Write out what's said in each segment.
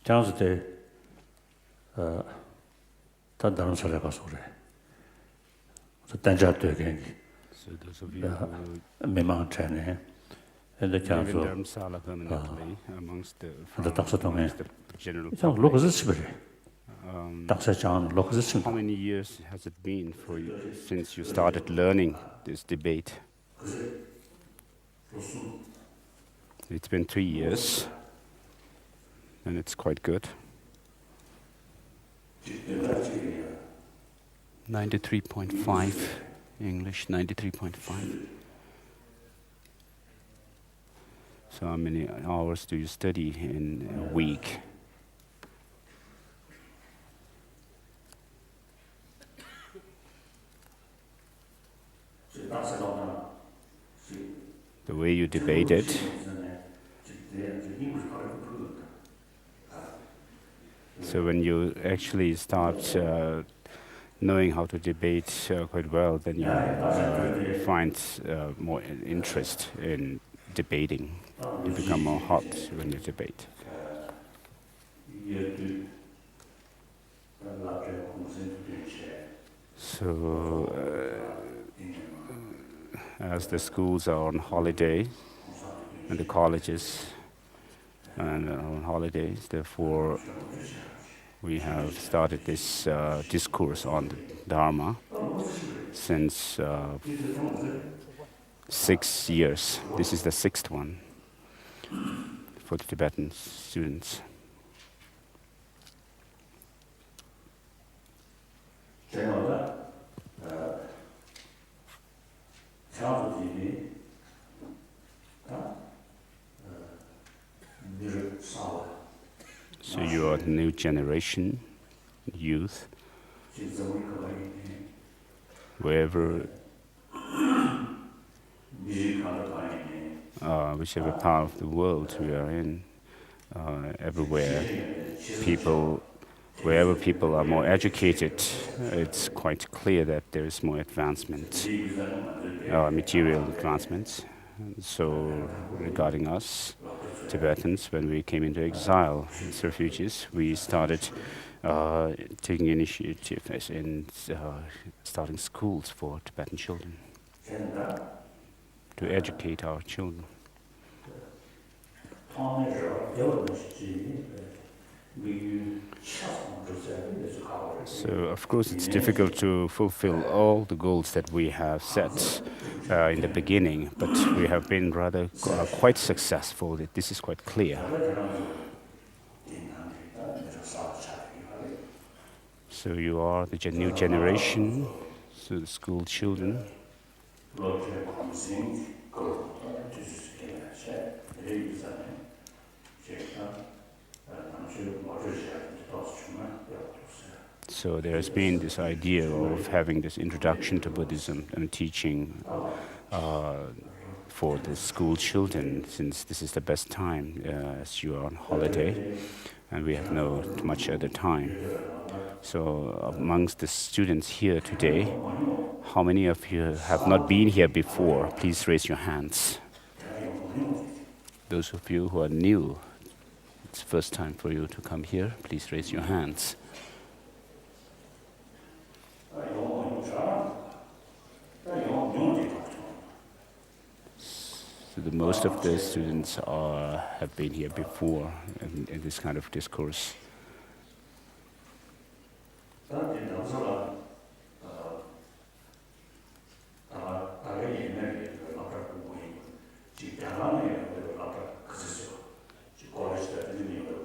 장수 때 다 Dharamsala 가서 그래. 단자 되게 So those of you who 매망 전에 근데 live in 장수 Dharamsala permanently amongst the general 장 public, 로그스 집에 딱사장 로그스 how many years has it been for you since you started learning this debate? It's been 3 years, and it's quite good. 93.5 English, 93.5. So how many hours do you study in a week? The way you debated, so when you actually start knowing how to debate quite well, then you find more interest in debating. You become more hot when you debate. So as the schools are on holiday and the colleges are on holidays, therefore we have started this discourse on the Dharma since 6 years. This is the 6th one for the Tibetan students. So you are the new generation, youth, wherever, whichever part of the world we are in, everywhere, wherever people are more educated, it's quite clear that there is more advancement, material advancements. So regarding us, Tibetans, when we came into exile as refugees, we started taking initiative in starting schools for Tibetan children, to educate our children. So, of course, it's difficult to fulfill all the goals that we have set in the beginning, but we have been rather quite successful. This is quite clear. So you are the new generation, so the school children. So there has been this idea of having this introduction to Buddhism and teaching for the school children, since this is the best time as you are on holiday and we have no much other time. So amongst the students here today, how many of you have not been here before? Please raise your hands. Those of you who are new, it's the first time for you to come here, please raise your hands. So the most of the students have been here before in this kind of discourse.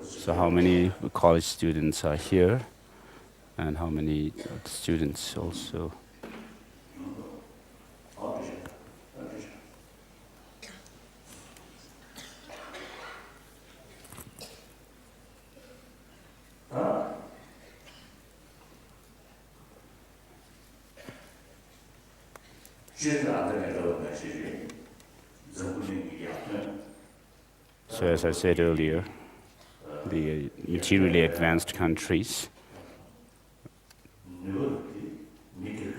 So how many college students are here, and how many students also? So as I said earlier, the materially advanced countries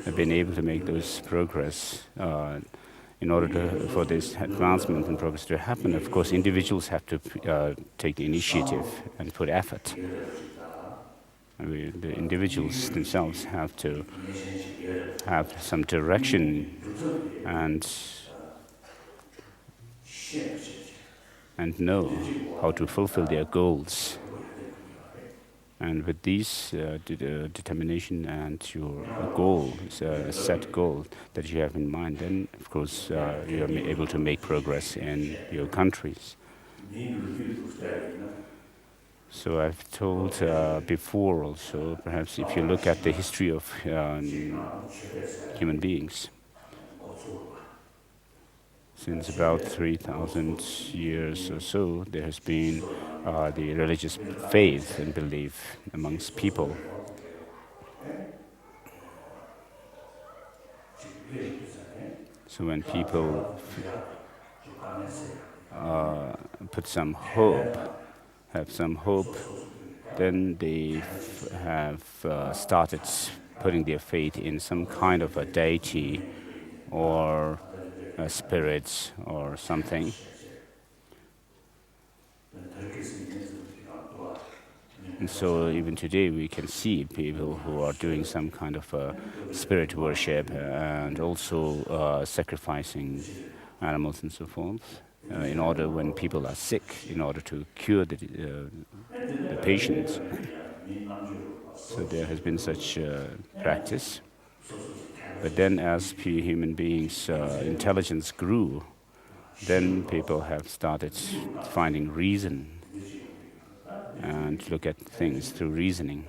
have been able to make those progress in order for this advancement and progress to happen, of course, individuals have to take the initiative and put effort. The individuals themselves have to have some direction and know how to fulfill their goals. And with these determination and your goal, a set goal that you have in mind, then of course you are able to make progress in your countries. So I've told before also, perhaps if you look at the history of human beings, since about 3,000 years or so, there has been the religious faith and belief amongst people. So when people put some hope, have some hope, then they have started putting their faith in some kind of a deity or spirits or something. And so even today we can see people who are doing some kind of spirit worship and also sacrificing animals and so forth in order, when people are sick, in order to cure the patients. So there has been such practice. But then as human beings' intelligence grew, then people have started finding reason and look at things through reasoning.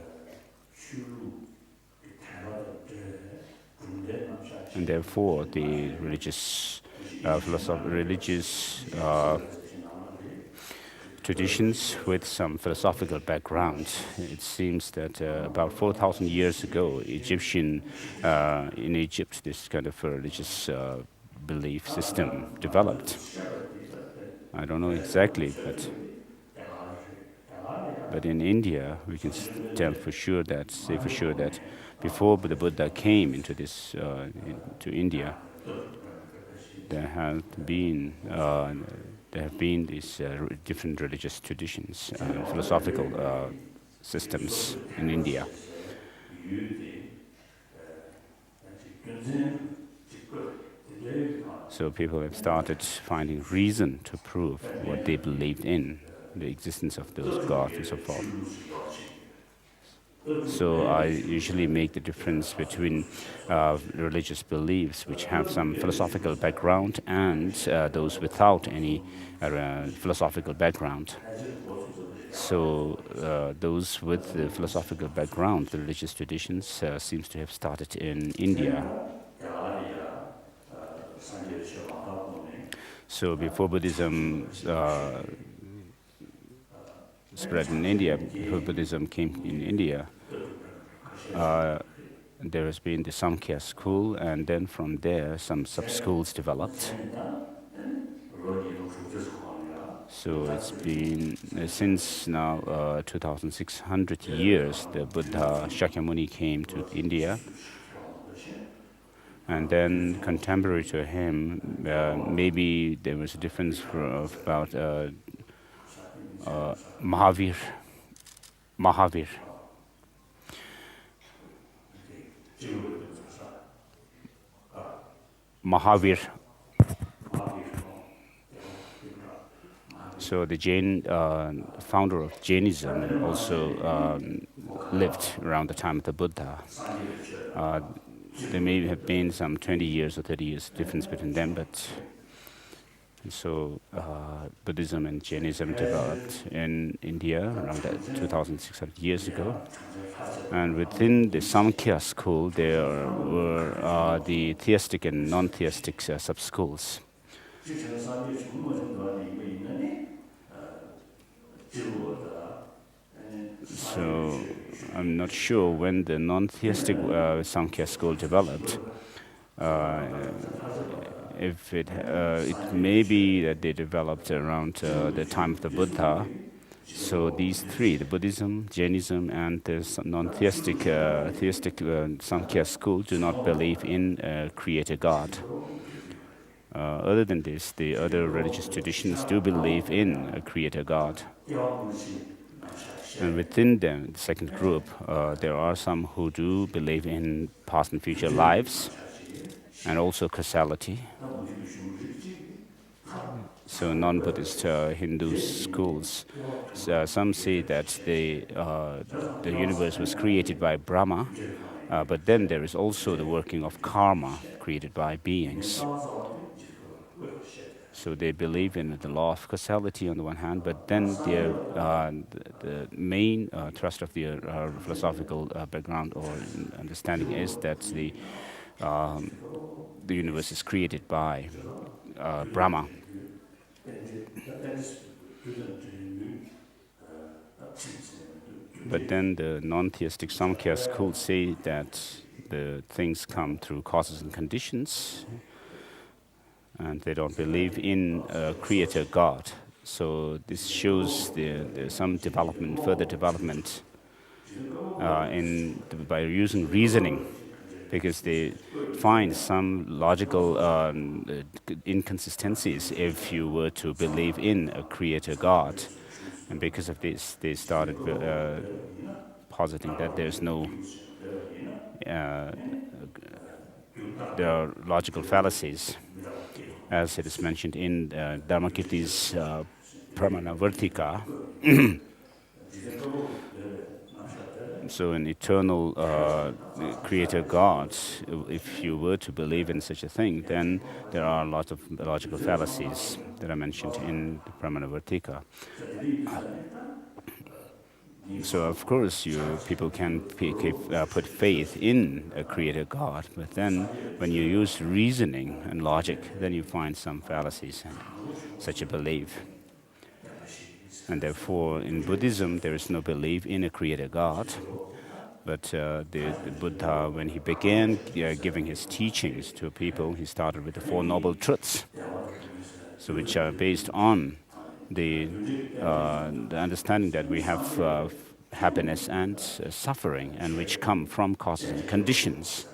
And therefore the religious traditions with some philosophical background. It seems that about 4,000 years ago, in Egypt, this kind of religious belief system developed. I don't know exactly, but in India, we can say for sure that before the Buddha came into to India, there have been these different religious traditions and philosophical systems in India. So people have started finding reason to prove what they believed in, the existence of those gods and so forth. So I usually make the difference between religious beliefs which have some philosophical background and those without any philosophical background. So those with the philosophical background, the religious traditions, seems to have started in India. So before Buddhism spread in India, before Buddhism came in India, there has been the Tsongkhapa school, and then from there some sub-schools developed. So it's been since now 2,600 years the Buddha Shakyamuni came to India, and then contemporary to him, maybe there was a difference of about Mahavir. So the Jain founder of Jainism also lived around the time of the Buddha. There may have been some 20 years or 30 years difference between them, but so Buddhism and Jainism developed in India around 2,600 years ago. And within the Samkhya school, there were the theistic and non-theistic sub-schools. So I'm not sure when the non-theistic Samkhya school developed. If it may be that they developed around the time of the Buddha. So these three, the Buddhism, Jainism, and the non-theistic theistic Samkhya school, do not believe in a creator God. Other than this, the other religious traditions do believe in a creator God. And within them, the second group, there are some who do believe in past and future lives, and also causality. So non-Buddhist Hindu schools, some say that the universe was created by Brahma, but then there is also the working of karma created by beings. So they believe in the law of causality on the one hand, but then the main thrust of their philosophical background or understanding is that the universe is created by Brahma. But then the non-theistic Samkhya schools say that the things come through causes and conditions, and they don't believe in a creator God. So this shows there's some development, further development by using reasoning, because they find some logical inconsistencies if you were to believe in a creator God. And because of this, they started positing that there's no, there are logical fallacies, as it is mentioned in Dharmakirti's Pramanavartika. So an eternal creator God, if you were to believe in such a thing, then there are a lot of logical fallacies that are mentioned in the Pramanavartika. So of course people can put faith in a creator God, but then when you use reasoning and logic, then you find some fallacies in such a belief. And therefore, in Buddhism, there is no belief in a creator God. But the Buddha, when he began giving his teachings to people, he started with the Four Noble Truths, so which are based on the understanding that we have happiness and suffering, and which come from causes and conditions.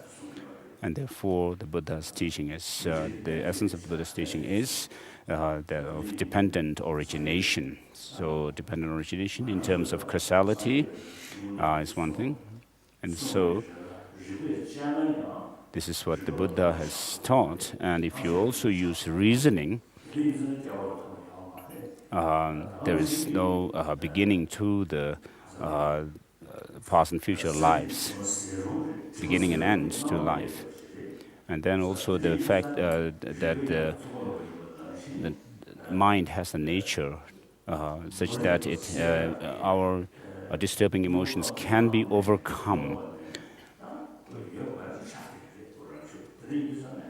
And therefore, the Buddha's teaching is, the essence of the Buddha's teaching is of dependent origination. So dependent origination in terms of causality is one thing. And so this is what the Buddha has taught. And if you also use reasoning, there is no beginning to the past and future lives, beginning and end to life. And then also the fact that the mind has a nature such that our disturbing emotions can be overcome.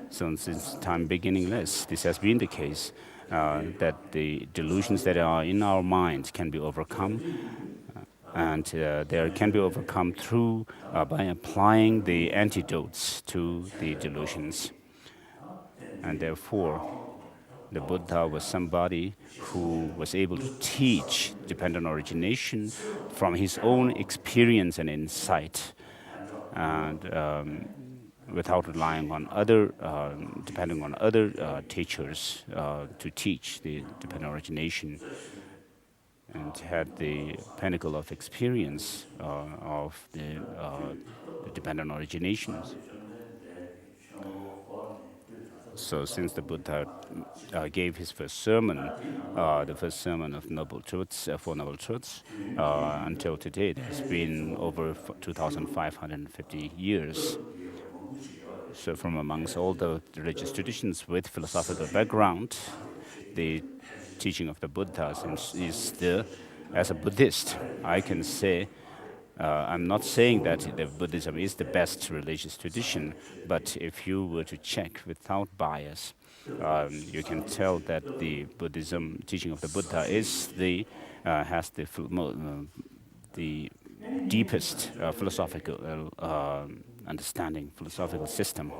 So since time beginningless, this has been the case, that the delusions that are in our minds can be overcome, and they can be overcome through by applying the antidotes to the delusions. And therefore, the Buddha was somebody who was able to teach dependent origination from his own experience and insight, and without relying on other, depending on other teachers to teach the dependent origination, and had the pinnacle of experience of the dependent originations. So since the Buddha gave his first sermon, the first sermon of Noble Truths, Four Noble Truths, until today, there's been over 2,550 years. So from amongst all the religious traditions with philosophical background, the teaching of the Buddha is as a Buddhist, I can say, I'm not saying that the Buddhism is the best religious tradition, but if you were to check without bias, you can tell that the Buddhism teaching of the Buddha is has the deepest philosophical understanding, philosophical system.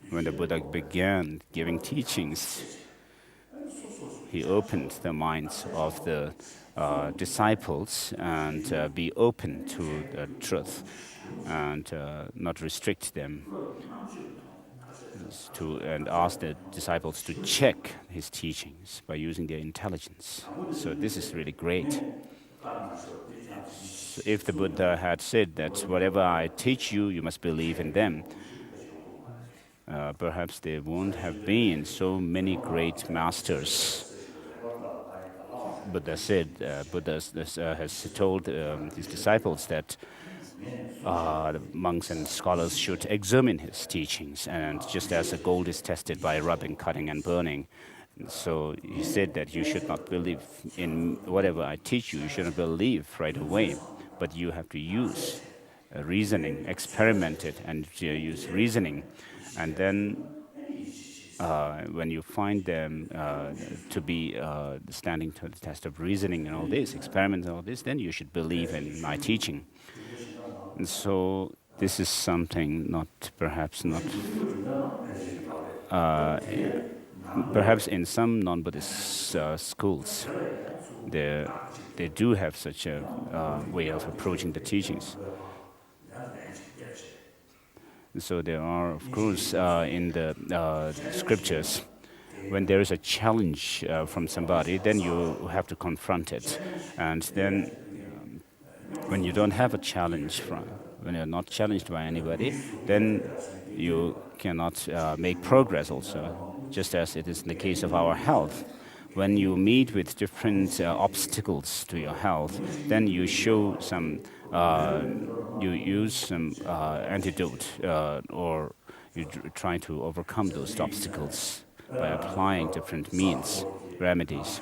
When the Buddha began giving teachings, he opened the minds of the disciples and be open to the truth and not restrict them. and asked the disciples to check his teachings by using their intelligence. So this is really great. So if the Buddha had said that whatever I teach you, you must believe in them, perhaps there won't have been so many great masters. Buddha said, Buddha has told his disciples that the monks and scholars should examine his teachings, and just as the gold is tested by rubbing, cutting, and burning. So he said that you should not believe in whatever I teach you. You shouldn't believe right away, but you have to use reasoning, experiment it, and use reasoning. And then when you find them to be standing to the test of reasoning and all this, experiment and all this, then you should believe in my teaching. And so this is something perhaps in some non-Buddhist schools, they do have such a way of approaching the teachings. So there are, of course, in the scriptures, when there is a challenge from somebody, then you have to confront it. And then when you don't have a challenge when you're not challenged by anybody, then you cannot make progress also, just as it is in the case of our health. When you meet with different obstacles to your health, then you show some, you use some antidote, or you try to overcome those obstacles by applying different means, remedies.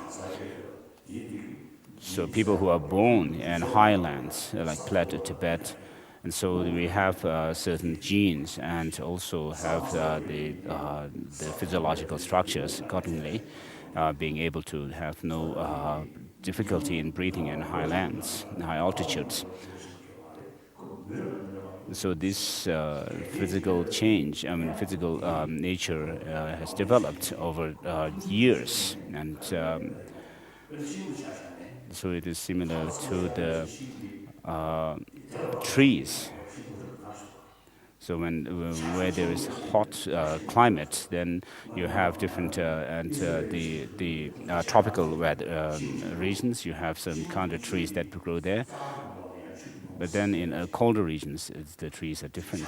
So people who are born in highlands, like Plateau Tibet, and so we have certain genes and also have the physiological structures accordingly, being able to have no difficulty in breathing in highlands, high altitudes. So this physical change, physical nature has developed over years, and so it is similar to the trees. So where there is hot climate, then you have different and the tropical regions. You have some kind of trees that grow there. But then in colder regions, the trees are different.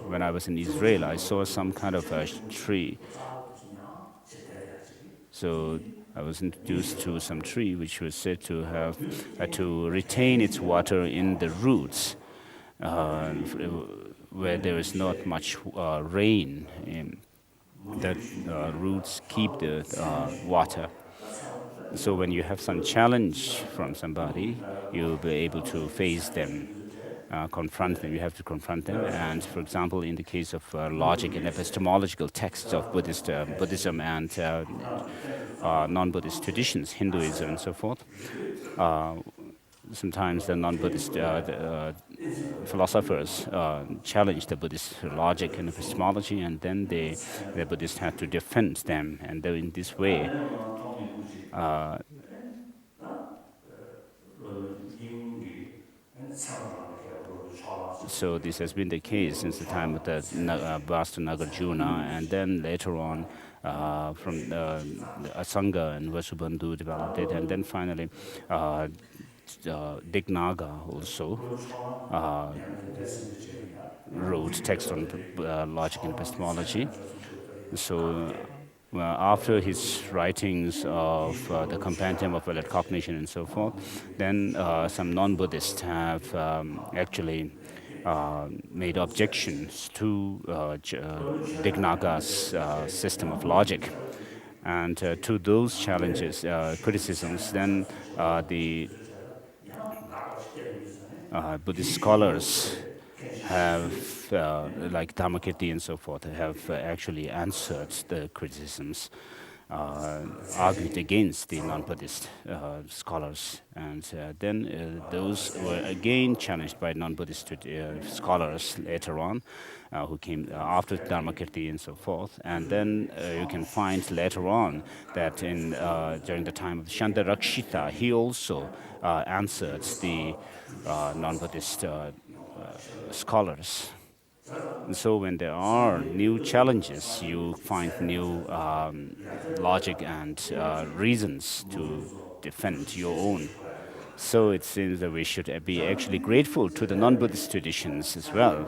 When I was in Israel, I saw some kind of a tree. So I was introduced to some tree which was said to have to retain its water in the roots, where there is not much rain. That roots keep the water. So when you have some challenge from somebody, you'll be able to face them, confront them. You have to confront them. And for example, in the case of logic and epistemological texts of Buddhism and non-Buddhist traditions, Hinduism and so forth, sometimes the non-Buddhist philosophers challenge the Buddhist logic and epistemology, and then the Buddhists had to defend them. And in this way, so this has been the case since the time of the Master Nagarjuna, and then later on from the Asanga and Vasubandhu developed it, and then finally Dignaga also wrote text on logic and epistemology. So after his writings of the Compendium of Valid Cognition and so forth, then some non-Buddhists have actually made objections to Dignaga's system of logic. And to those challenges, criticisms, then the Buddhist scholars have, like Dhammakirti and so forth, have actually answered the criticisms, argued against the non-Buddhist scholars. And then those were again challenged by non-Buddhist scholars later on, who came after Dhammakirti and so forth. And then you can find later on that during the time of Shantarakshita, he also answered the non-Buddhist scholars. And so when there are new challenges, you find new logic and reasons to defend your own. So it seems that we should be actually grateful to the non-Buddhist traditions as well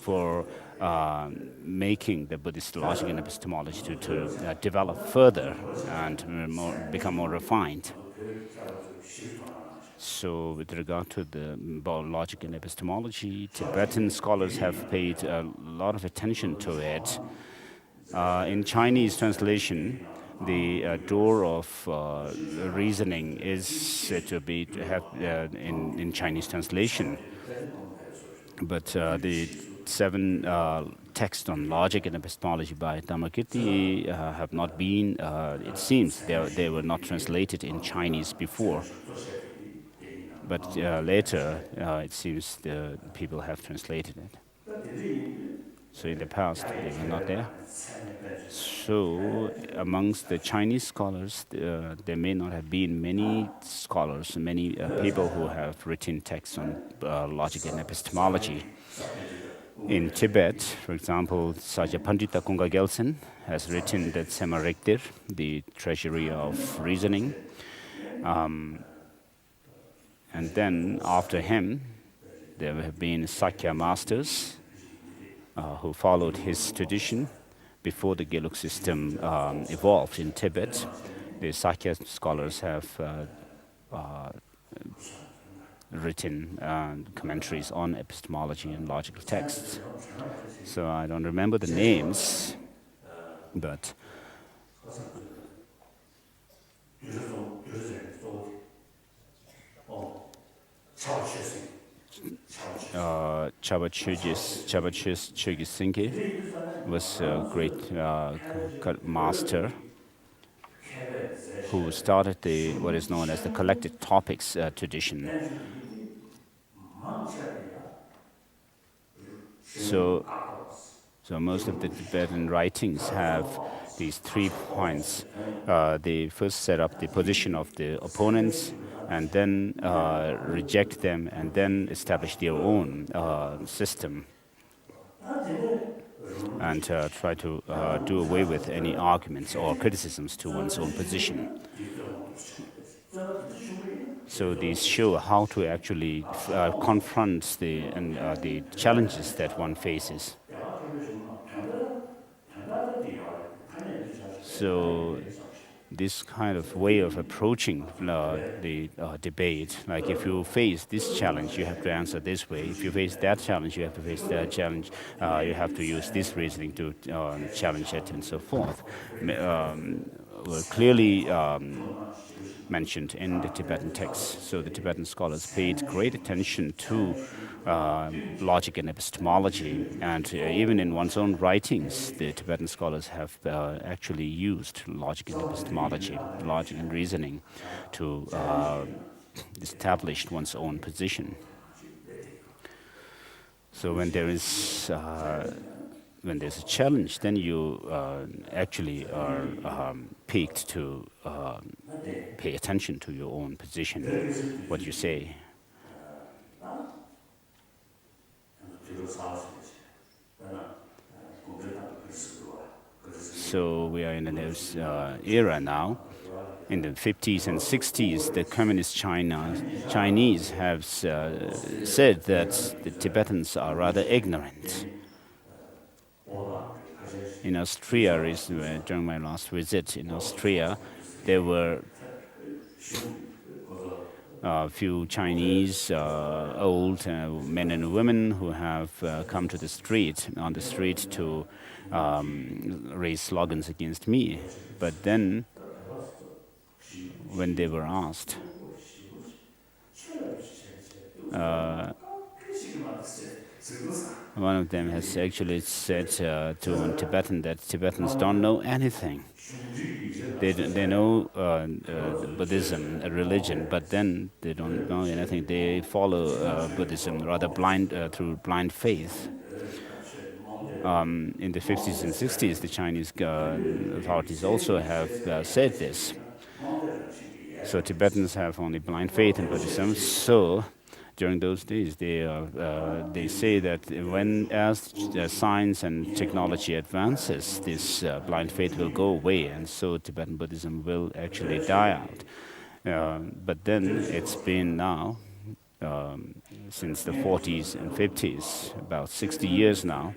for making the Buddhist logic and epistemology to develop further and become more refined. So with regard to the logic and epistemology, Tibetan scholars have paid a lot of attention to it. In Chinese translation, the door of reasoning is said to have in Chinese translation. But the 7 texts on logic and epistemology by Dhammakirti have not been, it seems, they were not translated in Chinese before. But later, it seems the people have translated it. So in the past, they were not there. So amongst the Chinese scholars, there may not have been many scholars, many people who have written texts on logic and epistemology. In Tibet, for example, Saja Pandita Kunga Gelsen has written the Tsemariktir, the Treasury of Reasoning. And then after him, there have been Sakya masters who followed his tradition before the Gelug system evolved in Tibet. The Sakya scholars have written commentaries on epistemology and logical texts. So I don't remember the names, but Chabachis Chugisinki was a great master who started what is known as the collected topics tradition. So most of the Tibetan writings have these 3 points. They first set up the position of the opponents, and then reject them, and then establish their own system, and try to do away with any arguments or criticisms to one's own position. So these show how to actually confront the challenges that one faces. So this kind of way of approaching the debate, like if you face this challenge, you have to answer this way. If you face that challenge, you have to face that challenge. You have to use this reasoning to challenge it, and so forth. Were clearly mentioned in the Tibetan texts. So the Tibetan scholars paid great attention to logic and epistemology, and even in one's own writings, the Tibetan scholars have actually used logic and epistemology, logic and reasoning, to establish one's own position. So when there's a challenge, then you actually are picked to pay attention to your own position, what you say. So we are in a new era now. In the 50s and 60s, the communist Chinese have said that the Tibetans are rather ignorant. In Austria, during my last visit in Austria, there were a few Chinese old men and women who have come to the street, to raise slogans against me. But then, when they were asked, one of them has actually said to Tibetan that Tibetans don't know anything. They know Buddhism, a religion, but then they don't know anything. They follow Buddhism rather through blind faith. In the 50s and 60s, the Chinese authorities also have said this. So Tibetans have only blind faith in Buddhism. So during those days, they say that as science and technology advances, this blind faith will go away, and so Tibetan Buddhism will actually die out. But then it's been now, since the 40s and 50s, about 60 years now.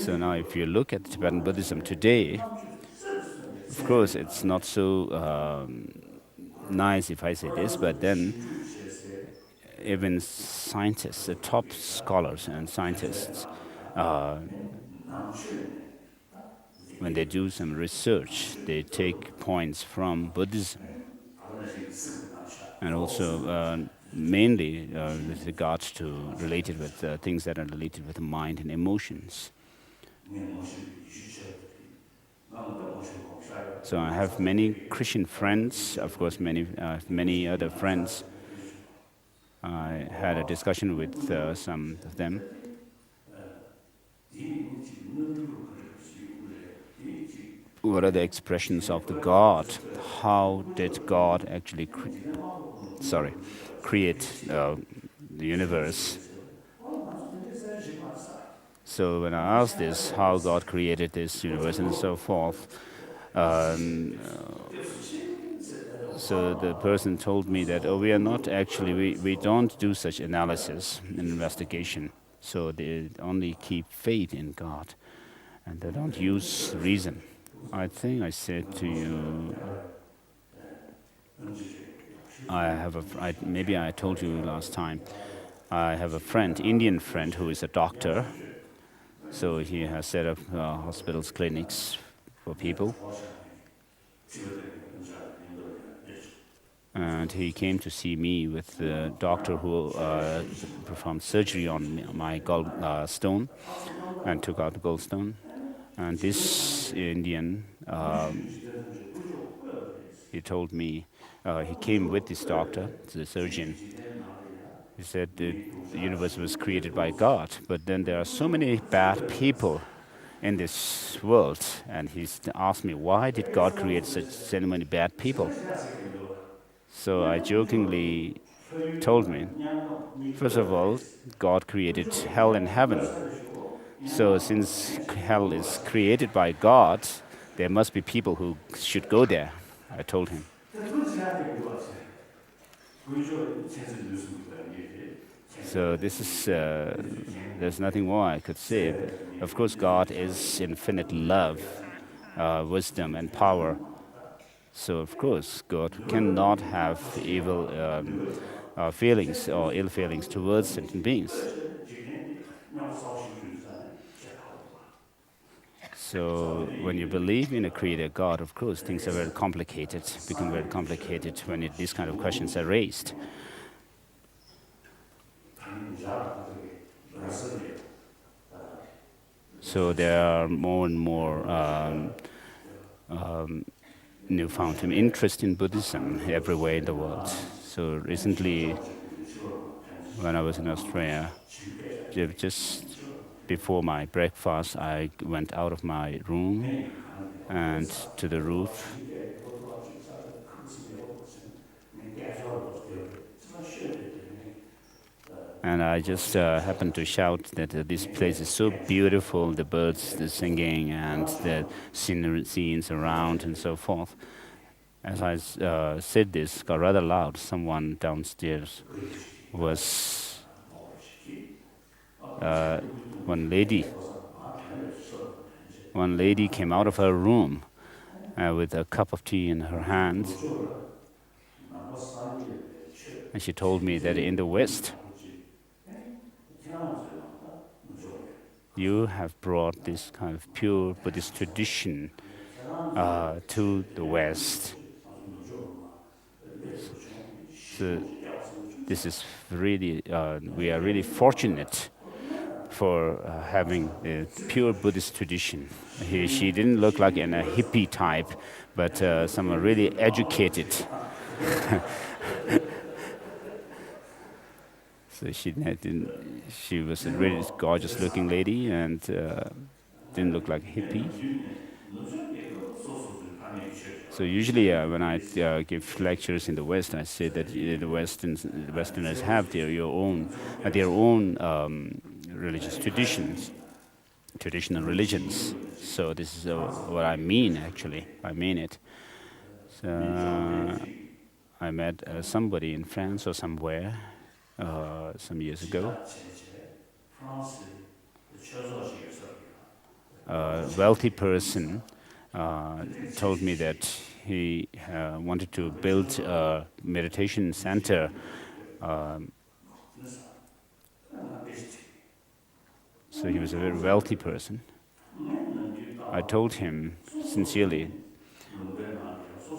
So now if you look at Tibetan Buddhism today, of course it's not so nice if I say this, but then even scientists, the top scholars and scientists, when they do some research, they take points from Buddhism, and also mainly with regards to related with things that are related with the mind and emotions. So I have many Christian friends, of course many other friends. I had a discussion with some of them. What are the expressions of the God? How did God actually create the universe? So when I asked this, how God created this universe and so forth, so the person told me that, we are not actually, we don't do such analysis and investigation. So they only keep faith in God, and they don't use reason. I think I said to you, maybe I told you last time, I have a friend, Indian friend, who is a doctor. So he has set up hospitals, clinics for people. And he came to see me with the doctor who performed surgery on my gallstone and took out the gallstone. And this Indian, he told me, he came with this doctor, the surgeon. He said the universe was created by God, but then there are so many bad people in this world. And he asked me, why did God create so many bad people? So I jokingly told me, first of all, God created hell and heaven. So since hell is created by God, there must be people who should go there, I told him. So this is, there's nothing more I could say. But of course, God is infinite love, wisdom, and power. So of course, God cannot have evil feelings or ill feelings towards certain beings. So when you believe in a creator God, of course, things are very complicated, become very complicated when these kind of questions are raised. So there are more and more newfound interest in Buddhism everywhere in the world. So recently, when I was in Australia, just before my breakfast, I went out of my room and to the roof. And I just happened to shout that this place is so beautiful, the birds, the singing, and the scenes around and so forth. As I said this, got rather loud. Someone downstairs was one lady came out of her room with a cup of tea in her hand. And she told me that in the West, you have brought this kind of pure Buddhist tradition to the West. So this is really, we are really fortunate for having a pure Buddhist tradition. She didn't look like a hippie type, but someone really educated. So she was a really gorgeous-looking lady and didn't look like a hippie. So usually when I give lectures in the West, I say that the Westerners have their own religious traditional religions. So this is what I mean. Actually, I mean it. So I met somebody in France or somewhere some years ago. A wealthy person told me that he wanted to build a meditation center. So he was a very wealthy person. I told him sincerely,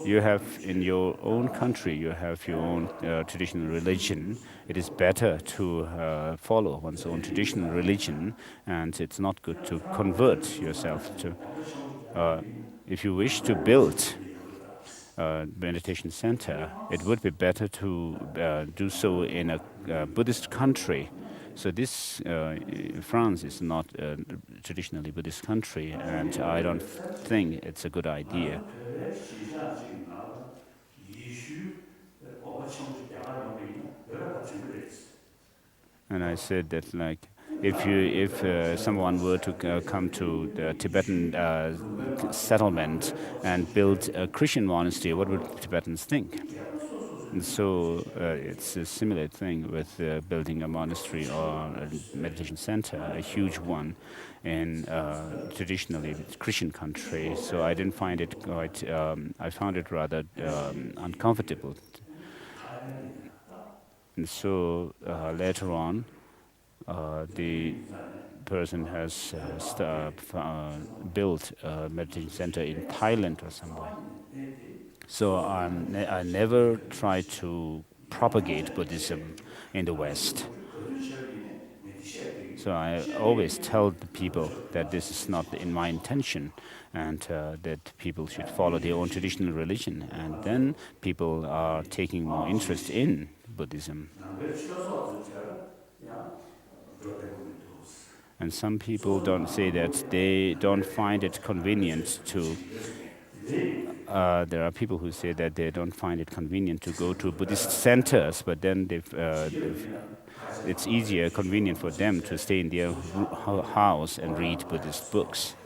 you have in your own country, you have your own traditional religion. It is better to follow one's own traditional religion, and it's not good to convert yourself to. If you wish to build a meditation center, it would be better to do so in a Buddhist country. So this France is not a traditionally Buddhist country, and I don't think it's a good idea. And I said that, like, if someone were to come to the Tibetan settlement and build a Christian monastery, what would Tibetans think? And so it's a similar thing with building a monastery or a meditation center, a huge one in traditionally Christian country. So I didn't find it quite. I found it rather uncomfortable. And so later on, the person has built a meditation center in Thailand or somewhere. So I never try to propagate Buddhism in the West. So I always tell the people that this is not in my intention, and that people should follow their own traditional religion, and then people are taking more interest in Buddhism. And some people don't say that they don't find it convenient to. There are people who say that they don't find it convenient to go to Buddhist centers, but then it's easier, convenient for them to stay in their house and read Buddhist books.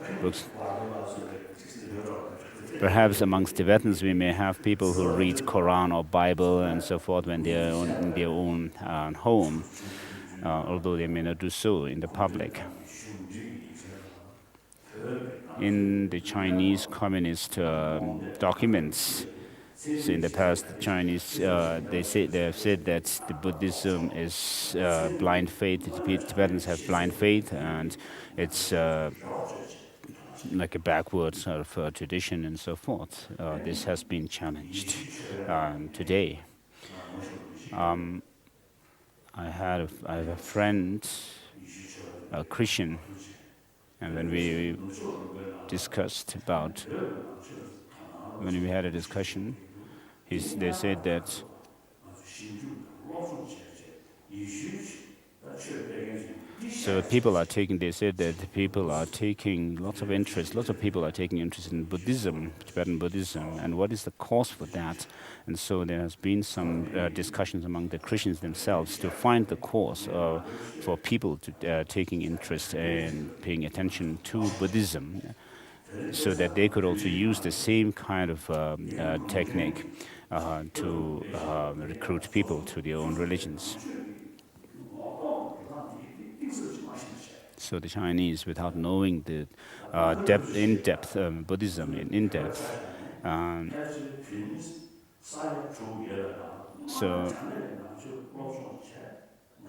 Perhaps amongst Tibetans we may have people who read Quran or Bible and so forth when they are in their own home, although they may not do so in the public. In the Chinese communist documents, so in the past, the Chinese they have said that the Buddhism is blind faith. The Tibetans have blind faith, and it's like a backward sort of tradition and so forth. This has been challenged today. I have a friend, a Christian, and when we discussed about, when we had a discussion, they said that so people are taking, they said that people are taking lots of people are taking interest in Buddhism, Tibetan Buddhism, and what is the cause for that? And so there has been some discussions among the Christians themselves to find the cause for people to taking interest and paying attention to Buddhism, so that they could also use the same kind of technique to recruit people to their own religions. So the Chinese, without knowing the in-depth Buddhism, in-depth, so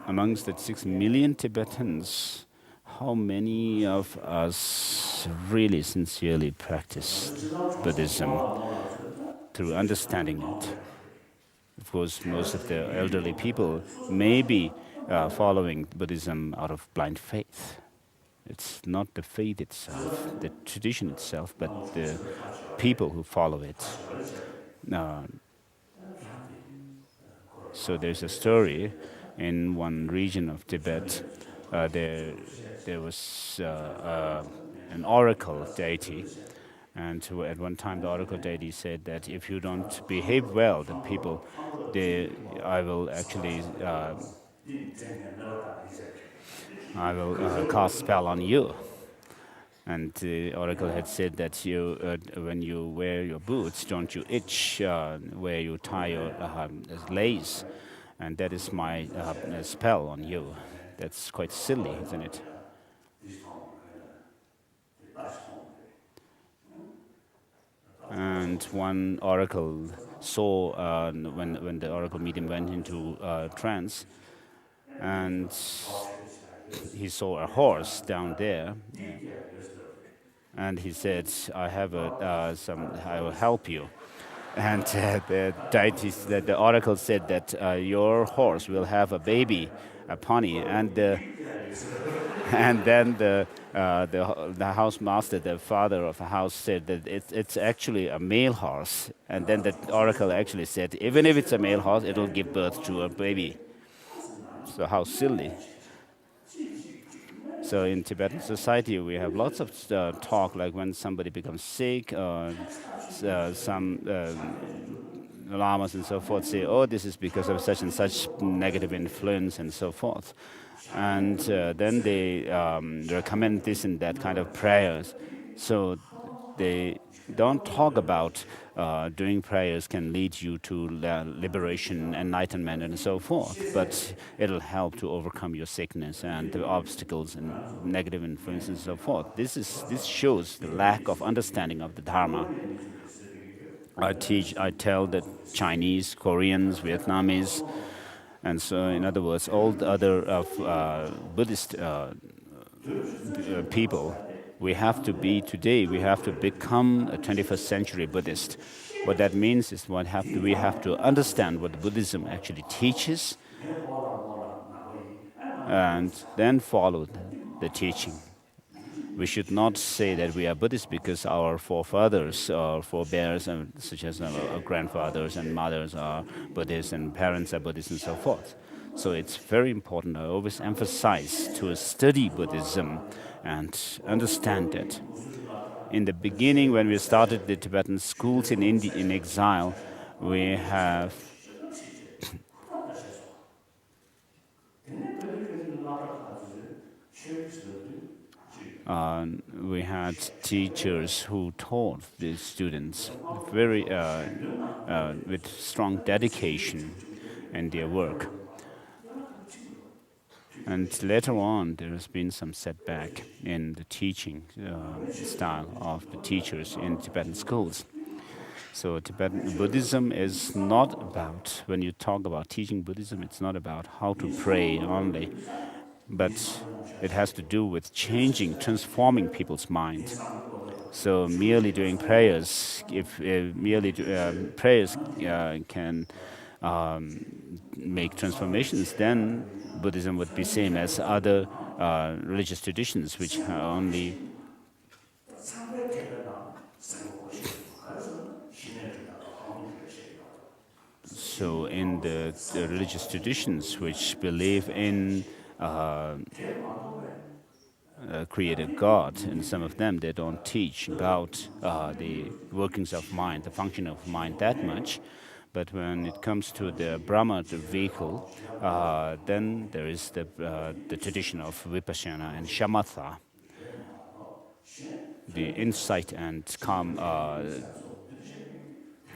amongst the 6 million Tibetans, how many of us really sincerely practice Buddhism through understanding it? Of course, most of the elderly people may be following Buddhism out of blind faith. It's not the faith itself, the tradition itself, but the people who follow it. So there's a story in one region of Tibet. There was an oracle deity, And at one time, the oracle deity said that if you don't behave well, the people, I will actually, I will cast spell on you. And the oracle had said that when you wear your boots, don't you itch where you tie your lace, and that is my spell on you. That's quite silly, isn't it? And one oracle saw, when the oracle medium went into trance, and he saw a horse down there, and he said, I will help you. And the oracle said that your horse will have a baby, a pony, and then the house master, the father of the house, said that it's actually a male horse. And then the oracle actually said, even if it's a male horse, it will give birth to a baby. So how silly. So in Tibetan society, we have lots of talk, like when somebody becomes sick, some lamas and so forth say, oh, this is because of such and such negative influence and so forth. And then they recommend this and that kind of prayers. So they don't talk about doing prayers can lead you to liberation, enlightenment, and so forth, but it'll help to overcome your sickness and the obstacles and negative influences and so forth. This shows the lack of understanding of the Dharma. I tell the Chinese, Koreans, Vietnamese, and so in other words, all the other Buddhist people, we have to become a 21st century Buddhist. What that means is we have to understand what Buddhism actually teaches and then follow the teaching. We should not say that we are Buddhist because our forefathers or forebears, such as our grandfathers and mothers, are Buddhists and parents are Buddhists and so forth. So it's very important, I always emphasize, to study Buddhism and understand it. In the beginning, when we started the Tibetan schools in India, in exile, we had teachers who taught the students very with strong dedication in their work. And later on, there has been some setback in the teaching style of the teachers in Tibetan schools. So Tibetan Buddhism is not about, when you talk about teaching Buddhism, it's not about how to pray only, but it has to do with transforming people's mind. So merely doing prayers, if prayers can make transformations, then Buddhism would be same as other religious traditions, which are only so in the religious traditions which believe in created God, and some of them they don't teach about the workings of mind, the function of mind that much. But when it comes to the Brahma, the vehicle, then there is the tradition of Vipassana and Shamatha, the insight and calm,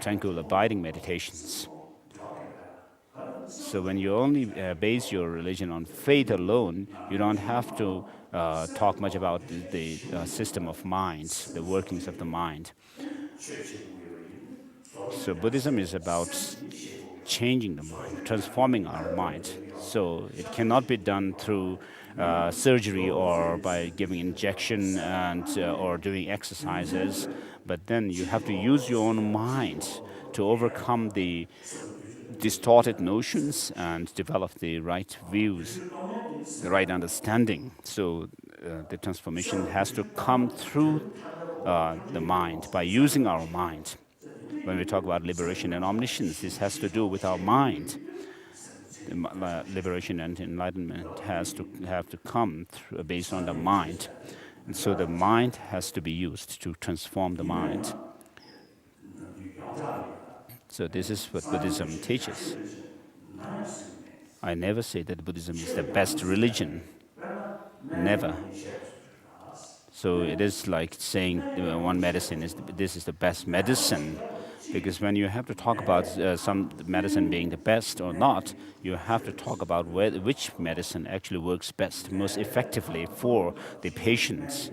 tranquil abiding meditations. So when you only base your religion on faith alone, you don't have to talk much about the system of mind, the workings of the mind. So Buddhism is about changing the mind, transforming our mind. So it cannot be done through surgery or by giving injection and or doing exercises, but then you have to use your own mind to overcome the distorted notions and develop the right views, the right understanding. So the transformation has to come through the mind, by using our mind. When we talk about liberation and omniscience, this has to do with our mind. Liberation and enlightenment have to come based on the mind. And so the mind has to be used to transform the mind. So this is what Buddhism teaches. I never say that Buddhism is the best religion. Never. So it is like saying one medicine this is the best medicine. Because when you have to talk about some medicine being the best or not, you have to talk about which medicine actually works best, most effectively for the patients.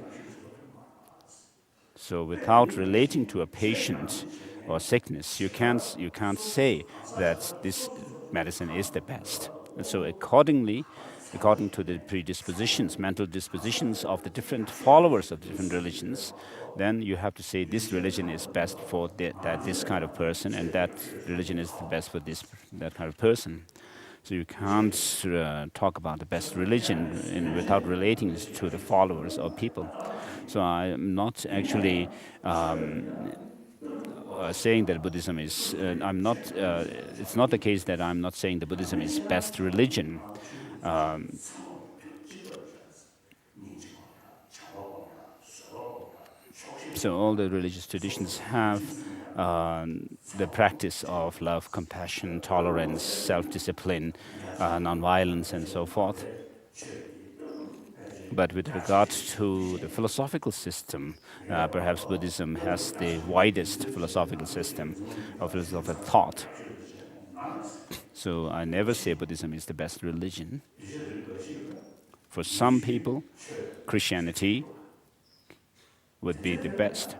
So without relating to a patient or sickness, you can't say that this medicine is the best. And so according to the predispositions, mental dispositions of the different followers of different religions, then you have to say this religion is best for this kind of person, and that religion is the best for that kind of person. So you can't talk about the best religion without relating it to the followers or people. So I'm not actually saying that Buddhism is. It's not the case that I'm not saying that Buddhism is best religion. So all the religious traditions have the practice of love, compassion, tolerance, self-discipline, non-violence, and so forth. But with regard to the philosophical system, perhaps Buddhism has the widest philosophical system of philosophical thought. So I never say Buddhism is the best religion. For some people, Christianity would be the best,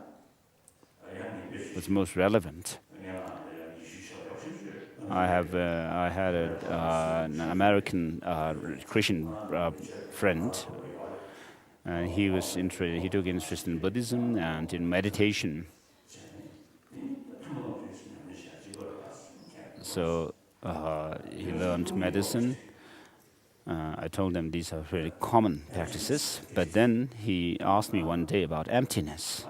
what's most relevant. I had an American Christian friend, and he took interest in Buddhism and in meditation. So he learned medicine. I told him these are very common practices, but then he asked me one day about emptiness.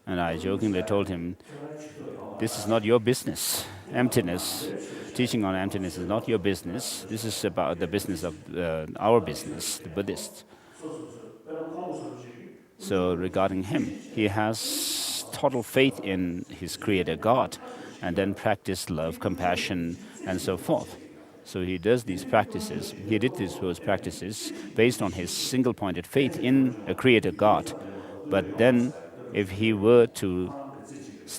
And I jokingly told him, this is not your business. Emptiness, teaching on emptiness is not your business. This is about the business of our business, the Buddhists. So regarding him, he has total faith in his creator God, and then practice love, compassion, and so forth. So he does these practices. He did those practices based on his single-pointed faith in a creator God. But then, if he were to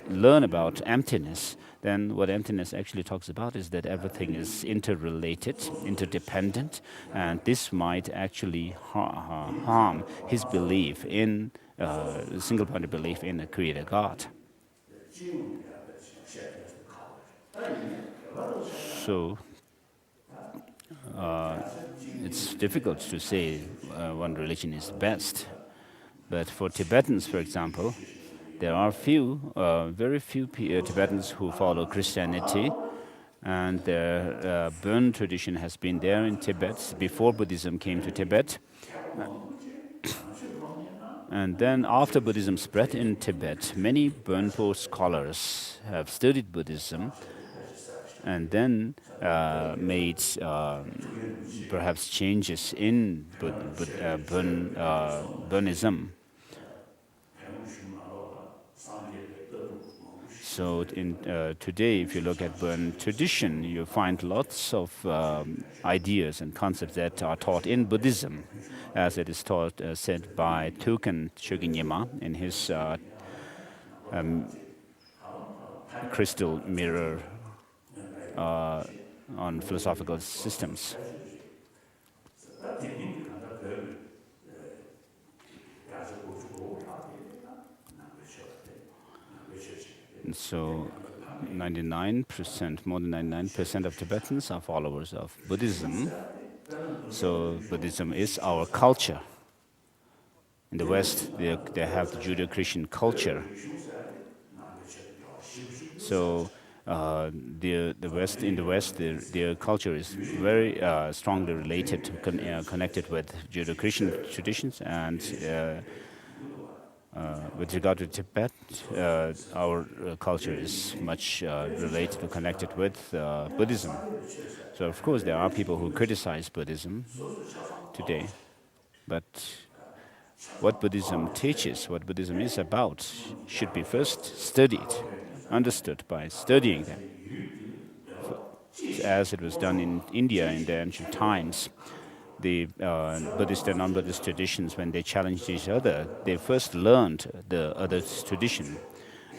learn about emptiness, then what emptiness actually talks about is that everything is interrelated, interdependent, and this might actually harm his belief in single-pointed belief in a creator God. So it's difficult to say one religion is best. But for Tibetans, for example, there are very few Tibetans who follow Christianity, and their Burn tradition has been there in Tibet before Buddhism came to Tibet. And then after Buddhism spread in Tibet, many Burpo scholars have studied Buddhism and then made perhaps changes in Burnism. So today, if you look at Burn tradition, you find lots of ideas and concepts that are taught in Buddhism, as it is taught, said by Tuken Chogyam in his crystal mirror on philosophical systems. And so 99%, more than 99% of Tibetans are followers of Buddhism. So Buddhism is our culture. In the West, they have the Judeo-Christian culture. So in the West, their culture is very strongly related, connected with Judeo-Christian traditions, and with regard to Tibet, our culture is much related or connected with Buddhism. So of course there are people who criticize Buddhism today. But what Buddhism teaches, what Buddhism is about, should be first studied, understood by studying them. As it was done in India in the ancient times, the Buddhist and non-Buddhist traditions, when they challenged each other, they first learned the other's tradition.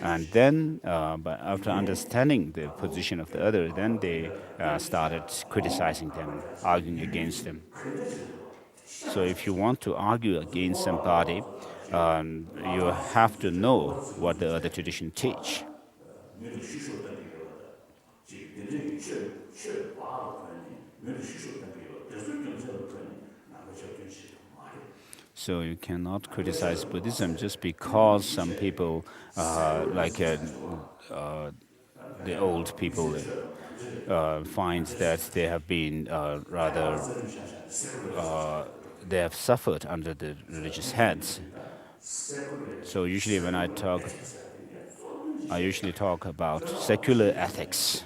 And then, after understanding the position of the other, then they started criticizing them, arguing against them. So if you want to argue against somebody, you have to know what the other tradition teach. So you cannot criticize Buddhism just because some people, like the old people, find that they have been they have suffered under the religious heads. So usually when I usually talk about secular ethics.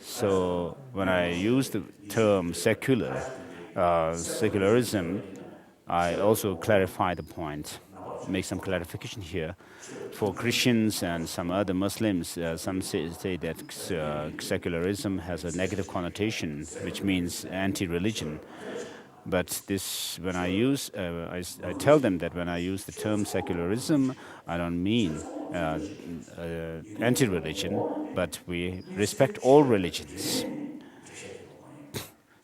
So when I use the term secular, secularism, I also clarify the point, make some clarification here. For Christians and some other Muslims, some say that secularism has a negative connotation, which means anti-religion. But this, when I use, I tell them that when I use the term secularism, I don't mean anti-religion, but we respect all religions.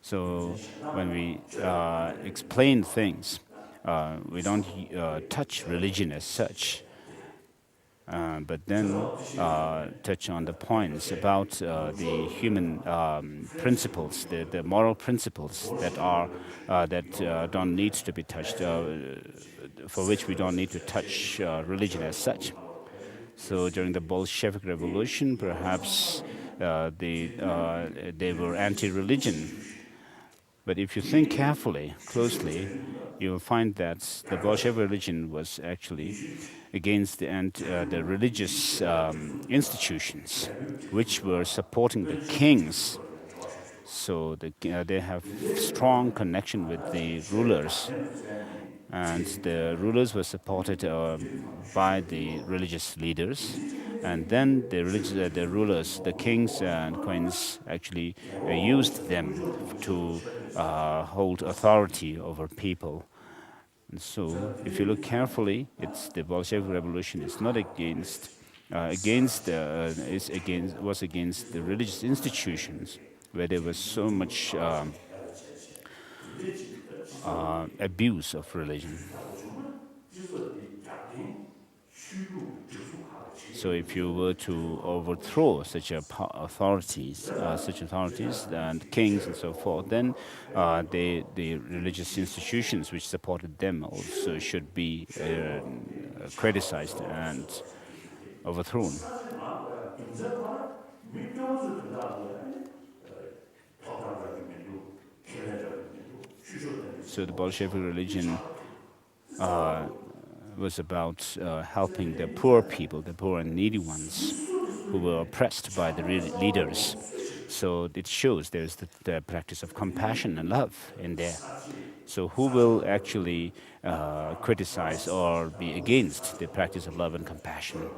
So when we explain things, we don't touch religion as such, but then touch on the points about the human principles, the moral principles that are don't need to be touched, for which we don't need to touch religion as such. So during the Bolshevik Revolution, perhaps they were anti-religion. But if you think carefully, closely, you will find that the Bolshevik religion was actually against the religious institutions, which were supporting the kings. So they have strong connection with the rulers, and the rulers were supported by the religious leaders. And then the rulers, the kings and queens, actually used them to hold authority over people. And so, if you look carefully, it's the Bolshevik Revolution is not against was against the religious institutions, where there was so much abuse of religion. So if you were to overthrow such authorities and kings and so forth, then the religious institutions which supported them also should be criticized and overthrown. So the Bolshevik religion was about helping the poor people, the poor and needy ones, who were oppressed by the leaders. So it shows there's the practice of compassion and love in there. So who will actually criticize or be against the practice of love and compassion?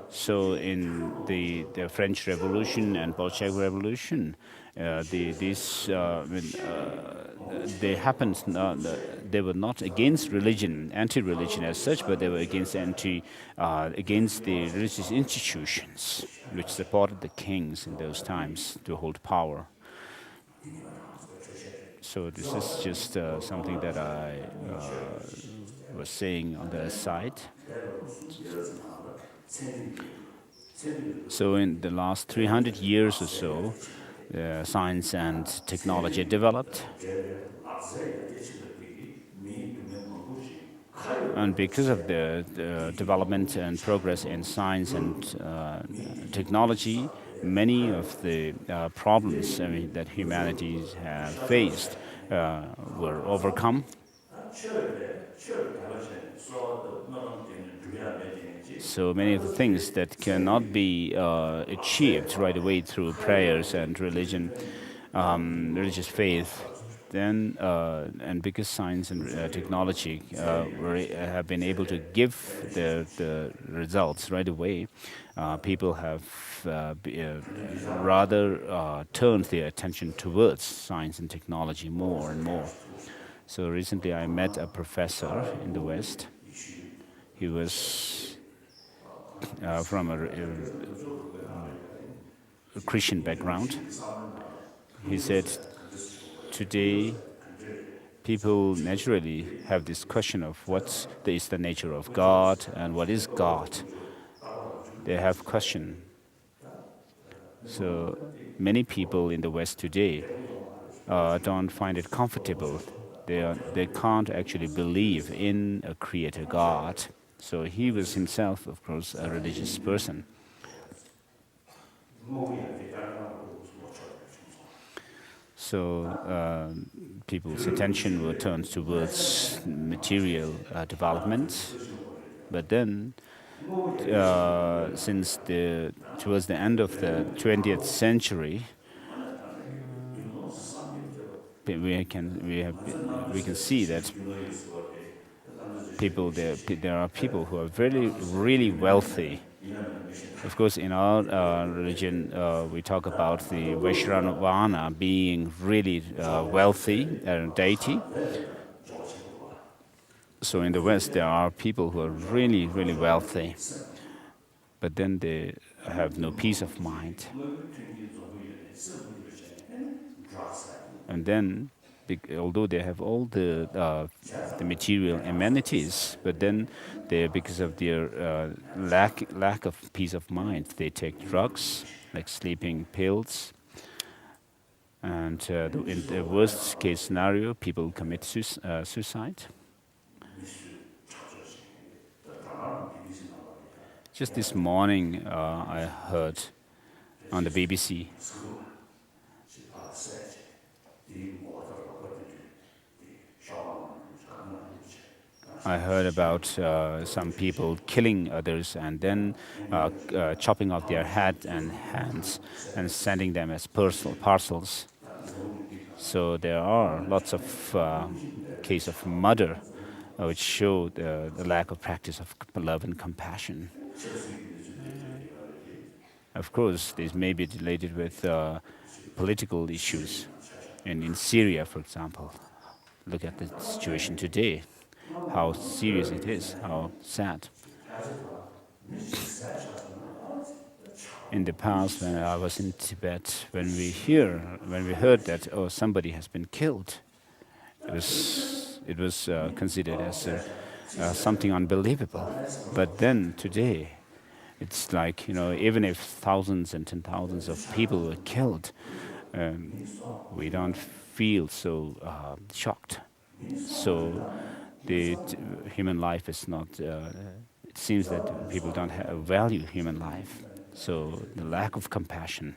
So in the French Revolution and Bolshevik Revolution, they were not against religion, anti-religion as such, but they were against the religious institutions which supported the kings in those times to hold power. So this is just something that I was saying on the side. So in the last 300 years or so, science and technology developed. And because of the development and progress in science and technology, many of the problems that humanity have faced were overcome. So many of the things that cannot be achieved right away through prayers and religion, religious faith, then, and because science and technology have been able to give the results right away, people have rather turned their attention towards science and technology more and more. So recently I met a professor in the West. He was from a Christian background. He said, today people naturally have this question of what is the nature of God and what is God. They have question. So many people in the West today don't find it comfortable. They can't actually believe in a creator God. So he was himself, of course, a religious person. So people's attention were turned towards material development. But then, since towards the end of the 20th century, we can see that there are people who are really wealthy. Of course, in our religion, we talk about the Vaishnavana being really wealthy deity. So in the West, there are people who are really wealthy, but then they have no peace of mind. And then, although they have all the material amenities, but then because of their lack of peace of mind, they take drugs like sleeping pills. And in the worst case scenario, people commit suicide. Just this morning, I heard on the BBC about some people killing others and then chopping off their head and hands and sending them as parcels. So there are lots of cases of murder which show the lack of practice of love and compassion. Of course, this may be related with political issues. And in Syria, for example, look at the situation today, how serious it is, how sad. In the past, when I was in Tibet, when we heard that somebody has been killed, it was considered as something unbelievable. But then today, it's like, even if thousands and 10,000s of people were killed, we don't feel so shocked. So the human life is not, it seems that people don't value human life. So the lack of compassion.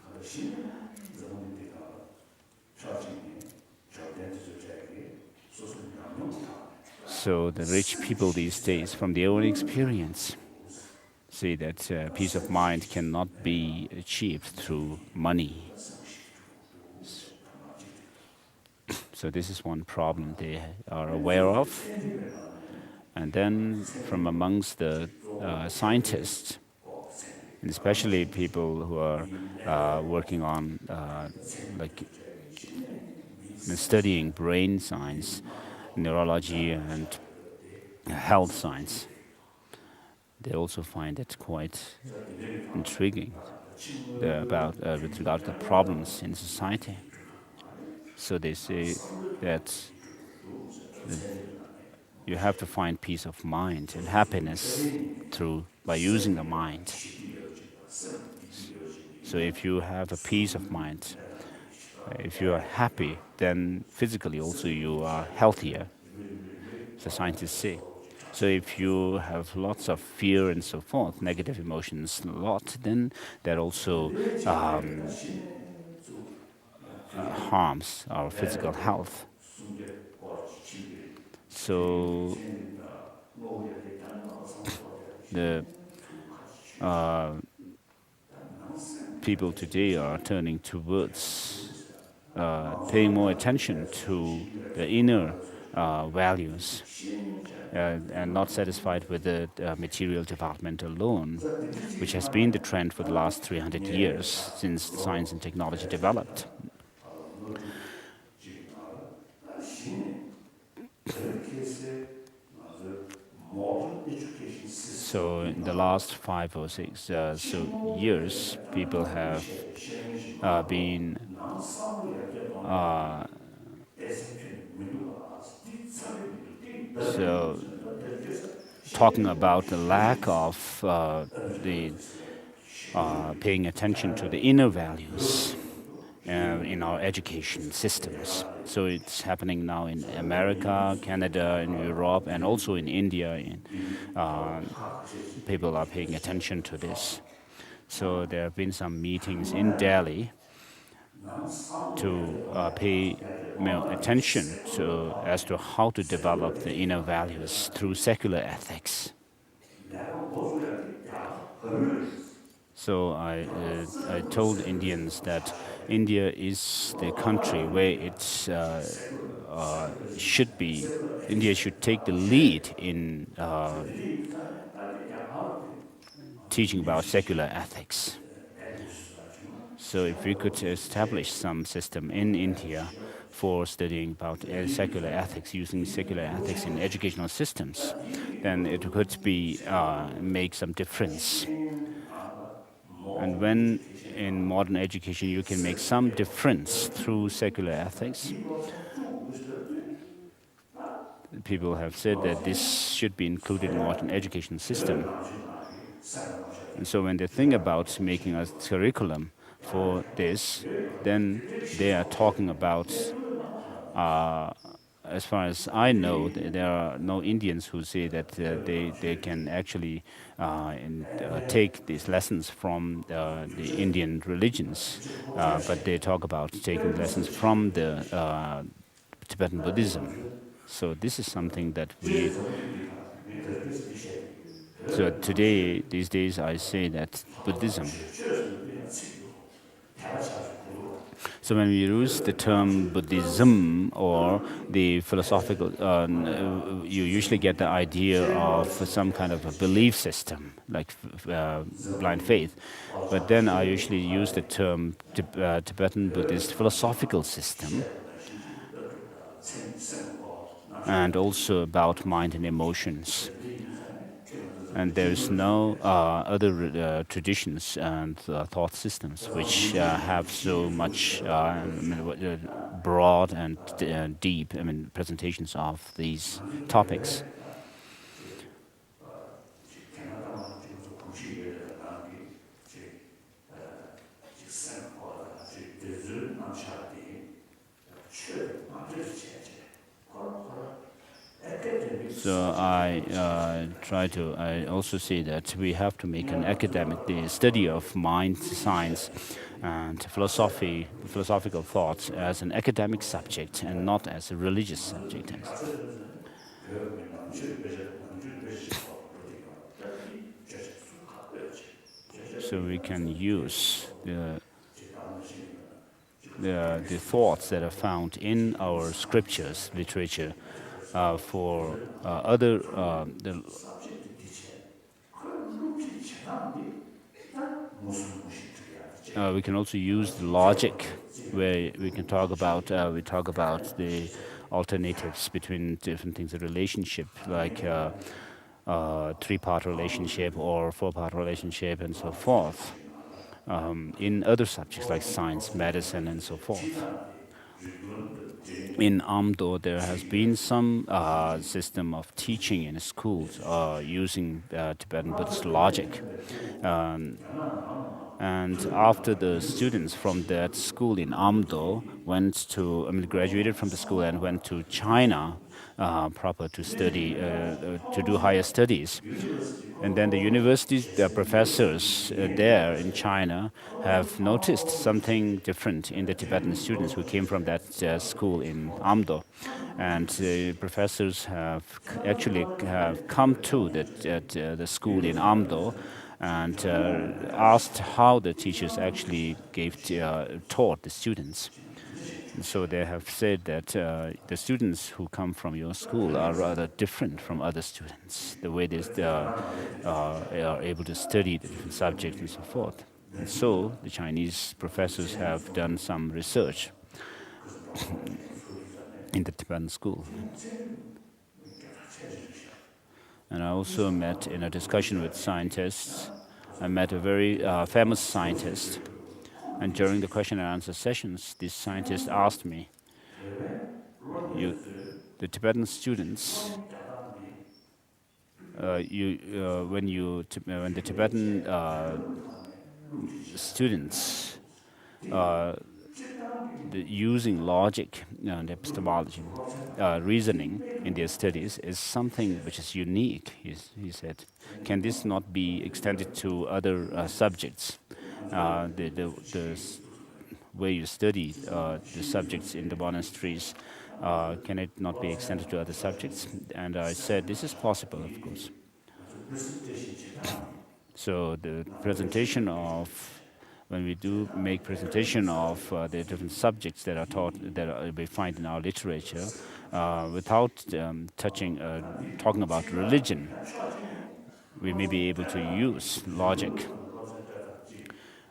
So the rich people these days, from their own experience, say that peace of mind cannot be achieved through money. So this is one problem they are aware of. And then from amongst the scientists, and especially people who are working on studying brain science, neurology, and health science, they also find it quite intriguing with regard to the problems in society. So they say that you have to find peace of mind and happiness by using the mind. So if you have a peace of mind, if you are happy, then physically also you are healthier, the scientists say. So if you have lots of fear and so forth, negative emotions a lot, then that also harms our physical health. So the people today are turning towards paying more attention to the inner values and not satisfied with the material development alone, which has been the trend for the last 300 years since science and technology developed. So in the last 5 or 6 years, people have been talking about the lack of the paying attention to the inner values in our education systems. So it's happening now in America, Canada, in Europe, and also in India. People are paying attention to this. So there have been some meetings in Delhi to pay attention as to how to develop the inner values through secular ethics. So I told Indians that India is the country where India should take the lead in teaching about secular ethics. So if we could establish some system in India for studying about secular ethics, using secular ethics in educational systems, then it could make some difference. And when in modern education you can make some difference through secular ethics, people have said that this should be included in modern education system. And so when they think about making a curriculum for this, then they are talking about, as far as I know, there are no Indians who say that they can actually take these lessons from the Indian religions, but they talk about taking lessons from the Tibetan Buddhism. So this is something that so today, these days, I say that Buddhism. So when we use the term Buddhism or the philosophical, you usually get the idea of some kind of a belief system, like blind faith. But then I usually use the term Tibetan Buddhist philosophical system, and also about mind and emotions. And there's no other traditions and thought systems which have so much broad and deep presentations of these topics. So I also say that we have to make an the study of mind science and philosophical thoughts as an academic subject and not as a religious subject. So we can use the thoughts that are found in our scriptures, literature, for other we can also use the logic, where we can talk about the alternatives between different things, the relationship, like three-part relationship or four-part relationship and so forth, in other subjects like science, medicine, and so forth. In Amdo, there has been some system of teaching in schools using Tibetan Buddhist logic. And after the students from that school in Amdo graduated from the school and went to China proper to study, to do higher studies. And then the university professors there in China have noticed something different in the Tibetan students who came from that school in Amdo. And the professors have come to the school in Amdo and asked how the teachers actually taught the students. So they have said that the students who come from your school are rather different from other students, the way they are able to study the different subjects and so forth. And so the Chinese professors have done some research in the Tibetan school. And I also met in a discussion with scientists. I met a very famous scientist. And during the question and answer sessions, this scientist asked me, the Tibetan students, when the Tibetan students using logic and epistemology, reasoning in their studies is something which is unique, he said. Can this not be extended to other subjects? The way you study the subjects in the monasteries, can it not be extended to other subjects? And I said, this is possible, of course. So the presentation of when we do make presentation of the different subjects that are taught, that we find in our literature, without talking about religion, we may be able to use logic.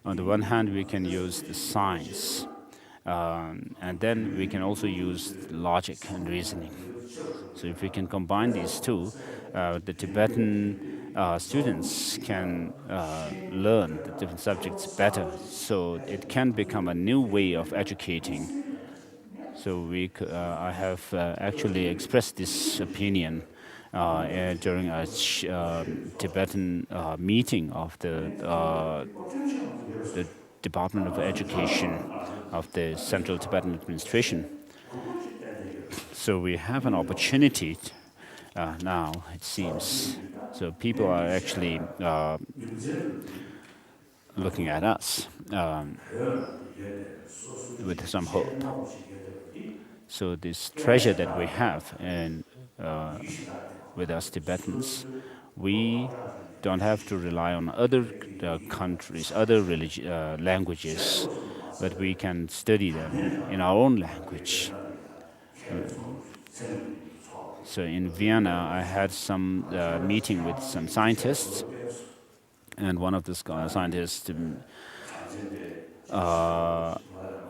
On the one hand, we can use the science, and then we can also use logic and reasoning. So if we can combine these two, the Tibetan students can learn the different subjects better. So it can become a new way of educating. So I have actually expressed this opinion during a Tibetan meeting of the Department of Education of the Central Tibetan Administration. So we have an opportunity now, it seems. So people are actually looking at us with some hope. So this treasure that we have with us Tibetans, we don't have to rely on other countries, other languages, but we can study them in our own language. So in Vienna, I had some meeting with some scientists, and one of the scientists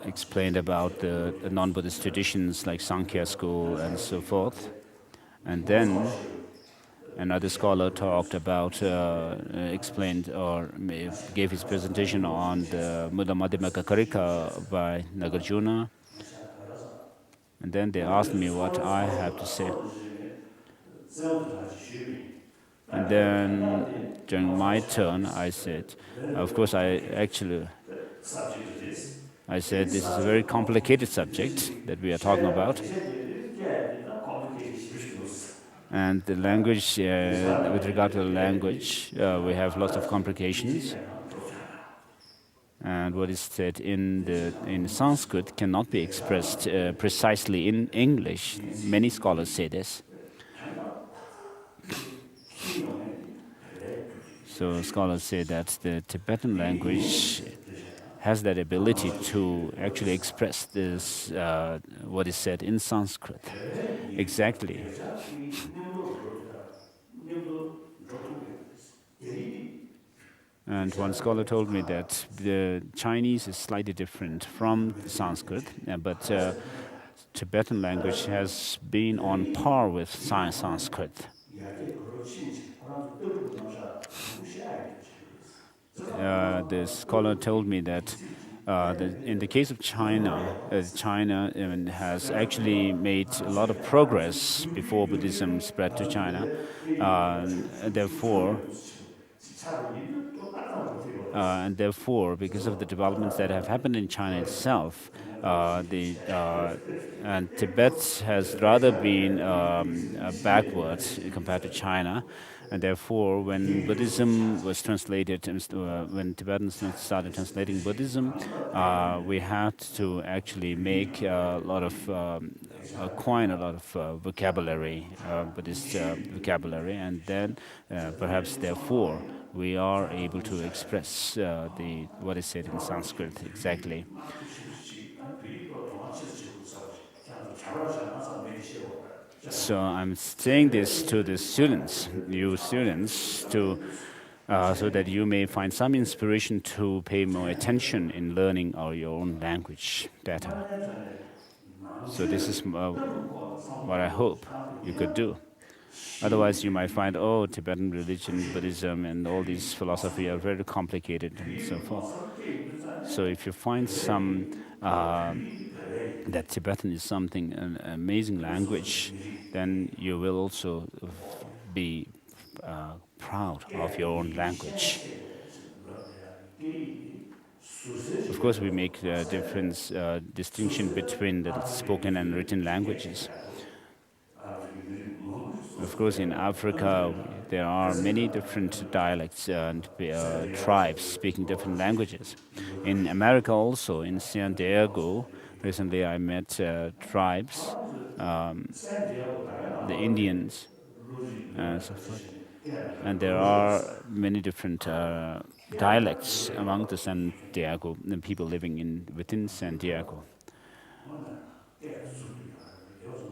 explained about the non-Buddhist traditions like Sankhya school and so forth. And then another scholar talked about, explained or gave his presentation on the Buddha Madhyamaka Karika by Nagarjuna. And then they asked me what I have to say. And then during my turn, I said, of course, I said, this is a very complicated subject that we are talking about. And the language, with regard to the language, we have lots of complications. And what is said in Sanskrit cannot be expressed precisely in English. Many scholars say this. So scholars say that the Tibetan language has that ability to actually express this, what is said in Sanskrit. Exactly. And one scholar told me that the Chinese is slightly different from Sanskrit, but Tibetan language has been on par with Sanskrit. The scholar told me that in the case of China, China has actually made a lot of progress before Buddhism spread to China. And therefore, because of the developments that have happened in China itself, and Tibet has rather been backwards compared to China. And therefore, when Buddhism was translated, when Tibetans started translating Buddhism, we had to actually make a lot of, acquire a lot of vocabulary, Buddhist vocabulary, and then perhaps therefore we are able to express what is said in Sanskrit exactly. So I'm saying this to the students, you students, so that you may find some inspiration to pay more attention in learning your own language better. So this is what I hope you could do. Otherwise, you might find, oh, Tibetan religion, Buddhism, and all these philosophy are very complicated and so forth. So if you find that Tibetan is an amazing language, then you will also be proud of your own language. Of course, we make a distinction between the spoken and written languages. Of course, in Africa, there are many different dialects and tribes speaking different languages. In America also, in San Diego, recently I met tribes, the Indians, and so forth. And there are many different dialects among the San Diego, the people living within San Diego.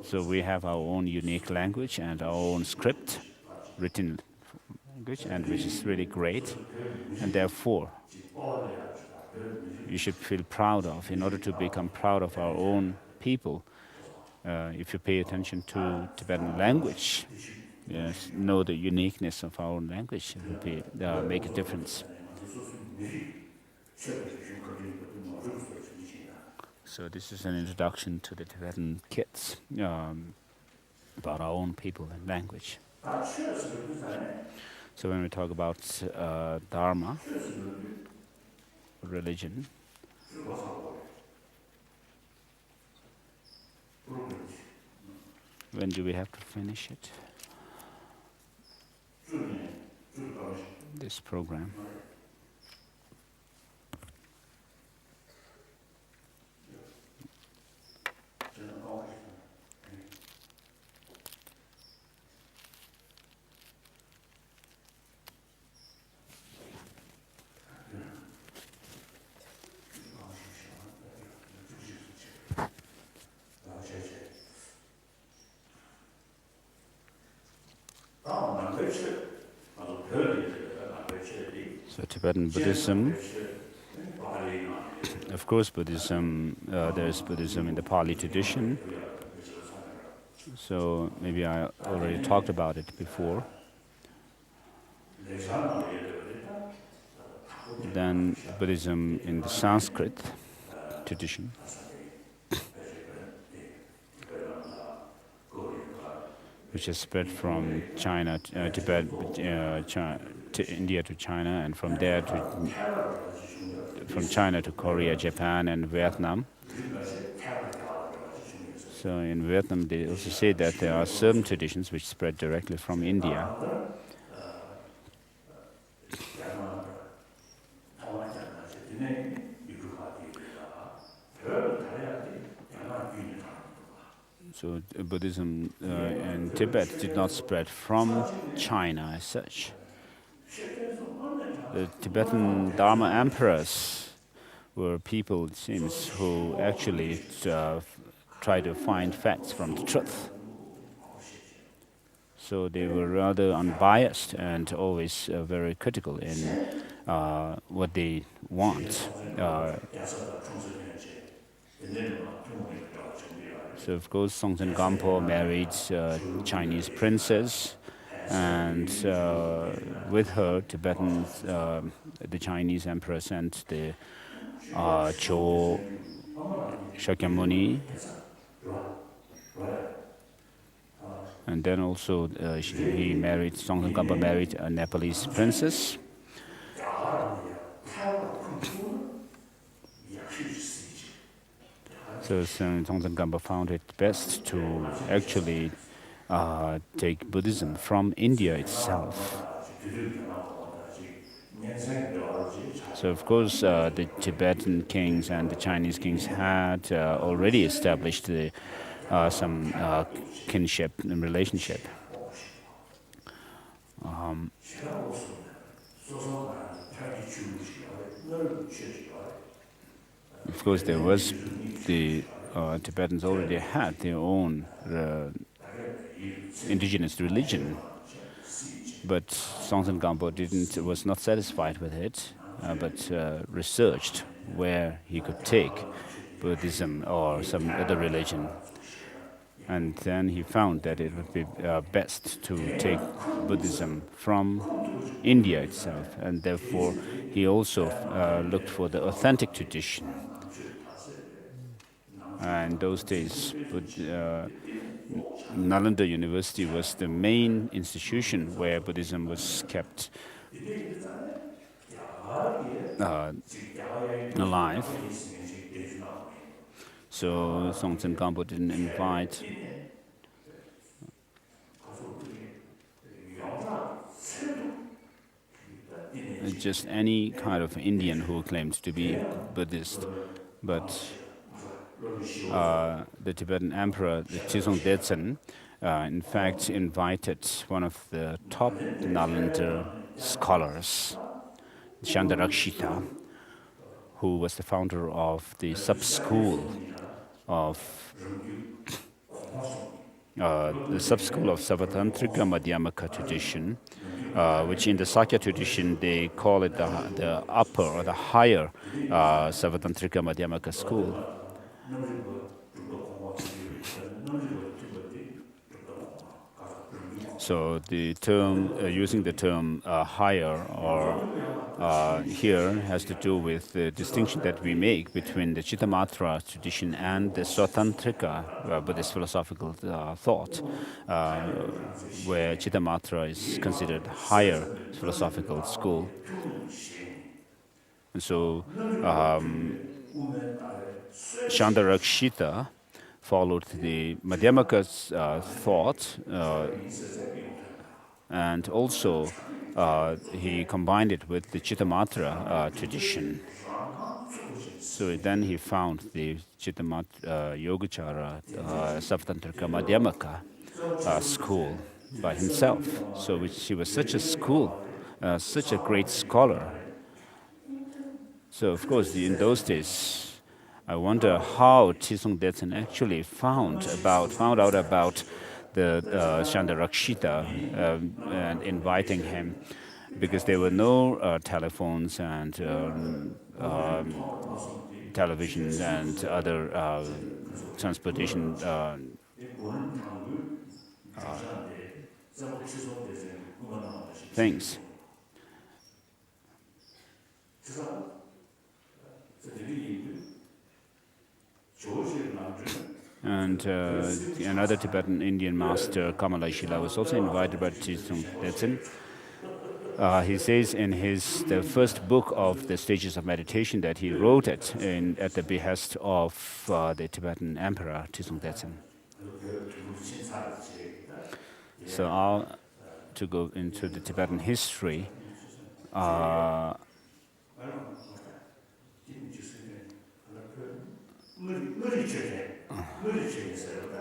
So we have our own unique language and our own script, written language, and which is really great. And therefore, you should feel proud of. In order to become proud of our own people, if you pay attention to Tibetan language, know the uniqueness of our own language, it will make a difference. So this is an introduction to the Tibetan kids about our own people and language. So when we talk about Dharma, religion, when do we have to finish it? This program. So Tibetan Buddhism, of course Buddhism, there is Buddhism in the Pali tradition. So maybe I already talked about it before. Then Buddhism in the Sanskrit tradition. Which has spread from China, Tibet, to India to China, and from there from China to Korea, Japan, and Vietnam. So in Vietnam, they also say that there are certain traditions which spread directly from India. So Buddhism in Tibet did not spread from China as such. The Tibetan Dharma emperors were people, it seems, who actually try to find facts from the truth. So they were rather unbiased and always very critical in what they want. So of course, Tsongkhapa married a Chinese princess, and with her, the Chinese emperor sent the Cho Shakyamuni, and then also Tsongkhapa married a Nepalese princess. So Tsongkhapa found it best to actually take Buddhism from India itself. So of course the Tibetan kings and the Chinese kings had already established some kinship and relationship. Of course there was the Tibetans already had their own indigenous religion, but Songtsen Gampo was not satisfied with it, but researched where he could take Buddhism or some other religion. And then he found that it would be best to take Buddhism from India itself, and therefore he also looked for the authentic tradition. And in those days, Nalanda University was the main institution where Buddhism was kept alive. So Songtsen Gampo didn't invite just any kind of Indian who claimed to be Buddhist, but the Tibetan Emperor, the Trisong Detsen, in fact invited one of the top Nalanda scholars, Chandarakshita, who was the founder of the sub-school of Savatantrika Madhyamaka tradition, which in the Sakya tradition they call it the upper or the higher Savatantrika Madhyamaka school. So the term, using the term higher or here has to do with the distinction that we make between the Chittamatra tradition and the Svatantrika Buddhist philosophical thought, where Chittamatra is considered higher philosophical school. And so Chandarakshita followed the Madhyamaka's thought, and also he combined it with the Chittamatra tradition. So then he found the Chittamatra Yogacara Savatantrika Madhyamaka school by himself. So he was such a school, such a great scholar. So of course, in those days, I wonder how Trisong Detsen actually found out about the Chandarakshita and inviting him, because there were no telephones and television and other transportation things. And another Tibetan Indian master, Kamala Shila, was also invited by Trisong Detsen. He says in the first book of the Stages of Meditation that he wrote it at the behest of the Tibetan Emperor, Trisong Detsen. So to go into the Tibetan history,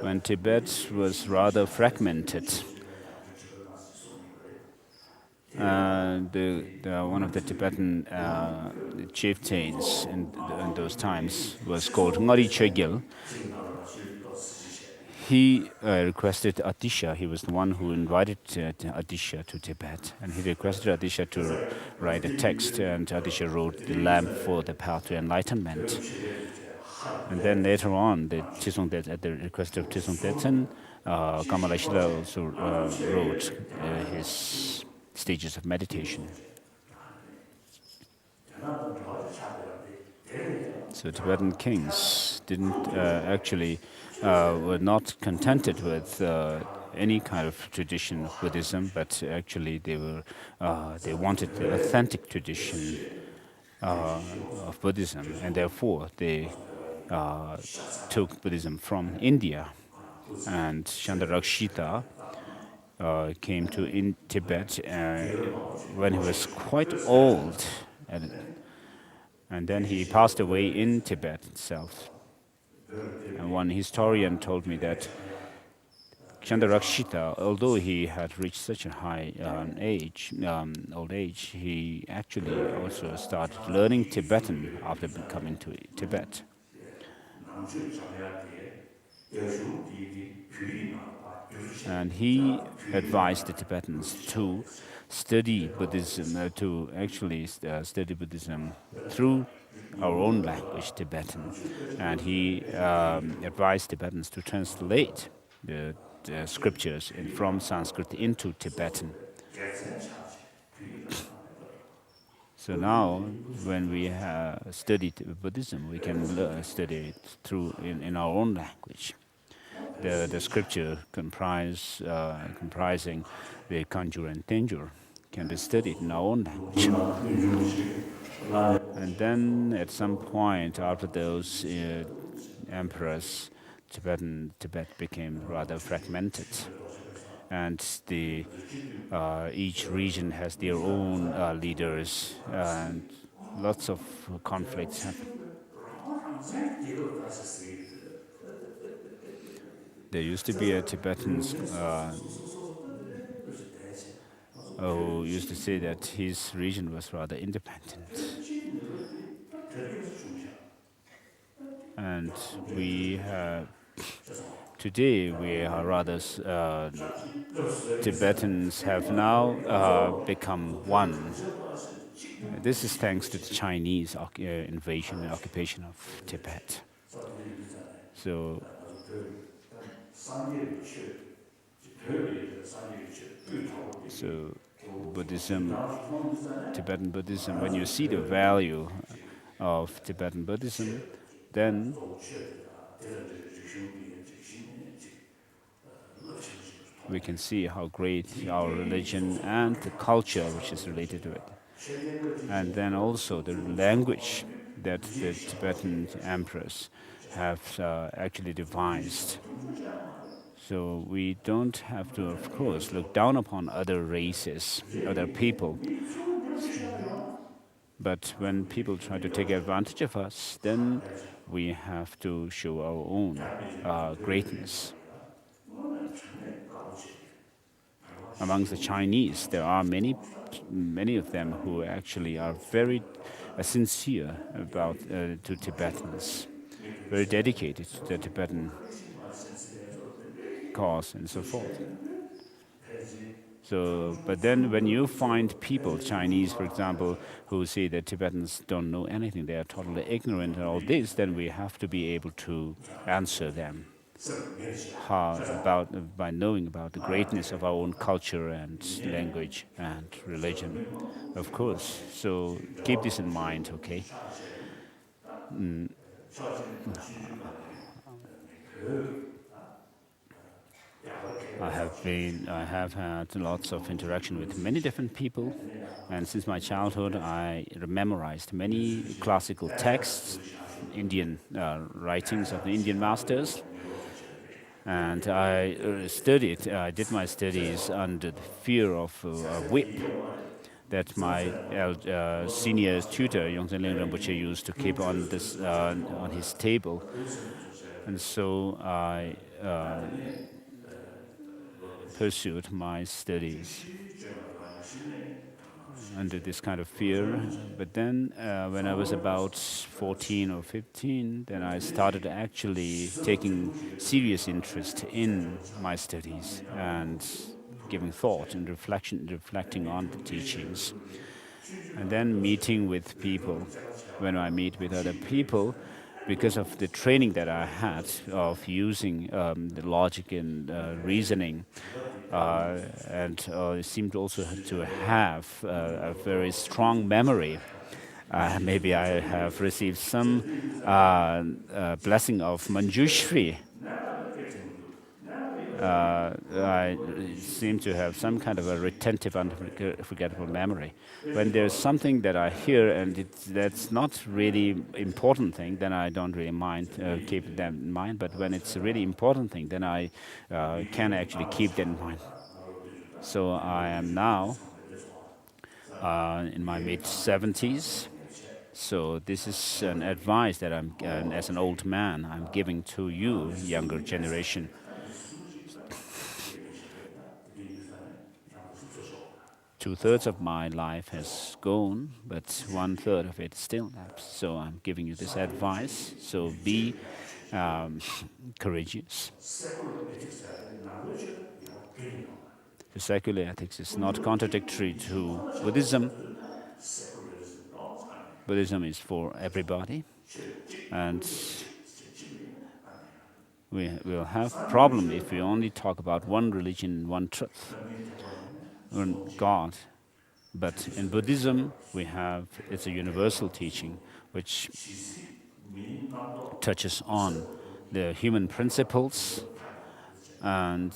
when Tibet was rather fragmented, one of the Tibetan chieftains in those times was called Ngari Chögyal. He requested Atisha. He was the one who invited Atisha to Tibet, and he requested Atisha to write a text, and Atisha wrote The Lamp for the Path to Enlightenment. And then later on, at the request of Trisong Detsen, Kamala Shila also wrote his Stages of Meditation. So Tibetan kings were not contented with any kind of tradition of Buddhism, but actually they wanted the authentic tradition of Buddhism, and therefore they took Buddhism from India. And Chandarakshita came to Tibet when he was quite old, and then he passed away in Tibet itself. And one historian told me that Chandarakshita, although he had reached such a high old age, he actually also started learning Tibetan after coming to Tibet. And he advised the Tibetans to study Buddhism, to actually study Buddhism through our own language, Tibetan. And he advised Tibetans to translate the scriptures from Sanskrit into Tibetan. So now, when we study Buddhism, we can study it in our own language. The scripture comprising the Kanjur and Tenjur can be studied in our own language. And then at some point after those emperors, Tibet became rather fragmented. And each region has their own leaders, and lots of conflicts happen. There used to be a Tibetan who used to say that his region was rather independent. And today we are rather, Tibetans have now become one. This is thanks to the Chinese invasion and occupation of Tibet. So Buddhism, Tibetan Buddhism, when you see the value of Tibetan Buddhism, then we can see how great our religion and the culture which is related to it. And then also the language that the Tibetan emperors have actually devised. So we don't have to, of course, look down upon other races, other people. But when people try to take advantage of us, then we have to show our own greatness. Amongst the Chinese, there are many of them who actually are very sincere about to Tibetans, very dedicated to the Tibetan cause and so forth. So, but then when you find people, Chinese, for example, who say that Tibetans don't know anything, they are totally ignorant and all this, then we have to be able to answer them by knowing about the greatness of our own culture and language and religion, of course. So keep this in mind, okay? I have had lots of interaction with many different people, and since my childhood I memorized many classical texts, Indian writings of the Indian masters, and I did my studies under the fear of a whip that my senior tutor, Yongsen Ling Rinpoche, used to keep on his table. And so I pursued my studies under this kind of fear. But then when I was about 14 or 15, then I started actually taking serious interest in my studies and giving thought and reflecting on the teachings. And then meeting with people. When I meet with other people, because of the training that I had of using the logic and reasoning, and seemed also to have a very strong memory. Maybe I have received some blessing of Manjushri. I seem to have some kind of a retentive, unforgettable memory. When there's something that I hear and that's not really important thing, then I don't really mind keep that in mind. But when it's a really important thing, then I can actually keep that in mind. So I am now in my mid-70s. So this is an advice that I'm, as an old man, I'm giving to you, younger generation. Two-thirds of my life has gone, but one-third of it still lapsed. So I'm giving you this advice. So be courageous. The secular ethics is not contradictory to Buddhism. Buddhism is for everybody, and we will have problem if we only talk about one religion, one truth, one God. But in Buddhism, it's a universal teaching which touches on the human principles and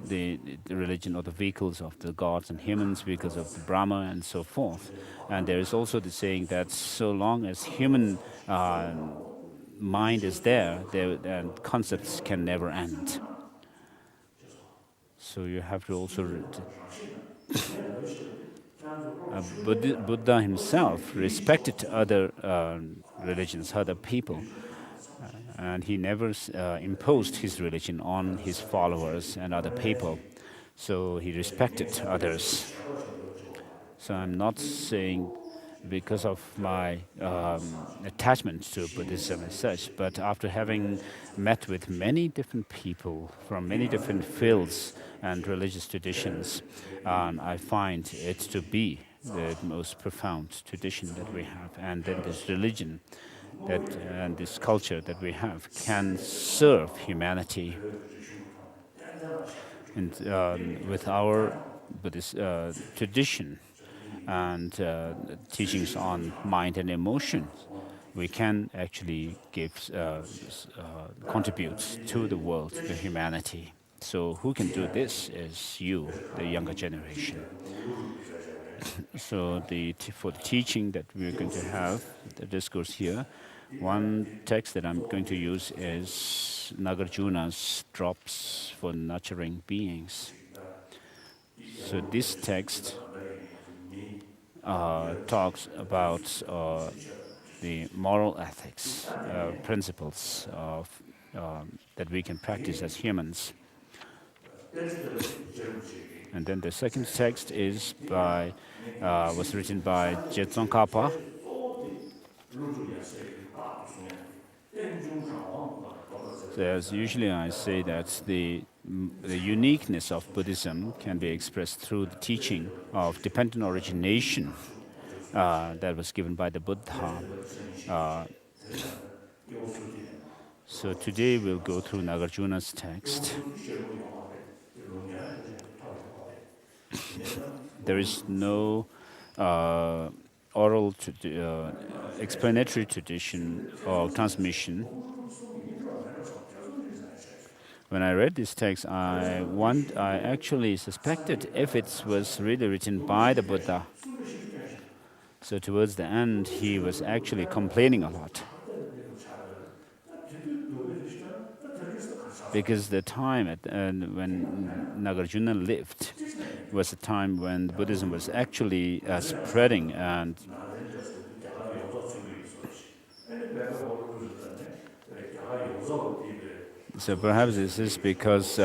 the religion or the vehicles of the gods and humans, vehicles of the Brahma and so forth. And there is also the saying that so long as human mind is there, and concepts can never end. So you have to also Buddha himself respected other religions, other people, and he never imposed his religion on his followers and other people. So he respected others. So I'm not saying because of my attachment to Buddhism as such, but after having met with many different people from many different fields and religious traditions, I find it to be the most profound tradition that we have. And then this religion and this culture that we have can serve humanity. And with our Buddhist tradition and teachings on mind and emotion, we can actually contribute to the world, to humanity. So who can do this is you, the younger generation. So for the teaching that we're going to have, the discourse here, one text that I'm going to use is Nagarjuna's Drops for Nurturing Beings. So this text talks about the moral ethics, principles that we can practice as humans. And then the second text was written by Tsongkhapa. So as usually I say that the uniqueness of Buddhism can be expressed through the teaching of dependent origination that was given by the Buddha. So today we'll go through Nagarjuna's text. There is no oral explanatory tradition or transmission. When I read this text, I actually suspected if it was really written by the Buddha. So towards the end, he was actually complaining a lot. Because the time when Nagarjuna lived was a time when Buddhism was actually spreading, and so perhaps this is because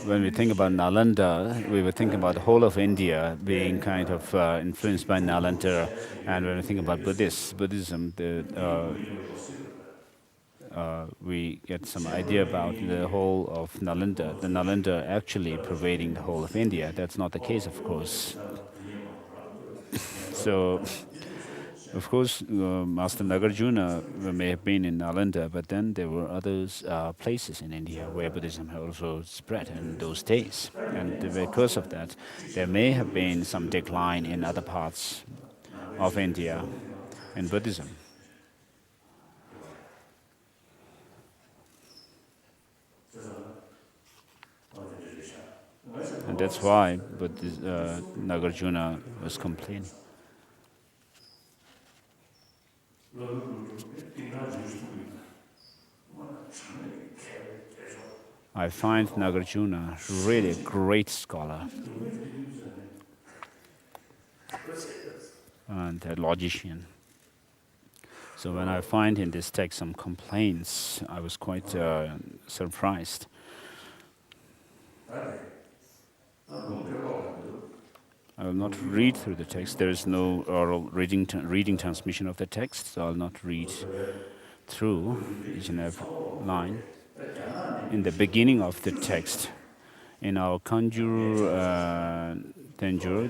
when we think about Nalanda, we were thinking about the whole of India being kind of influenced by Nalanda, and when we think about Buddhism, we get some idea about the whole of Nalanda, the Nalanda actually pervading the whole of India. That's not the case, of course. So, of course, Master Nagarjuna may have been in Nalanda, but then there were other places in India where Buddhism had also spread in those days. And because of that, there may have been some decline in other parts of India in Buddhism. And that's why Nagarjuna was complaining. I find Nagarjuna really a great scholar and a logician. So when I find in this text some complaints, I was quite surprised. I will not read through the text. There is no oral reading transmission of the text, so I'll not read through each and every line. In the beginning of the text, in our Kanjur Tenjur,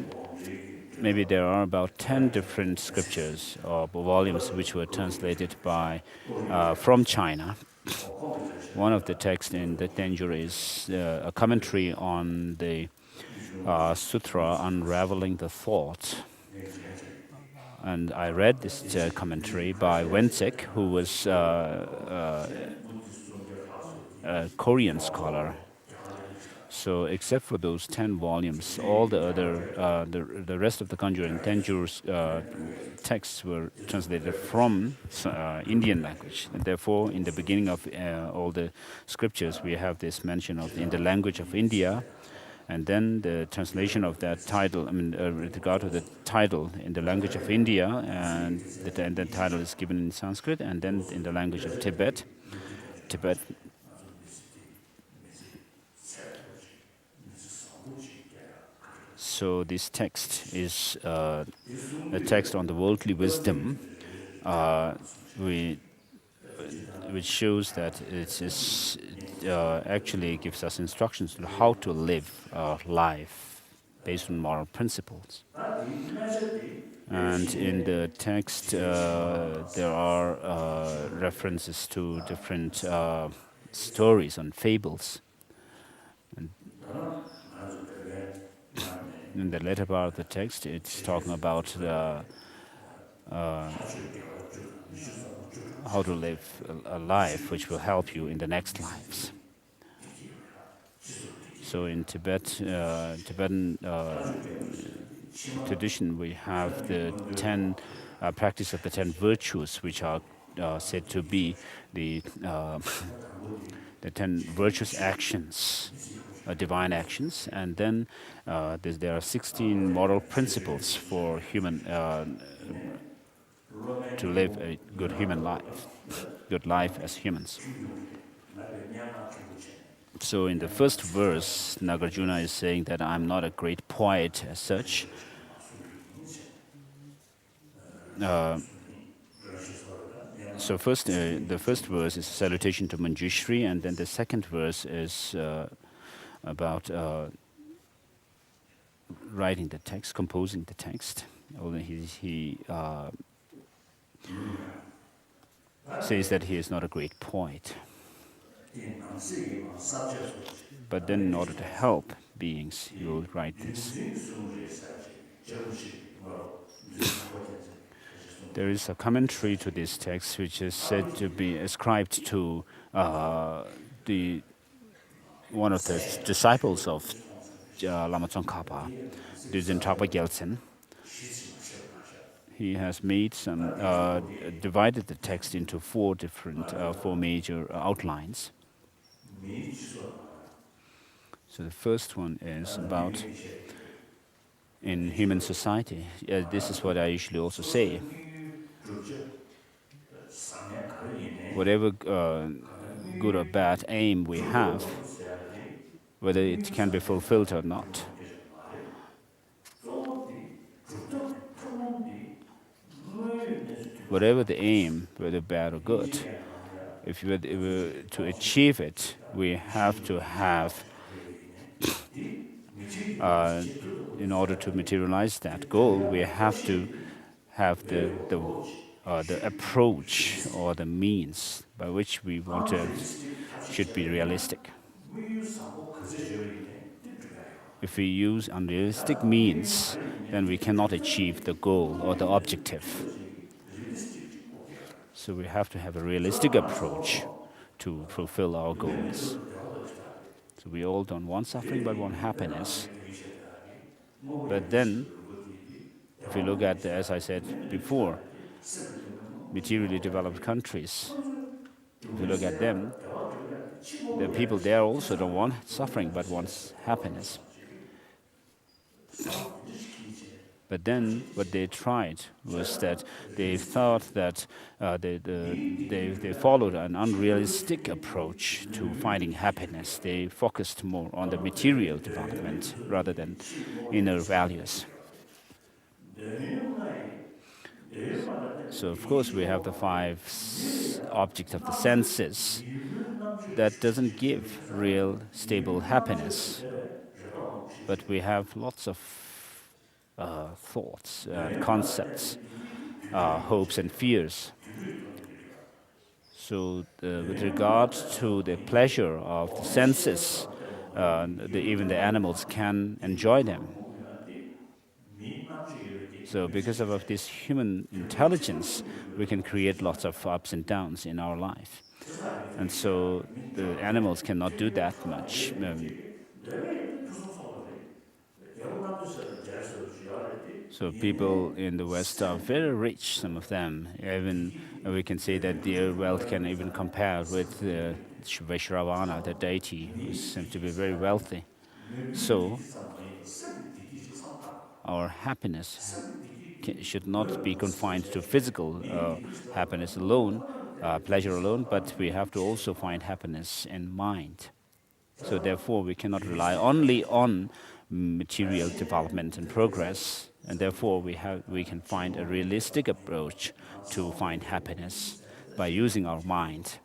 maybe there are about 10 different scriptures or volumes which were translated from China. One of the texts in the Tenjur is a commentary on the sutra Unraveling the Thought. And I read this commentary by Wensek, who was a Korean scholar. So, except for those 10 volumes, all the other, the rest of the Kanjur and Tenjur's texts were translated from Indian language. And therefore, in the beginning of all the scriptures, we have this mention of in the language of India, and then the translation of that title, with regard to the title in the language of India, and the title is given in Sanskrit, and then in the language of Tibet. So this text is a text on the worldly wisdom, which shows that it is actually gives us instructions on how to live life based on moral principles. And in the text, there are references to different stories and fables. In the later part of the text, it's talking about how to live a life which will help you in the next lives. So in Tibetan tradition, we have the 10 practice of the 10 virtues, which are said to be the 10 virtuous actions, divine actions, and then there are 16 moral principles for human to live a good human life, good life as humans. So in the first verse, Nagarjuna is saying that I'm not a great poet as such. So first, the first verse is a salutation to Manjushri, and then the second verse is about writing the text, composing the text. He says that he is not a great poet. But then in order to help beings, he will write this. There is a commentary to this text which is said to be ascribed to one of the disciples of Lama Tsongkhapa, Tsongkhapa Gyaltsen. He has made some divided the text into four major outlines. So the first one is about in human society. This is what I usually also say. Whatever good or bad aim we have, whether it can be fulfilled or not, whatever the aim, whether bad or good, if we were to achieve it, we have to have, in order to materialize that goal, we have to have the approach or the means by which we want to should be realistic. If we use unrealistic means, then we cannot achieve the goal or the objective. So we have to have a realistic approach to fulfill our goals. So we all don't want suffering, but want happiness. But then, if you look at, as I said before, materially developed countries, if you look at them, the people there also don't want suffering, but want happiness. But then what they tried was that they thought that they followed an unrealistic approach to finding happiness. They focused more on the material development rather than inner values. So, of course, we have the five objects of the senses. That doesn't give real, stable happiness. But we have lots of thoughts and concepts, hopes and fears. So, with regard to the pleasure of the senses, even the animals can enjoy them. So, because of this human intelligence, we can create lots of ups and downs in our life. And so, the animals cannot do that much. So people in the West are very rich, some of them. Even we can say that their wealth can even compare with Vaishravana, the deity, who seems to be very wealthy. So our happiness should not be confined to physical happiness alone, pleasure alone, but we have to also find happiness in mind. So therefore, we cannot rely only on material development and progress, and therefore we can find a realistic approach to find happiness by using our mind.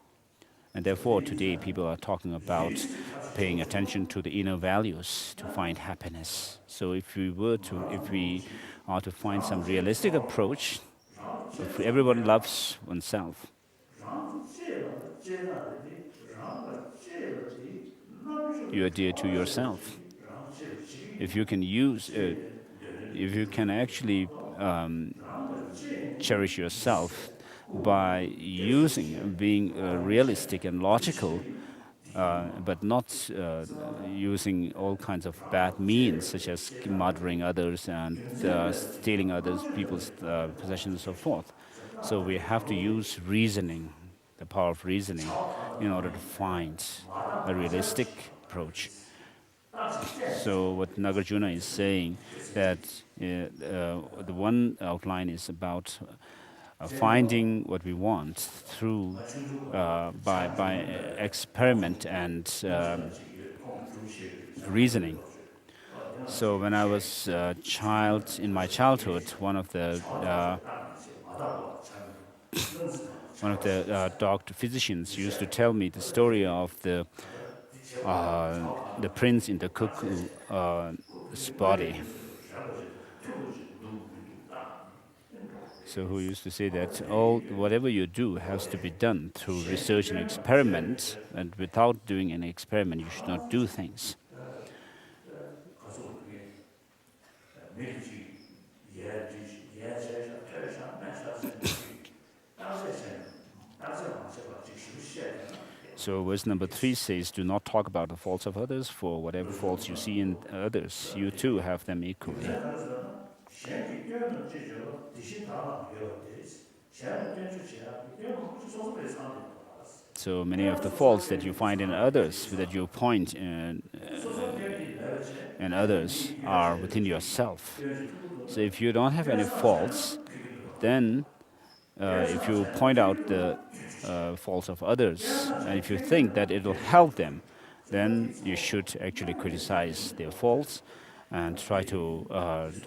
And therefore, today people are talking about paying attention to the inner values to find happiness. So if we are to find some realistic approach, if everyone loves oneself. You are dear to yourself. If you can actually cherish yourself by being realistic and logical, but not using all kinds of bad means, such as murdering others and stealing others people's possessions and so forth. So we have to use reasoning, the power of reasoning, in order to find a realistic approach. So what Nagarjuna is saying, that the one outline is about finding what we want through by experiment and reasoning. So when I was a child, in my childhood, one of the doctor physicians used to tell me the story of the prince in the cuckoo's body. So who used to say that whatever you do has to be done through research and experiment, and without doing any experiment, you should not do things. So verse number 3 says, do not talk about the faults of others, for whatever faults you see in others, you too have them equally. So many of the faults that you find in others, that you point in others, are within yourself. So if you don't have any faults, then if you point out the faults of others, and if you think that it will help them, then you should actually criticize their faults and try to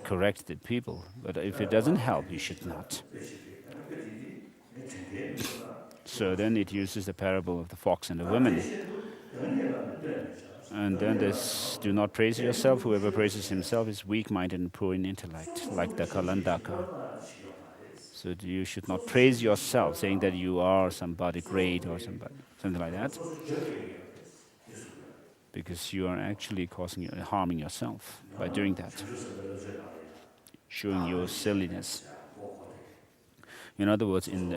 correct the people. But if it doesn't help, you should not. So then it uses the parable of the fox and the woman. And then this, do not praise yourself. Whoever praises himself is weak-minded and poor in intellect, like the Kalandaka. So you should not praise yourself, saying that you are somebody great or something like that, because you are actually harming yourself by doing that, showing your silliness. In other words, in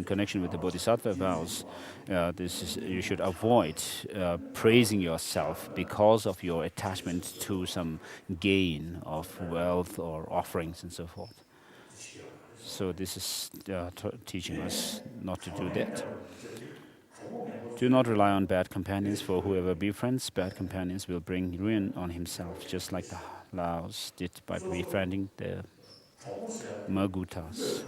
connection with the Bodhisattva vows, you should avoid praising yourself because of your attachment to some gain of wealth or offerings and so forth. So this is teaching us not to do that. Do not rely on bad companions, for whoever befriends bad companions will bring ruin on himself, just like the Laos did by befriending the Magutas.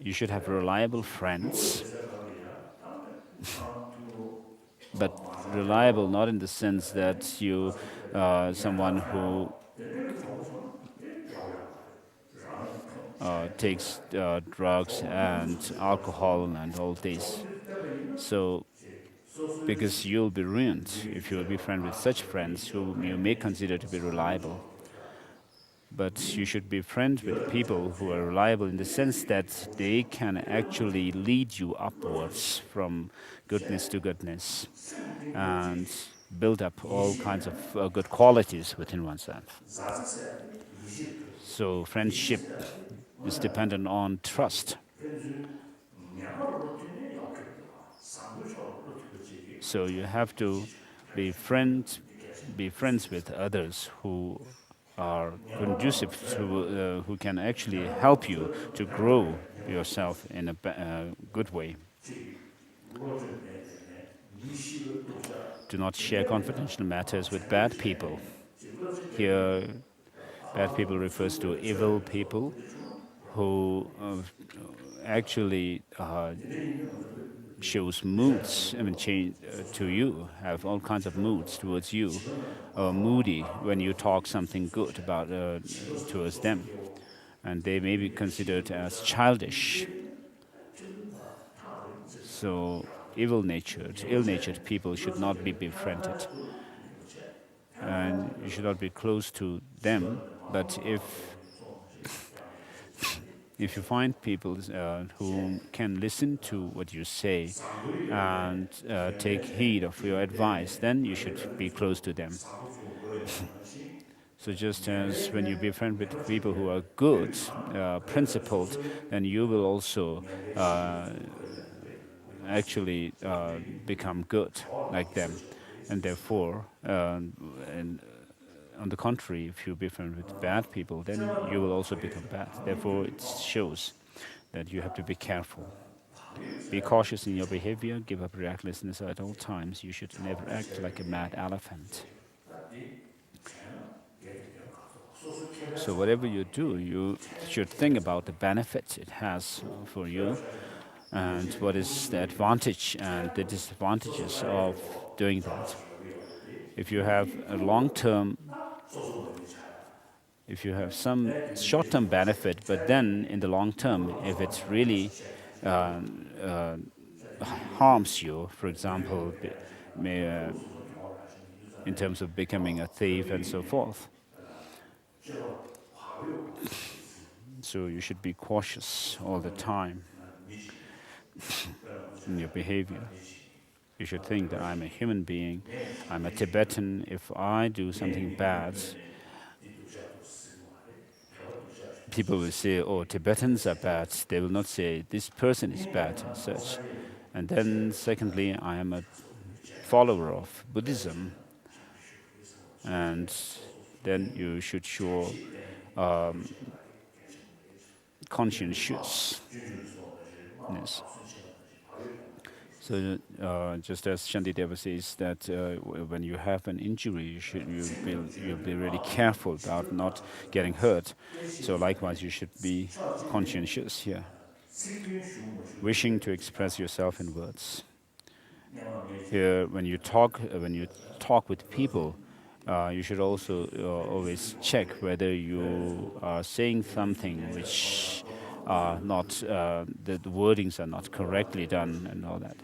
You should have reliable friends, but reliable not in the sense that you someone who takes drugs and alcohol and all this. So, because you'll be ruined if you will be friends with such friends whom you may consider to be reliable. But you should be friends with people who are reliable in the sense that they can actually lead you upwards from goodness to goodness and build up all kinds of good qualities within oneself. So friendship is dependent on trust. So you have to be friends with others who are conducive to, who can actually help you to grow yourself in a good way. Do not share confidential matters with bad people. Here, bad people refers to evil people who actually shows moods, change to you, have all kinds of moods towards you, or moody when you talk something good about towards them, and they may be considered as childish. So ill-natured people should not be befriended, and you should not be close to them. But if you find people who can listen to what you say and take heed of your advice, then you should be close to them. So just as when you befriend with people who are good, principled, then you will also actually become good like them. And therefore, on the contrary, if you befriend with bad people, then you will also become bad. Therefore, it shows that you have to be careful. Be cautious in your behavior, give up recklessness at all times. You should never act like a mad elephant. So whatever you do, you should think about the benefits it has for you, and what is the advantage and the disadvantages of doing that. If you have a long-term, if you have some short-term benefit, but then in the long term, if it really harms you, for example, in terms of becoming a thief and so forth, so you should be cautious all the time in your behavior. You should think that I'm a human being, I'm a Tibetan. If I do something bad, people will say, oh, Tibetans are bad. They will not say, this person is bad and such. And then secondly, I am a follower of Buddhism. And then you should show conscientiousness. So just as Shantideva says that when you have an injury, you'll be really careful about not getting hurt. So likewise, you should be conscientious here, wishing to express yourself in words. Here, when you talk with people, you should also always check whether you are saying something which are not the wordings are not correctly done and all that.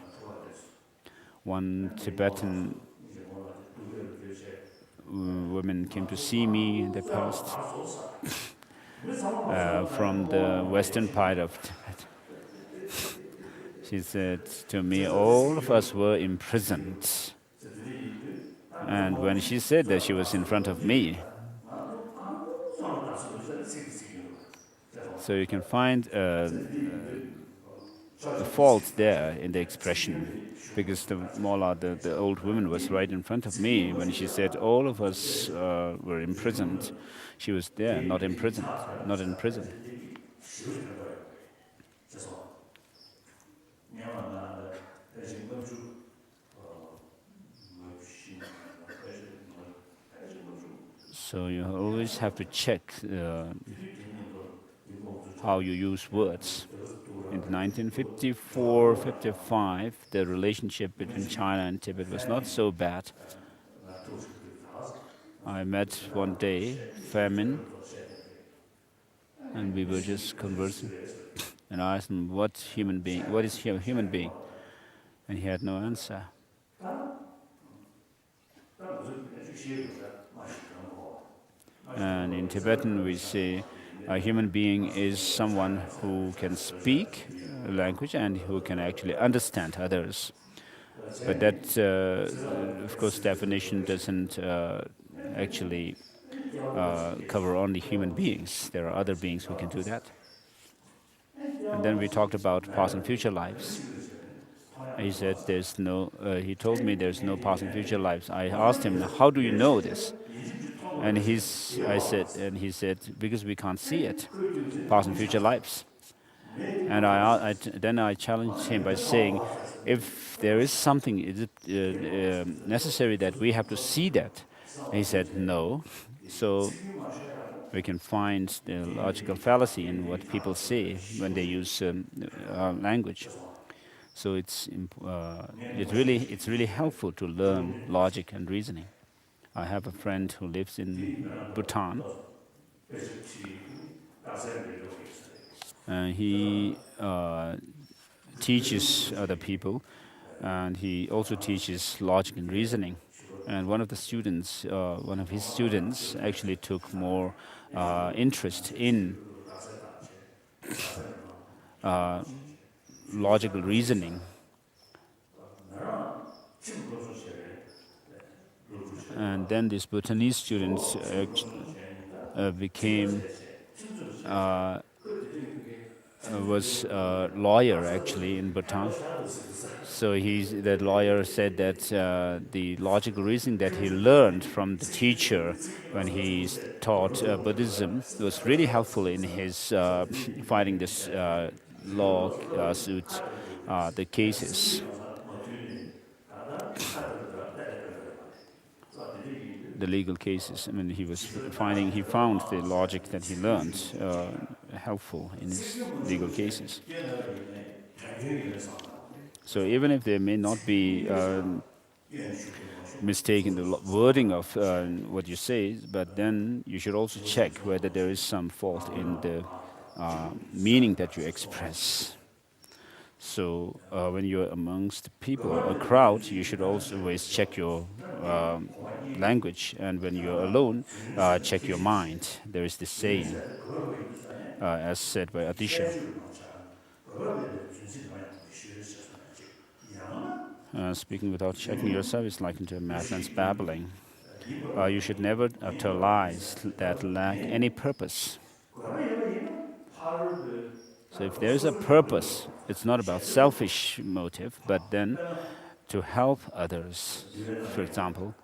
One Tibetan woman came to see me in the past from the western part of Tibet. She said to me, all of us were imprisoned. And when she said that, she was in front of me. So you can find the fault there in the expression, because the mullah, the old woman, was right in front of me when she said all of us were imprisoned. She was there, not imprisoned, not in prison. So you always have to check how you use words. In 1954-55, the relationship between China and Tibet was not so bad. I met one day, famine, and we were just conversing. And I asked him, what is a human being? And he had no answer. And in Tibetan we say a human being is someone who can speak a language and who can actually understand others. But that, of course, definition doesn't actually cover only human beings. There are other beings who can do that. And then we talked about past and future lives. He said he told me there's no past and future lives. I asked him, how do you know this? And he said, because we can't see it, past and future lives. And then I challenged him by saying, if there is something, is it necessary that we have to see that? And he said, no. So we can find the logical fallacy in what people say when they use language. So it's really helpful to learn logic and reasoning. I have a friend who lives in Bhutan. He teaches other people, and he also teaches logic and reasoning. And one of his students actually took more interest in logical reasoning. And then this Bhutanese student was a lawyer actually in Bhutan. So that lawyer said that the logical reasoning that he learned from the teacher when he taught Buddhism was really helpful in his fighting this law suit, the cases. The legal cases. I mean, he found the logic that he learned helpful in his legal cases. So even if there may not be mistake in the wording of what you say, but then you should also check whether there is some fault in the meaning that you express. So when you're amongst people, a crowd, you should always check your language, and when you're alone, check your mind. There is this saying, as said by Adisha. Speaking without checking yourself is likened to a madman's babbling. You should never utter lies that lack any purpose. So if there is a purpose, it's not about selfish motive, but then to help others. For example,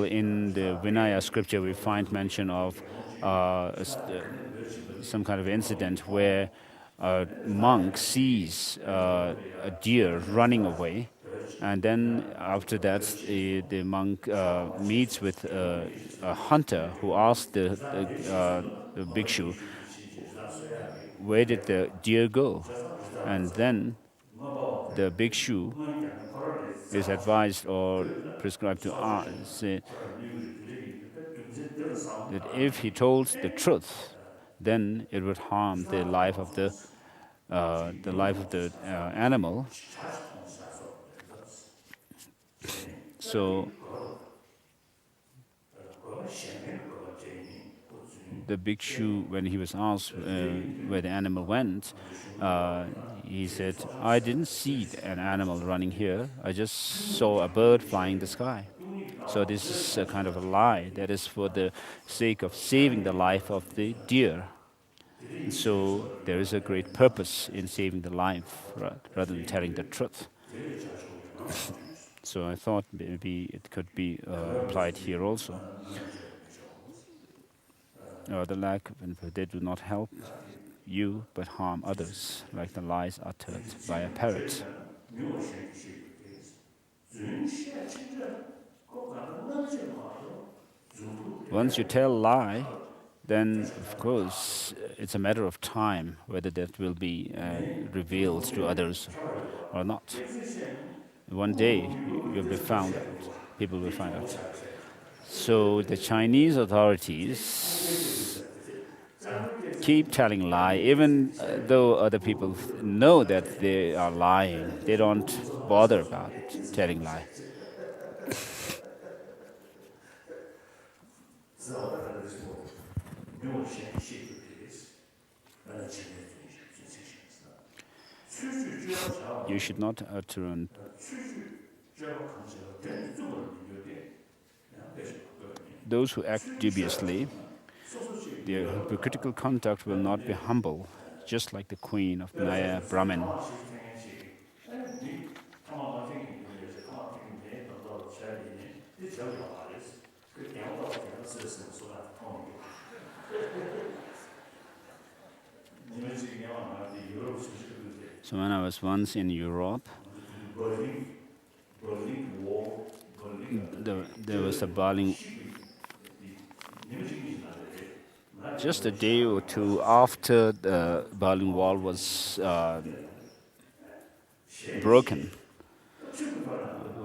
in the Vinaya scripture, we find mention of some kind of incident where a monk sees a deer running away, and then after that, the monk meets with a hunter who asks the bhikshu, where did the deer go? And then the bhikshu is advised or prescribed to say that if he told the truth, then it would harm the life of the animal. So the bhikshu, when he was asked where the animal went, he said, I didn't see an animal running here. I just saw a bird flying in the sky. So this is a kind of a lie that is for the sake of saving the life of the deer. And so there is a great purpose in saving the life rather than telling the truth. So I thought maybe it could be applied here also. The lack of they do not help you but harm others, like the lies uttered by a parrot. Once you tell a lie, then of course it's a matter of time whether that will be revealed to others or not. One day you'll be found out. people will find out. So the Chinese authorities keep telling lie, even though other people know that they are lying. They don't bother about it, telling lie. You should not utter those who act dubiously. Their hypocritical conduct will not be humble, just like the queen of Naya Brahmin. So when I was once in Europe, there was a Berlin. Just a day or two after the Berlin Wall was broken,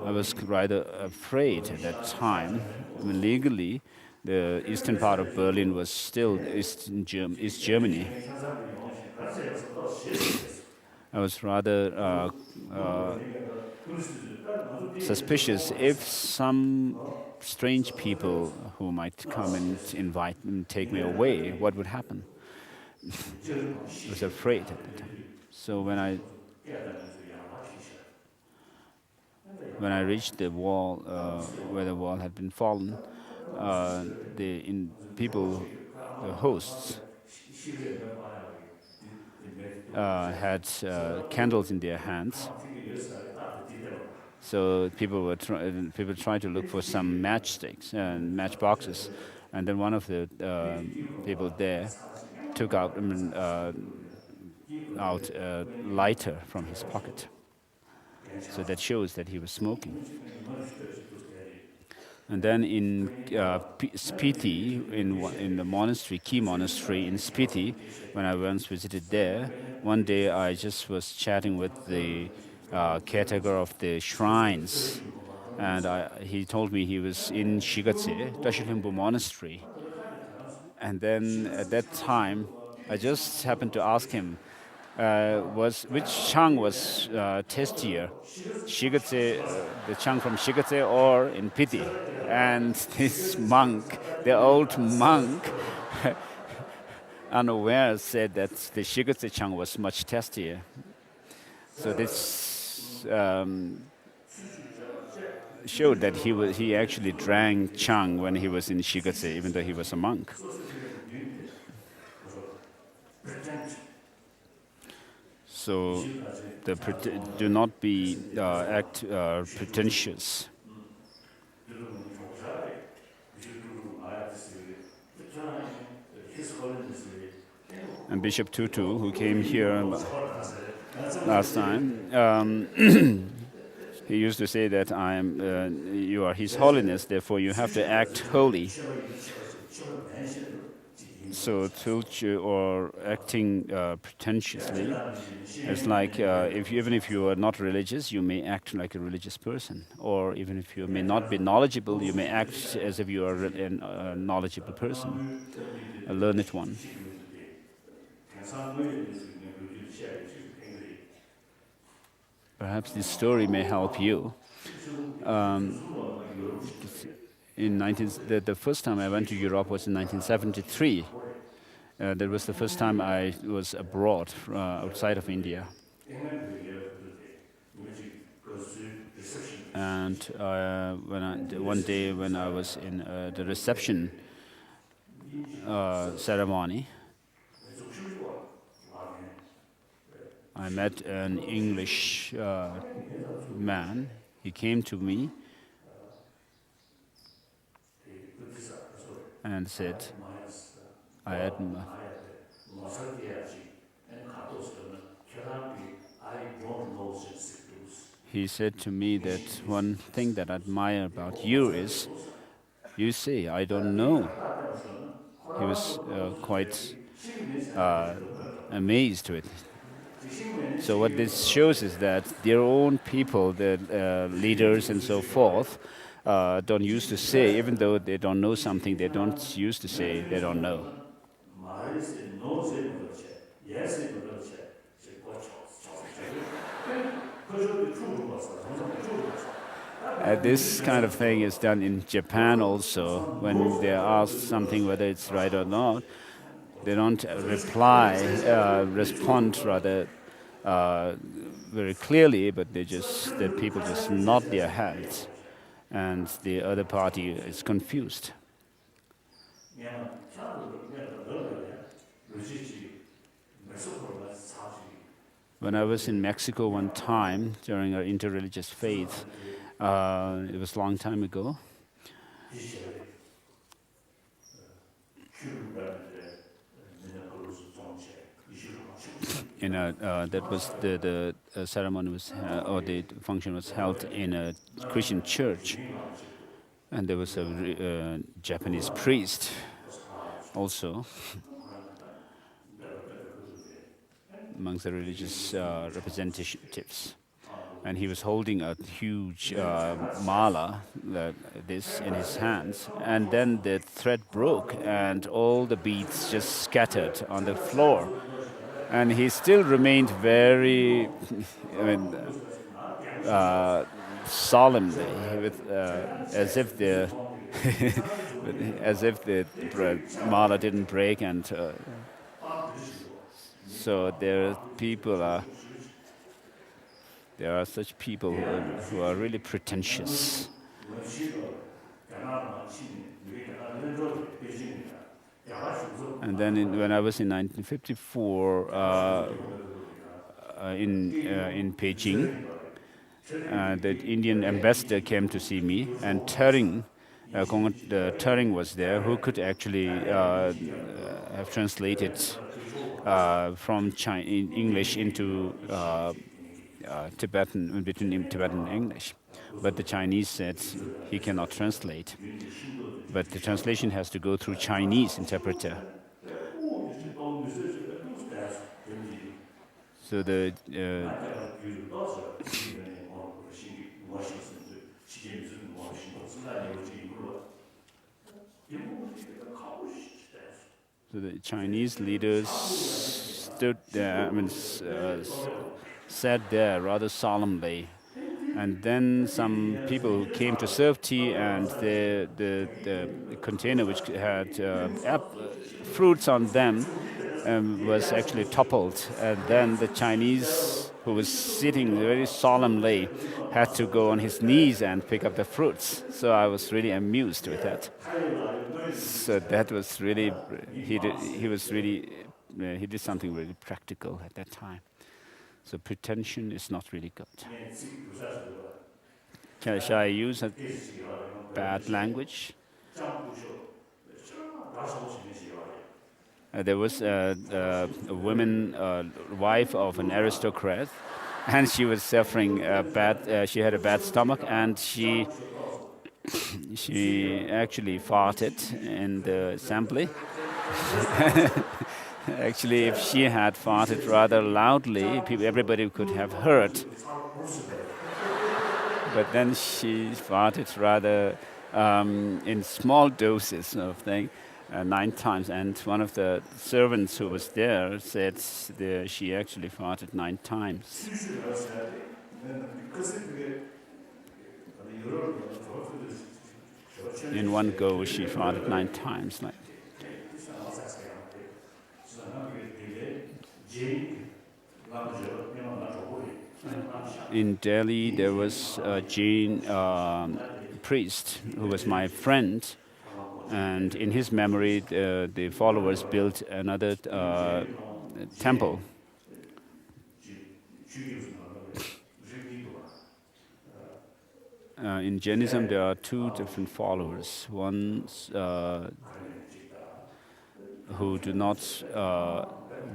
I was rather afraid at that time. I mean, legally, the eastern part of Berlin was still East Germany. I was rather suspicious if some strange people who might come and invite and take me away, what would happen? I was afraid at the time. So when I reached the wall, where the wall had been fallen, the hosts, had candles in their hands. So people tried to look for some matchsticks and matchboxes, and then one of the people there took out a lighter from his pocket. So that shows that he was smoking. And then in Spiti, in the monastery, key monastery in Spiti, when I once visited there, one day I just was chatting with the caretaker of the shrines, and he told me he was in Shigatse, Tashilhimbu Monastery. And then at that time, I just happened to ask him, which Chang was tastier, Shigatse, the Chang from Shigatse or in Piti? And this monk, the old monk, unaware, said that the Shigatse Chang was much tastier. So this showed that he actually drank Chang when he was in Shigatse, even though he was a monk. So do not act pretentious. And Bishop Tutu, who came here last time, he used to say that you are His Holiness, therefore you have to act holy. So tulchu, or acting pretentiously, it's like even if you are not religious, you may act like a religious person. Or even if you may not be knowledgeable, you may act as if you are a knowledgeable person, a learned one. Perhaps this story may help you. The first time I went to Europe was in 1973. That was the first time I was abroad, outside of India. And one day when I was in the reception ceremony, I met an English man. He came to me and said, he said to me that one thing that I admire about you is, you say, I don't know. He was quite amazed to it. So what this shows is that their own people, the leaders and so forth, don't used to say, even though they don't know something, they don't used to say they don't know. This kind of thing is done in Japan also. When they're asked something whether it's right or not, they don't respond rather very clearly, but the people just nod their heads, and the other party is confused. When I was in Mexico one time during our interreligious faith, it was a long time ago. That was the ceremony was or the function was held in a Christian church, and there was a Japanese priest also amongst the religious representatives, and he was holding a huge mala, this in his hands, and then the thread broke and all the beads just scattered on the floor. And he still remained very, solemnly, as if the mala didn't break, and so there are such people who are really pretentious. And then when I was in 1954 in Beijing, the Indian ambassador came to see me, and Turing was there, who could actually have translated from English into Tibetan, between Tibetan and English. But the Chinese said he cannot translate. But the translation has to go through Chinese interpreter. So the Chinese leaders stood there, sat there rather solemnly. And then some people came to serve tea, and the container which had fruits on them was actually toppled. And then the Chinese, who was sitting very solemnly, had to go on his knees and pick up the fruits. So I was really amused with that. So that was really, he did something really practical at that time. So pretension is not really good. Shall I use a bad language? There was a woman, wife of an aristocrat, and she was suffering she had a bad stomach, and she actually farted in the assembly. Actually, if she had farted rather loudly, everybody could have heard. But then she farted rather in small doses of thing, 9 times. And one of the servants who was there said she actually farted 9 times. In one go, she farted 9 times. In Delhi, there was a Jain priest who was my friend, and in his memory, the followers built another temple. In Jainism, there are 2 different followers. One who do not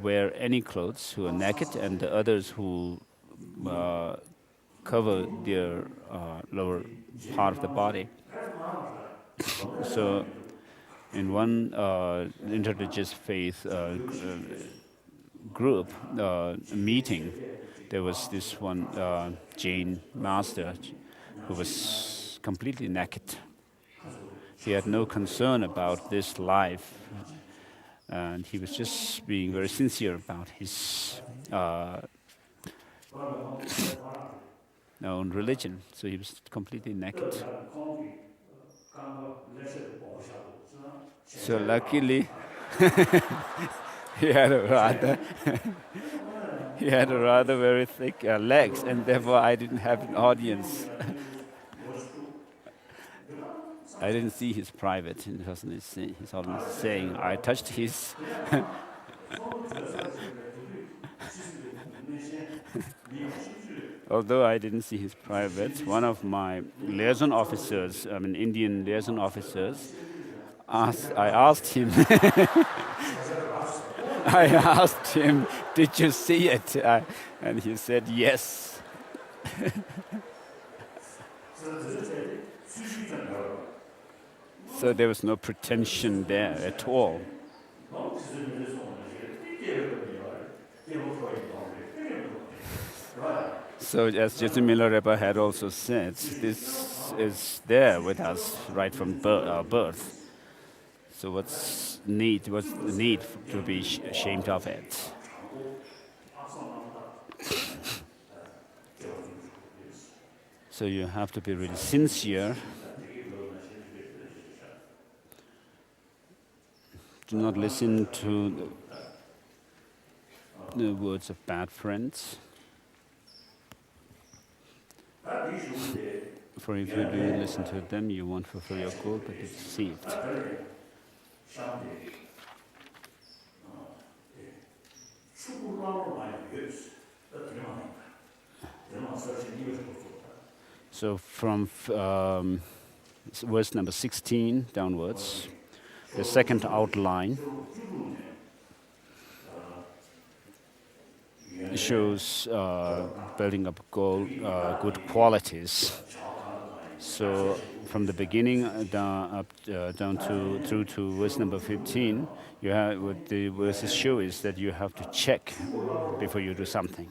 wear any clothes, who are naked, and the others who cover their lower part of the body. So in one interreligious faith group meeting, there was this one Jain master who was completely naked. He had no concern about this life, and he was just being very sincere about his own religion. So he was completely naked. So luckily, he had a rather very thick legs, and therefore I didn't have an audience. I didn't see his private. He's always saying, I touched his. Although I didn't see his private, one of my liaison officers, Indian liaison officers, I asked him, did you see it? And he said, yes. So there was no pretension there at all. So as Jesse Miller Rebbe had also said, this is there with us right from our birth. So what's the need to be ashamed of it? So you have to be really sincere. Do not listen to the words of bad friends. For if you do listen to them, you won't fulfill your goal, but be deceived. So from verse number 16 downwards, the second outline shows building up good qualities. So from the beginning down through to verse number 15, what the verses show is that you have to check before you do something.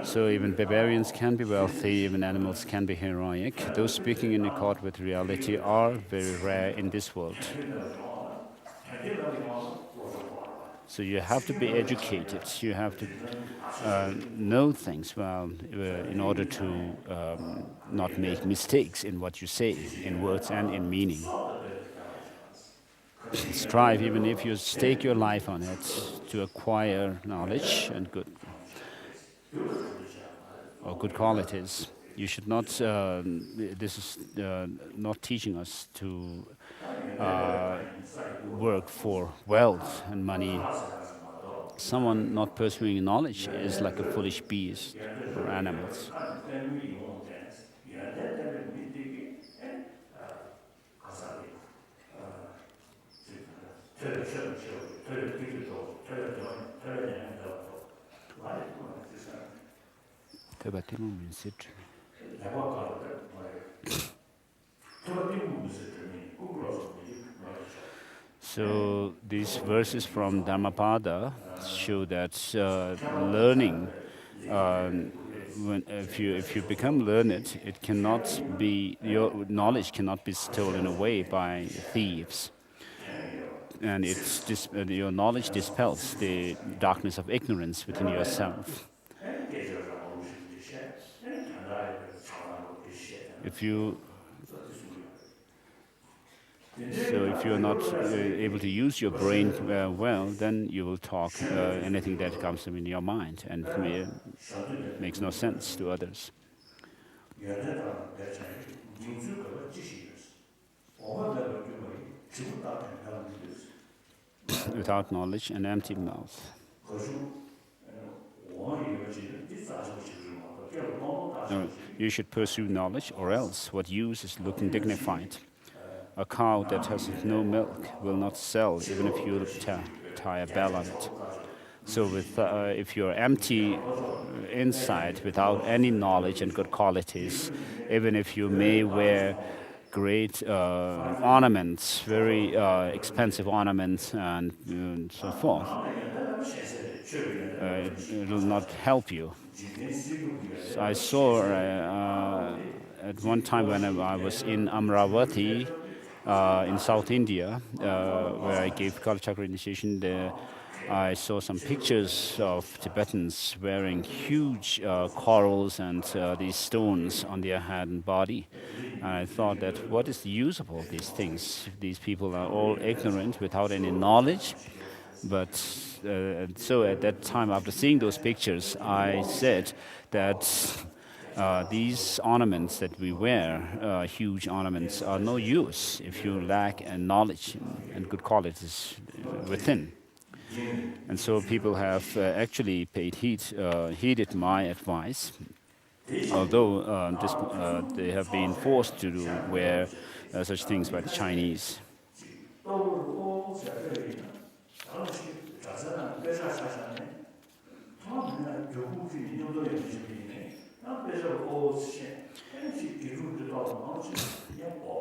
So even barbarians can be wealthy, even animals can be heroic. Those speaking in accord with reality are very rare in this world. So you have to be educated. You have to know things well in order to not make mistakes in what you say, in words and in meaning. Strive, even if you stake your life on it, to acquire knowledge and good qualities. You should not. This is not teaching us to work for wealth and money. Someone not pursuing knowledge is like a foolish beast or animals. So these verses from Dhammapada show that learning, if you become learned, your knowledge cannot be stolen away by thieves, and your knowledge dispels the darkness of ignorance within yourself. If you're not able to use your brain well, then you will talk anything that comes in your mind, and makes no sense to others. Without knowledge, an empty mouth. No, you should pursue knowledge, or else what use is looking dignified. A cow that has no milk will not sell, even if you tie a bell on it. So if you're empty inside, without any knowledge and good qualities, even if you may wear great ornaments, very expensive ornaments, and so forth, it will not help you. So I saw at one time when I was in Amravati, in South India, where I gave culture chakra initiation, there I saw some pictures of Tibetans wearing huge corals and these stones on their head and body. And I thought that what is the use of all these things? These people are all ignorant without any knowledge. But so at that time, after seeing those pictures, I said that these ornaments that we wear, huge ornaments, are no use if you lack knowledge and good qualities within. And so people have actually heeded my advice, although they have been forced to wear such things by the Chinese.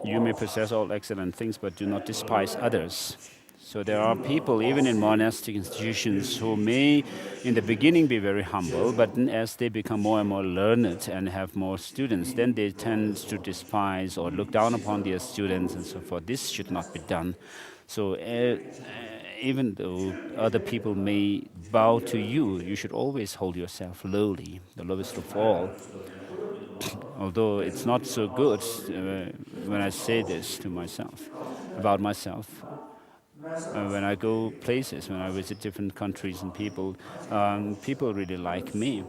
You may possess all excellent things, but do not despise others. So there are people, even in monastic institutions, who may, in the beginning, be very humble, but then as they become more and more learned and have more students, then they tend to despise or look down upon their students and so forth. This should not be done. So even though other people may bow to you, you should always hold yourself lowly, the lowest of all. Although it's not so good when I say this to myself, about myself. When I go places, when I visit different countries and people really like me.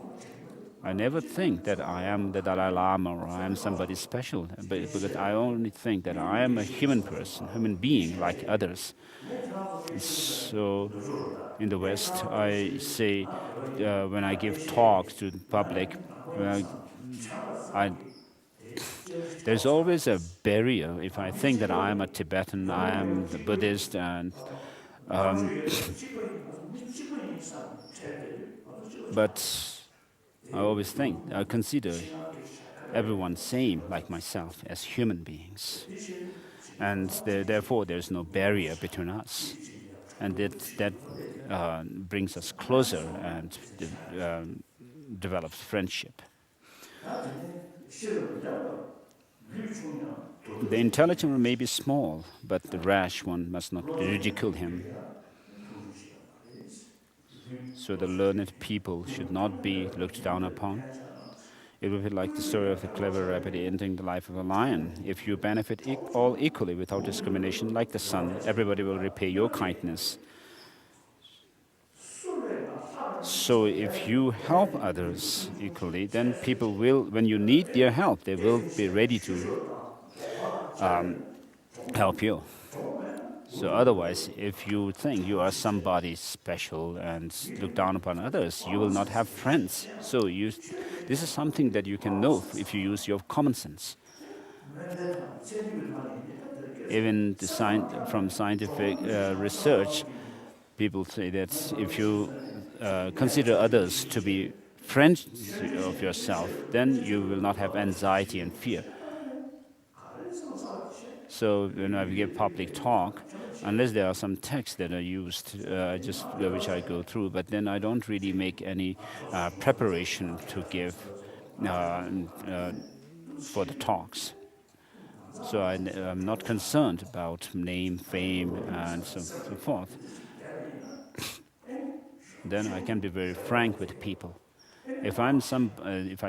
I never think that I am the Dalai Lama or I am somebody special, because I only think that I am a human person, human being like others. So in the West, I say when I give talks to the public, there's always a barrier. If I think that I am a Tibetan, I am the Buddhist, and but I always think, I consider everyone same like myself as human beings, and therefore there's no barrier between us, and that brings us closer and develops friendship. The intelligent one may be small, but the rash one must not ridicule him. So the learned people should not be looked down upon. It would be like the story of the clever rabbit ending the life of a lion. If you benefit all equally without discrimination, like the sun, everybody will repay your kindness. So if you help others equally, then people will, when you need their help, they will be ready to help you. So otherwise, if you think you are somebody special and look down upon others, you will not have friends. So this is something that you can know if you use your common sense. Even from scientific research, people say that if you consider others to be friends of yourself, then you will not have anxiety and fear. So when I give public talk, unless there are some texts that are used, which I go through, but then I don't really make any preparation to give for the talks. So I'm not concerned about name, fame, and so forth. Then I can be very frank with people. If I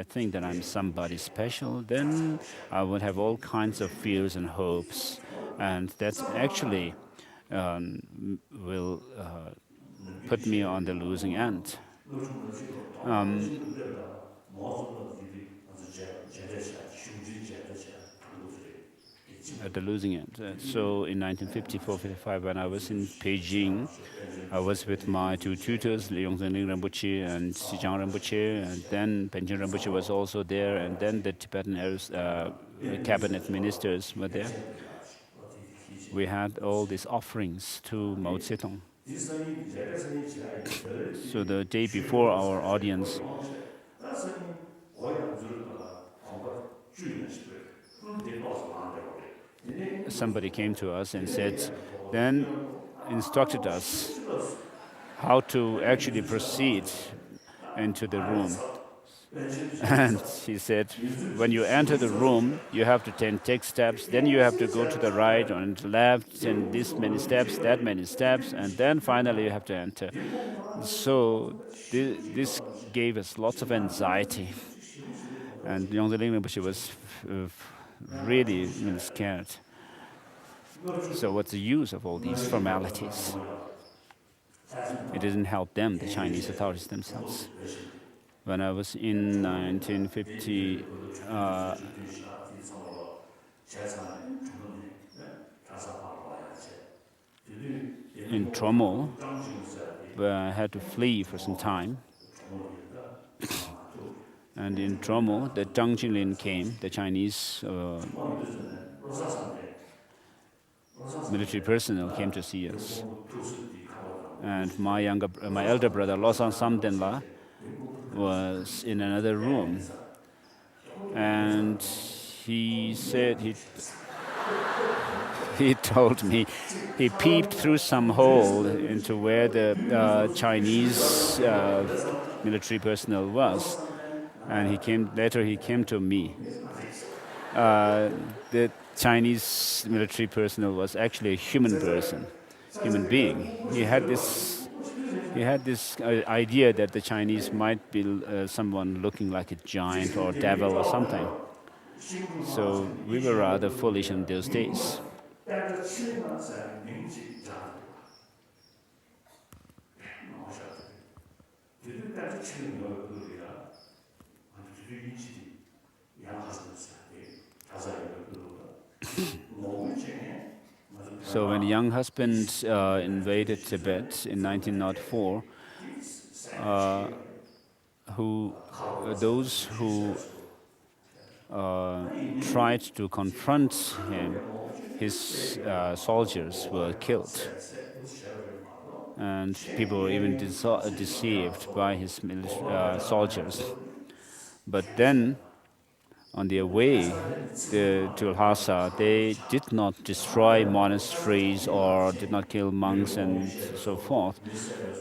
think that I'm somebody special, then I would have all kinds of fears and hopes, and that actually will put me on the losing end. At the losing end. So in 1954-55, when I was in Beijing, I was with my two tutors, Yongzhen Rinpoche and Xijang Rinpoche, and then Penchen Rinpoche was also there, and then the Tibetan cabinet ministers were there. We had all these offerings to Mao Zedong. So the day before our audience, somebody came to us and then instructed us how to actually proceed into the room. And he said, when you enter the room, you have to take steps, then you have to go to the right and left, and this many steps, that many steps, and then finally you have to enter. So this gave us lots of anxiety. And Yongzhe Rinpoche was really scared. So what's the use of all these formalities? It didn't help them, the Chinese authorities themselves. When I was in 1950, in Tromo, where I had to flee for some time. And in Tromo, the Zhang Jinlin came, the Chinese military personnel came to see us. And my elder brother, Losang Samdenla, was in another room. And he said, he told me, he peeped through some hole into where the Chinese military personnel was. And later he came to me. The Chinese military personnel was actually a human being. He had this idea that the Chinese might be someone looking like a giant or devil or something. So we were rather foolish in those days. So when the young husband invaded Tibet in 1904, those who tried to confront him, his soldiers were killed. And people were even deceived by his soldiers. But then, on their way to Lhasa, they did not destroy monasteries or did not kill monks and so forth.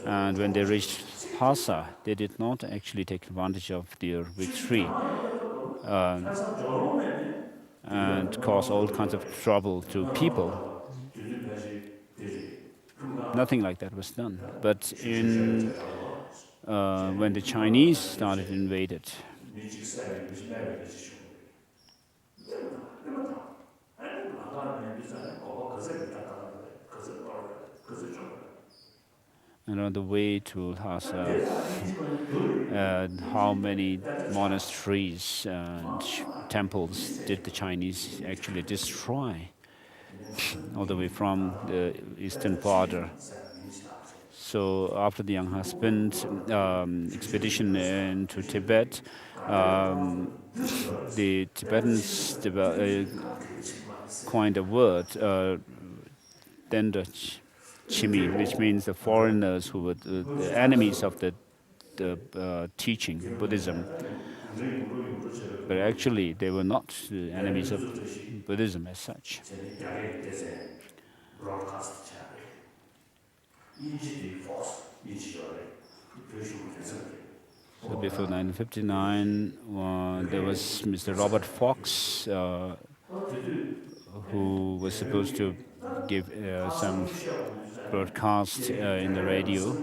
And when they reached Lhasa, they did not actually take advantage of their retreat and cause all kinds of trouble to people. Nothing like that was done. But when the Chinese started invaded, and on the way to Lhasa, how many monasteries and temples did the Chinese actually destroy all the way from the eastern border? So after the young husband expedition into Tibet, the Tibetans coined a word, Denda Chimi, which means the foreigners who were the enemies of the teaching, Buddhism. But actually, they were not the enemies of Buddhism as such. So before 1959, there was Mr. Robert Fox, who was supposed to give some broadcast in the radio.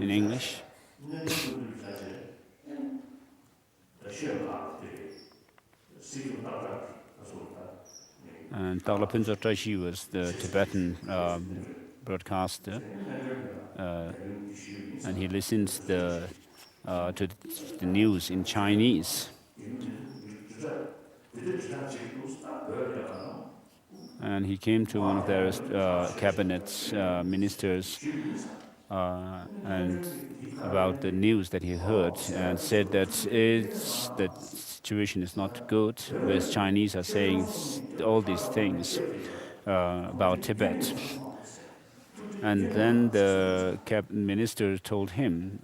In English. And Dagla Punzo Tashi was the Tibetan broadcaster, and he listened to the news in Chinese. And he came to one of their cabinet ministers and about the news that he heard, and said that the situation is not good, whereas Chinese are saying all these things about Tibet. And then the cabinet minister told him,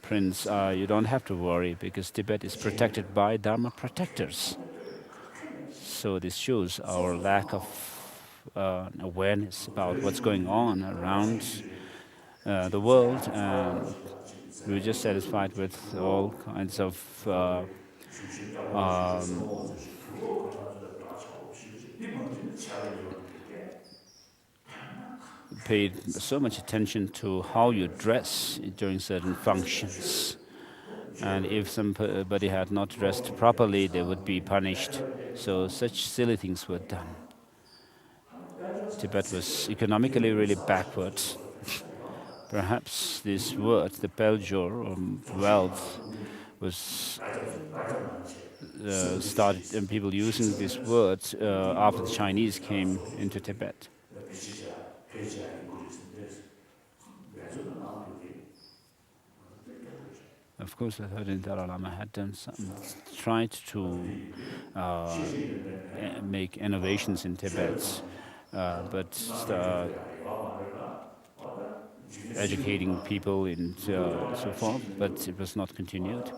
Prince, you don't have to worry, because Tibet is protected by Dharma protectors. So this shows our lack of awareness about what's going on around the world, and we were just satisfied with all kinds of paid so much attention to how you dress during certain functions. And if somebody had not dressed properly, they would be punished. So such silly things were done. Tibet was economically really backward. Perhaps this word, the Peljor, or wealth, was started, and people using this word after the Chinese came into Tibet. Of course, the third Dalai Lama had done tried to make innovations in Tibet, but educating people and so forth, but it was not continued.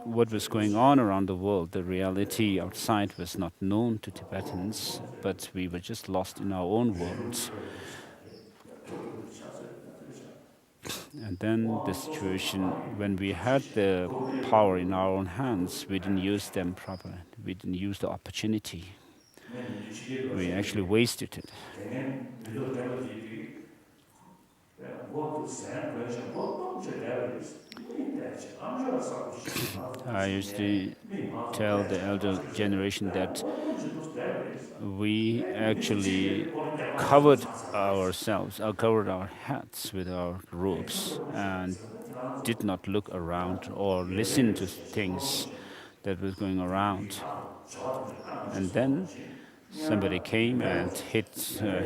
What was going on around the world, the reality outside was not known to Tibetans, but we were just lost in our own worlds. And then the situation, when we had the power in our own hands, we didn't use them properly. We didn't use the opportunity. We actually wasted it. I used to tell the elder generation that we actually covered ourselves, covered our heads with our robes, and did not look around or listen to things that was going around. And then somebody came and hit a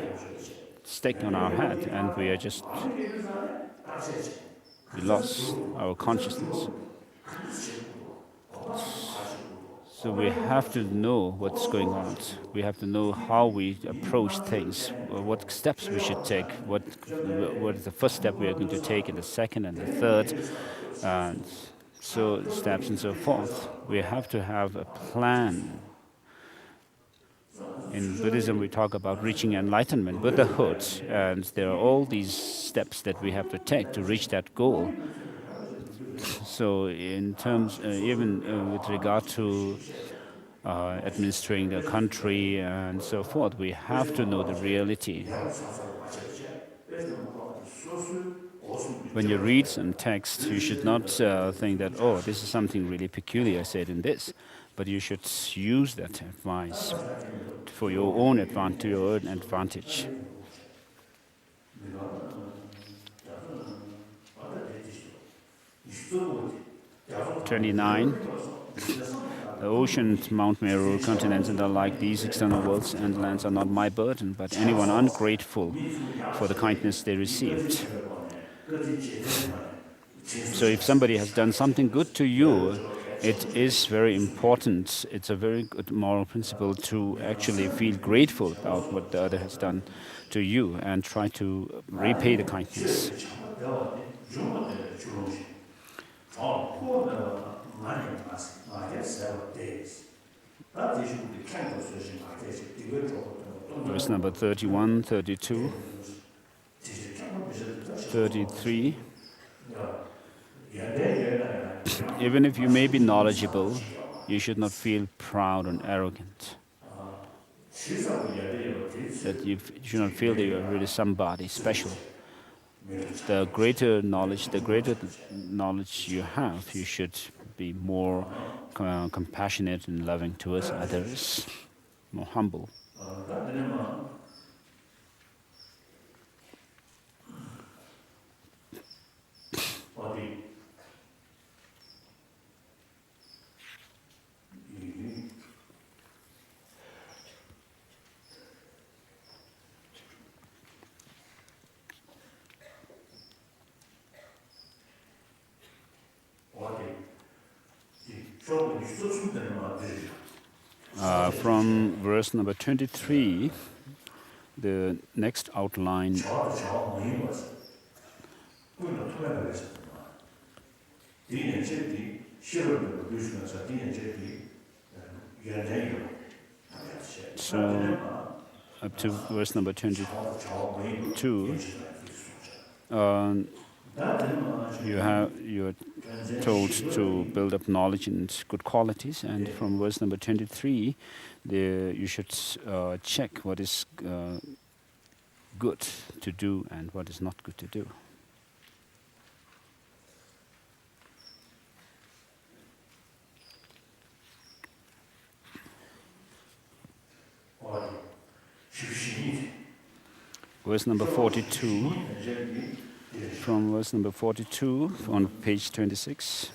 stick on our head, and we lost our consciousness. So we have to know what's going on. We have to know how we approach things, what steps we should take, what is the first step we are going to take, and the second and the third, and so steps and so forth. We have to have a plan. In Buddhism, we talk about reaching enlightenment, Buddhahood, and there are all these steps that we have to take to reach that goal. So in terms, even with regard to administering the country and so forth, we have to know the reality. When you read some text, you should not think that, oh, this is something really peculiar said in this, but you should use that advice for your own advantage. 29. The oceans, Mount Meru, continents and the like, these external worlds and lands are not my burden, but anyone ungrateful for the kindness they received. So if somebody has done something good to you, it is very important. It's a very good moral principle to actually feel grateful about what the other has done to you and try to repay the kindness. Verse number 31, 32, 33. Even if you may be knowledgeable, you should not feel proud and arrogant. That you should not feel that you are really somebody special. The greater knowledge you have, you should be more compassionate and loving towards others, more humble. From verse number 23, the next outline. So up to verse number 22, you're told to build up knowledge and good qualities, and from verse number 23, you should check what is good to do and what is not good to do. Verse number 42, from verse number 42 on page 26.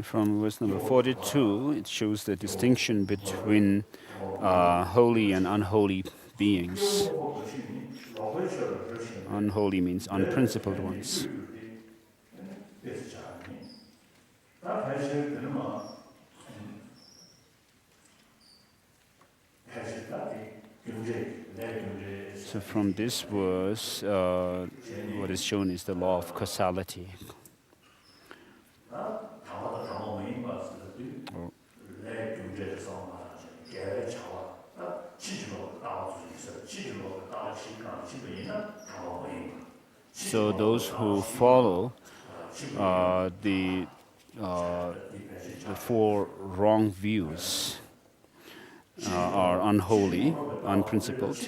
From verse number 42, it shows the distinction between holy and unholy beings. Unholy means unprincipled ones. So from this verse, what is shown is the law of causality. So those who follow the four wrong views are unholy, unprincipled,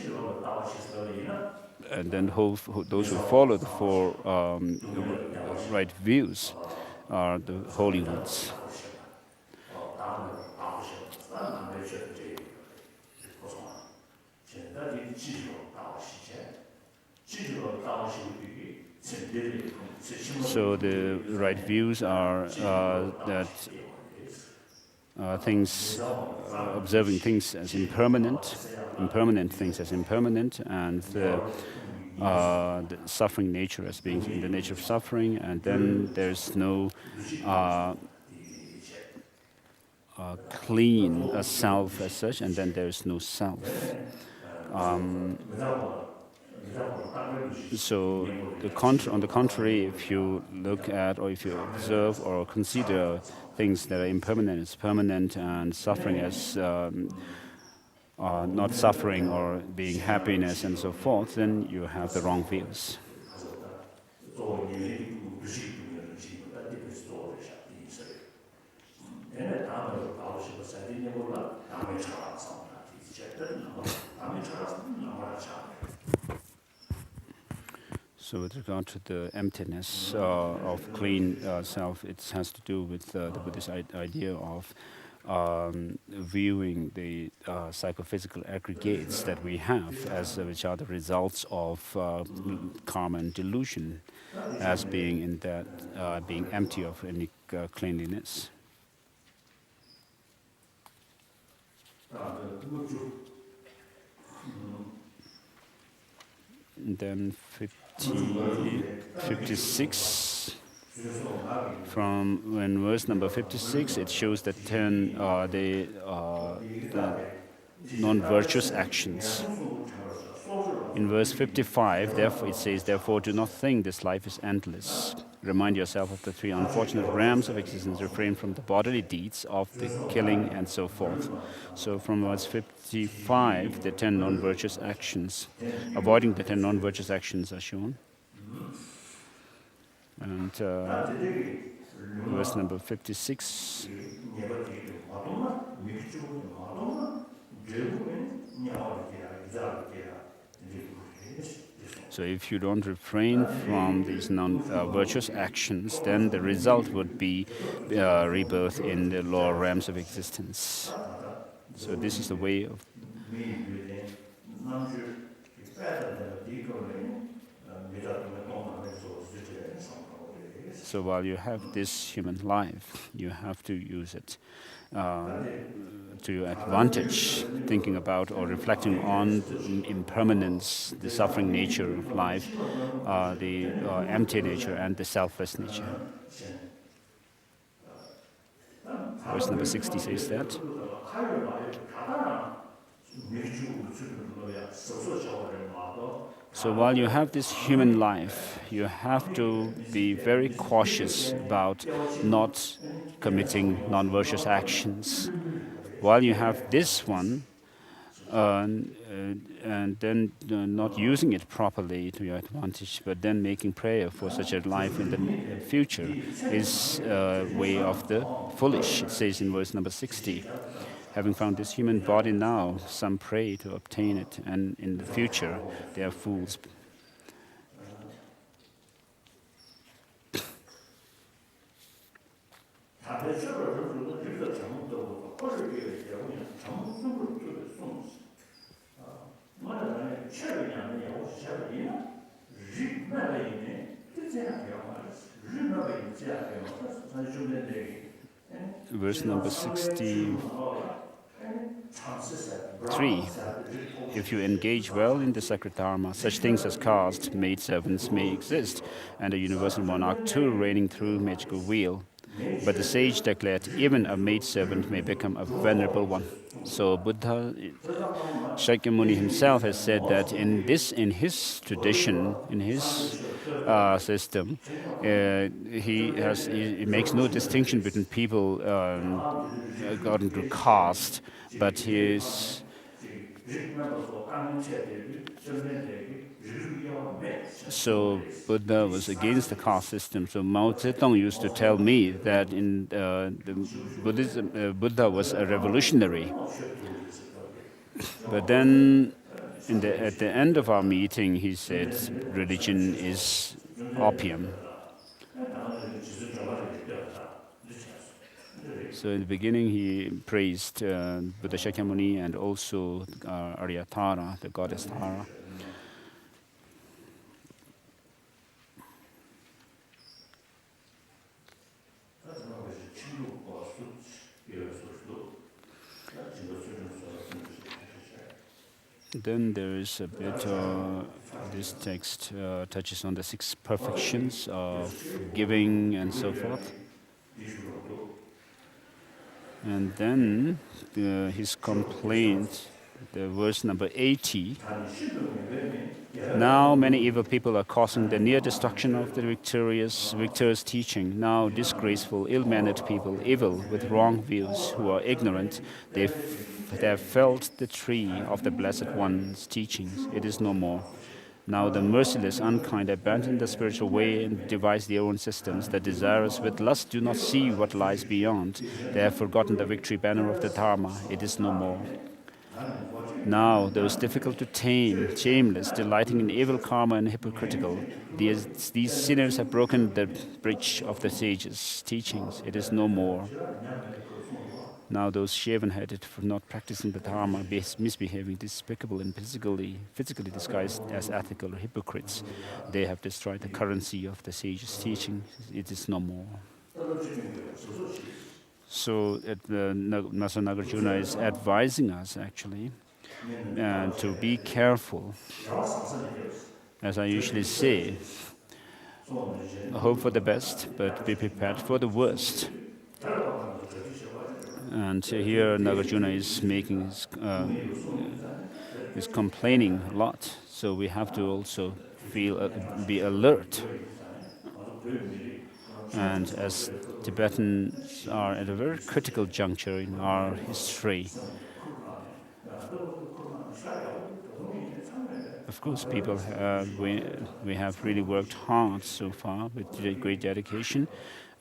and then those who follow the four right views are the holy ones. So the right views are that observing things as impermanent, impermanent things as impermanent, and the suffering nature as being in the nature of suffering, and then there's no clean self as such, and then there's no self. So on the contrary, if you look at or if you observe or consider things that are impermanent as permanent and suffering as not suffering or being happiness and so forth, then you have the wrong views. So with regard to the emptiness of clean self, it has to do with the Buddhist idea of viewing the psychophysical aggregates that we have, as which are the results of karma and delusion, as being in that being empty of any cleanliness. And then 56, from when verse number 56, it shows that 10 are the non-virtuous actions. In verse 55, therefore, it says, "Therefore, do not think this life is endless. Remind yourself of the three unfortunate realms of existence. Refrain from the bodily deeds of the killing," and so forth. So from verse 55, the 10 non-virtuous actions, avoiding the 10 non-virtuous actions are shown. And verse number 56. So if you don't refrain from these non-virtuous actions, then the result would be rebirth in the lower realms of existence. So this is the way of... So while you have this human life, you have to use it to your advantage, thinking about or reflecting on the impermanence, the suffering nature of life, the empty nature, and the selfless nature. Verse number 60 says that. So while you have this human life, you have to be very cautious about not committing non-virtuous actions. While you have this one, and then not using it properly to your advantage, but then making prayer for such a life in the future is a way of the foolish. It says in verse number 60, having found this human body now, some pray to obtain it, and in the future they are fools. Verse number 63. If you engage well in the sacred dharma, such things as caste, maidservants may exist, and a universal monarch too reigning through magical wheel. But the sage declared even a maidservant may become a venerable one. So Buddha, Shakyamuni himself has said that in his tradition, in his system, he makes no distinction between people according to caste, but his so Buddha was against the caste system. So Mao Zedong used to tell me that in the Buddhism, Buddha was a revolutionary. But then, at the end of our meeting, he said, religion is opium. So in the beginning, he praised Buddha Shakyamuni and also Arya Tara, the goddess Tara. Then there is a bit, this text touches on the 6 perfections of giving and so forth. And then his complaint, the verse number 80. Now many evil people are causing the near destruction of the victorious teaching. Now disgraceful, ill-mannered people, evil with wrong views, who are ignorant, they have felled the tree of the Blessed One's teachings. It is no more. Now the merciless, unkind abandon the spiritual way and devise their own systems. The desirous with lust do not see what lies beyond. They have forgotten the victory banner of the Dharma. It is no more. Now those difficult to tame, shameless, delighting in evil karma and hypocritical, these sinners have broken the bridge of the sages' teachings. It is no more. Now those shaven-headed for not practicing the Dharma, misbehaving, despicable, and physically disguised as ethical hypocrites, they have destroyed the currency of the sages' teaching. It is no more. So Master Nagarjuna is advising us, actually, to be careful. As I usually say, hope for the best, but be prepared for the worst. And here Nagarjuna is making is complaining a lot, so we have to also be alert. And as Tibetans are at a very critical juncture in our history, of course, people we have really worked hard so far with great dedication,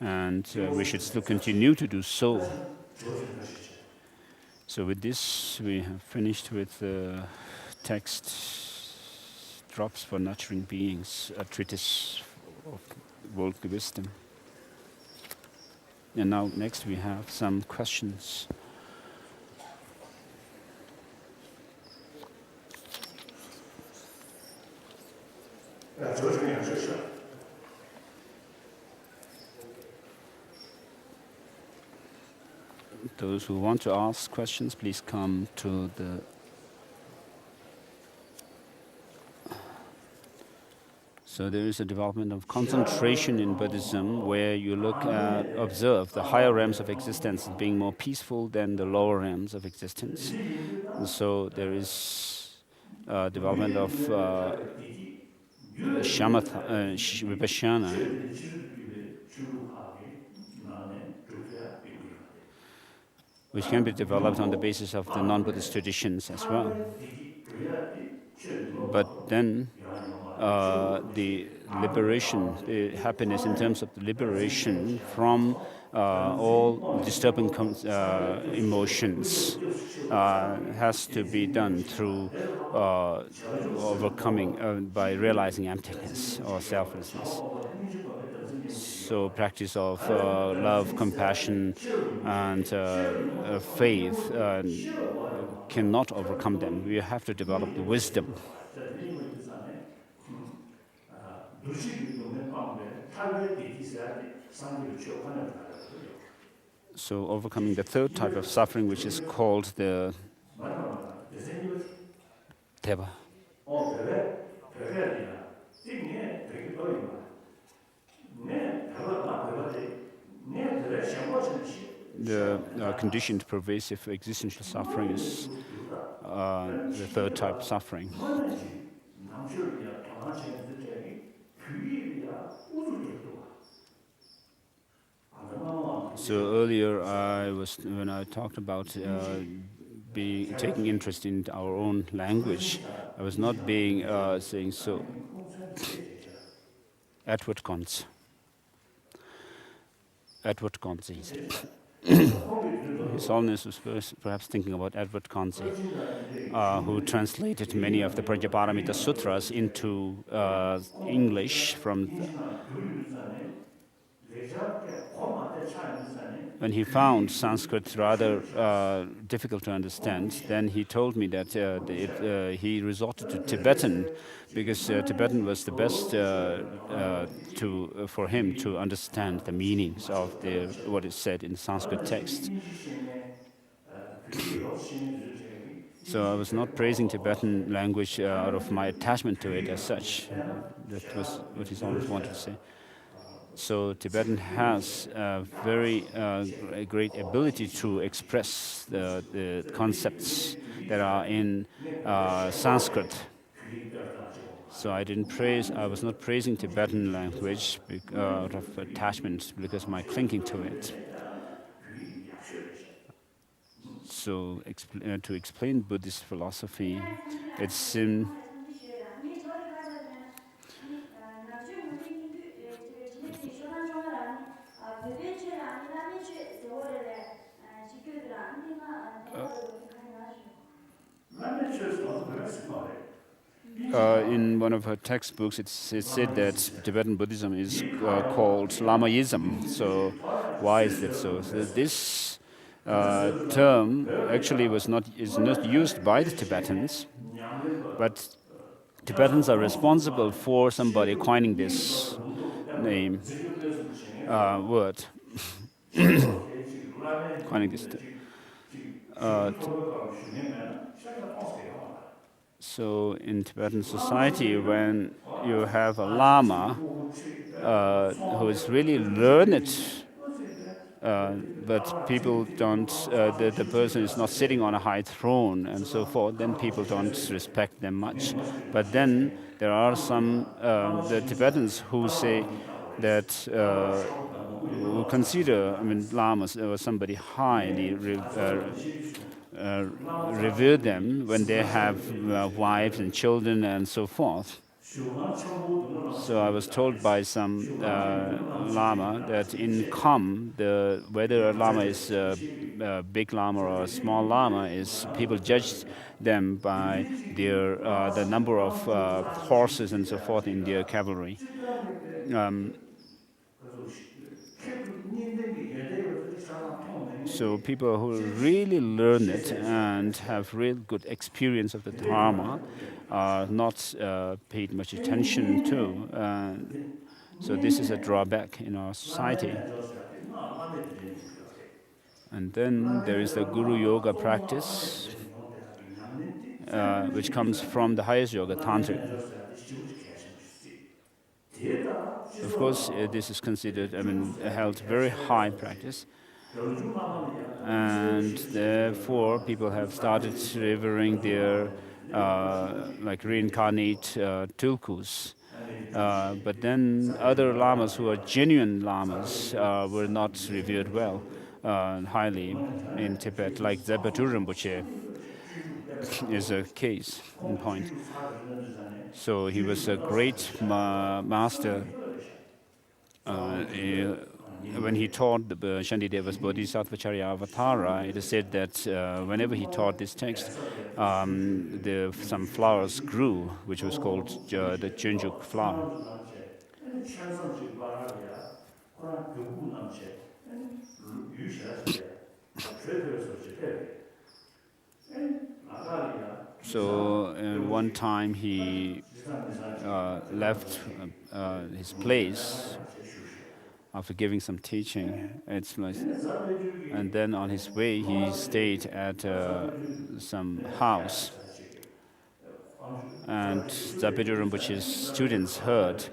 and we should still continue to do so. So with this, we have finished with the text Drops for Nurturing Beings, a treatise of worldly wisdom. And now next we have some questions. Those who want to ask questions, please come to the... So there is a development of concentration in Buddhism where you observe the higher realms of existence as being more peaceful than the lower realms of existence. And so there is development of vipassana, which can be developed on the basis of the non-Buddhist traditions as well. But then the liberation, the happiness in terms of the liberation from all disturbing emotions has to be done through overcoming, by realizing emptiness or selflessness. So practice of love, compassion, and faith cannot overcome them. We have to develop the wisdom. So overcoming the third type of suffering, which is called the Teba. The conditioned pervasive existential suffering is the third type of suffering. So earlier, when I talked about taking interest in our own language, I was not saying so. Edward Conze, he said. His Holiness was perhaps thinking about Edward Conze, who translated many of the Prajaparamita Sutras into English when he found Sanskrit rather difficult to understand, then he told me that he resorted to Tibetan because Tibetan was the best for him to understand the meanings of what is said in the Sanskrit text. So I was not praising Tibetan language out of my attachment to it as such. That was what he always wanted to say. So Tibetan has a very great ability to express the concepts that are in Sanskrit. So I was not praising Tibetan language out of attachment because of my clinging to it. So to explain Buddhist philosophy, it's in one of her textbooks, it's said that Tibetan Buddhism is called Lamaism. So why is that so? So this term actually is not used by the Tibetans, but Tibetans are responsible for somebody coining this name, word, coining this. So in Tibetan society, when you have a Lama who is really learned, but people don't, the person is not sitting on a high throne and so forth, then people don't respect them much. But then there are some, the Tibetans who say that, who consider, Lamas or somebody highly revere them when they have wives and children and so forth. So I was told by some Lama that in Kham, whether a Lama is a big Lama or a small Lama, people judge them by the number of horses and so forth in their cavalry. So people who really learn it and have real good experience of the Dharma are not paid much attention to. So this is a drawback in our society. And then there is the Guru Yoga practice, which comes from the highest yoga, Tantric. Of course, this is considered, held very high practice. And therefore, people have started revering their reincarnate tulkus. But then other lamas who are genuine lamas were not revered well, highly in Tibet, like Zepatur Rinpoche is a case in point. So he was a great master. When he taught the Shantideva's Bodhisattvacharya Avatara, it is said that whenever he taught this text, some flowers grew, which was called the Chunjuk flower. So one time he left his place after giving some teaching. And then on his way he stayed at some house. And Zapedu Rinpoche's students heard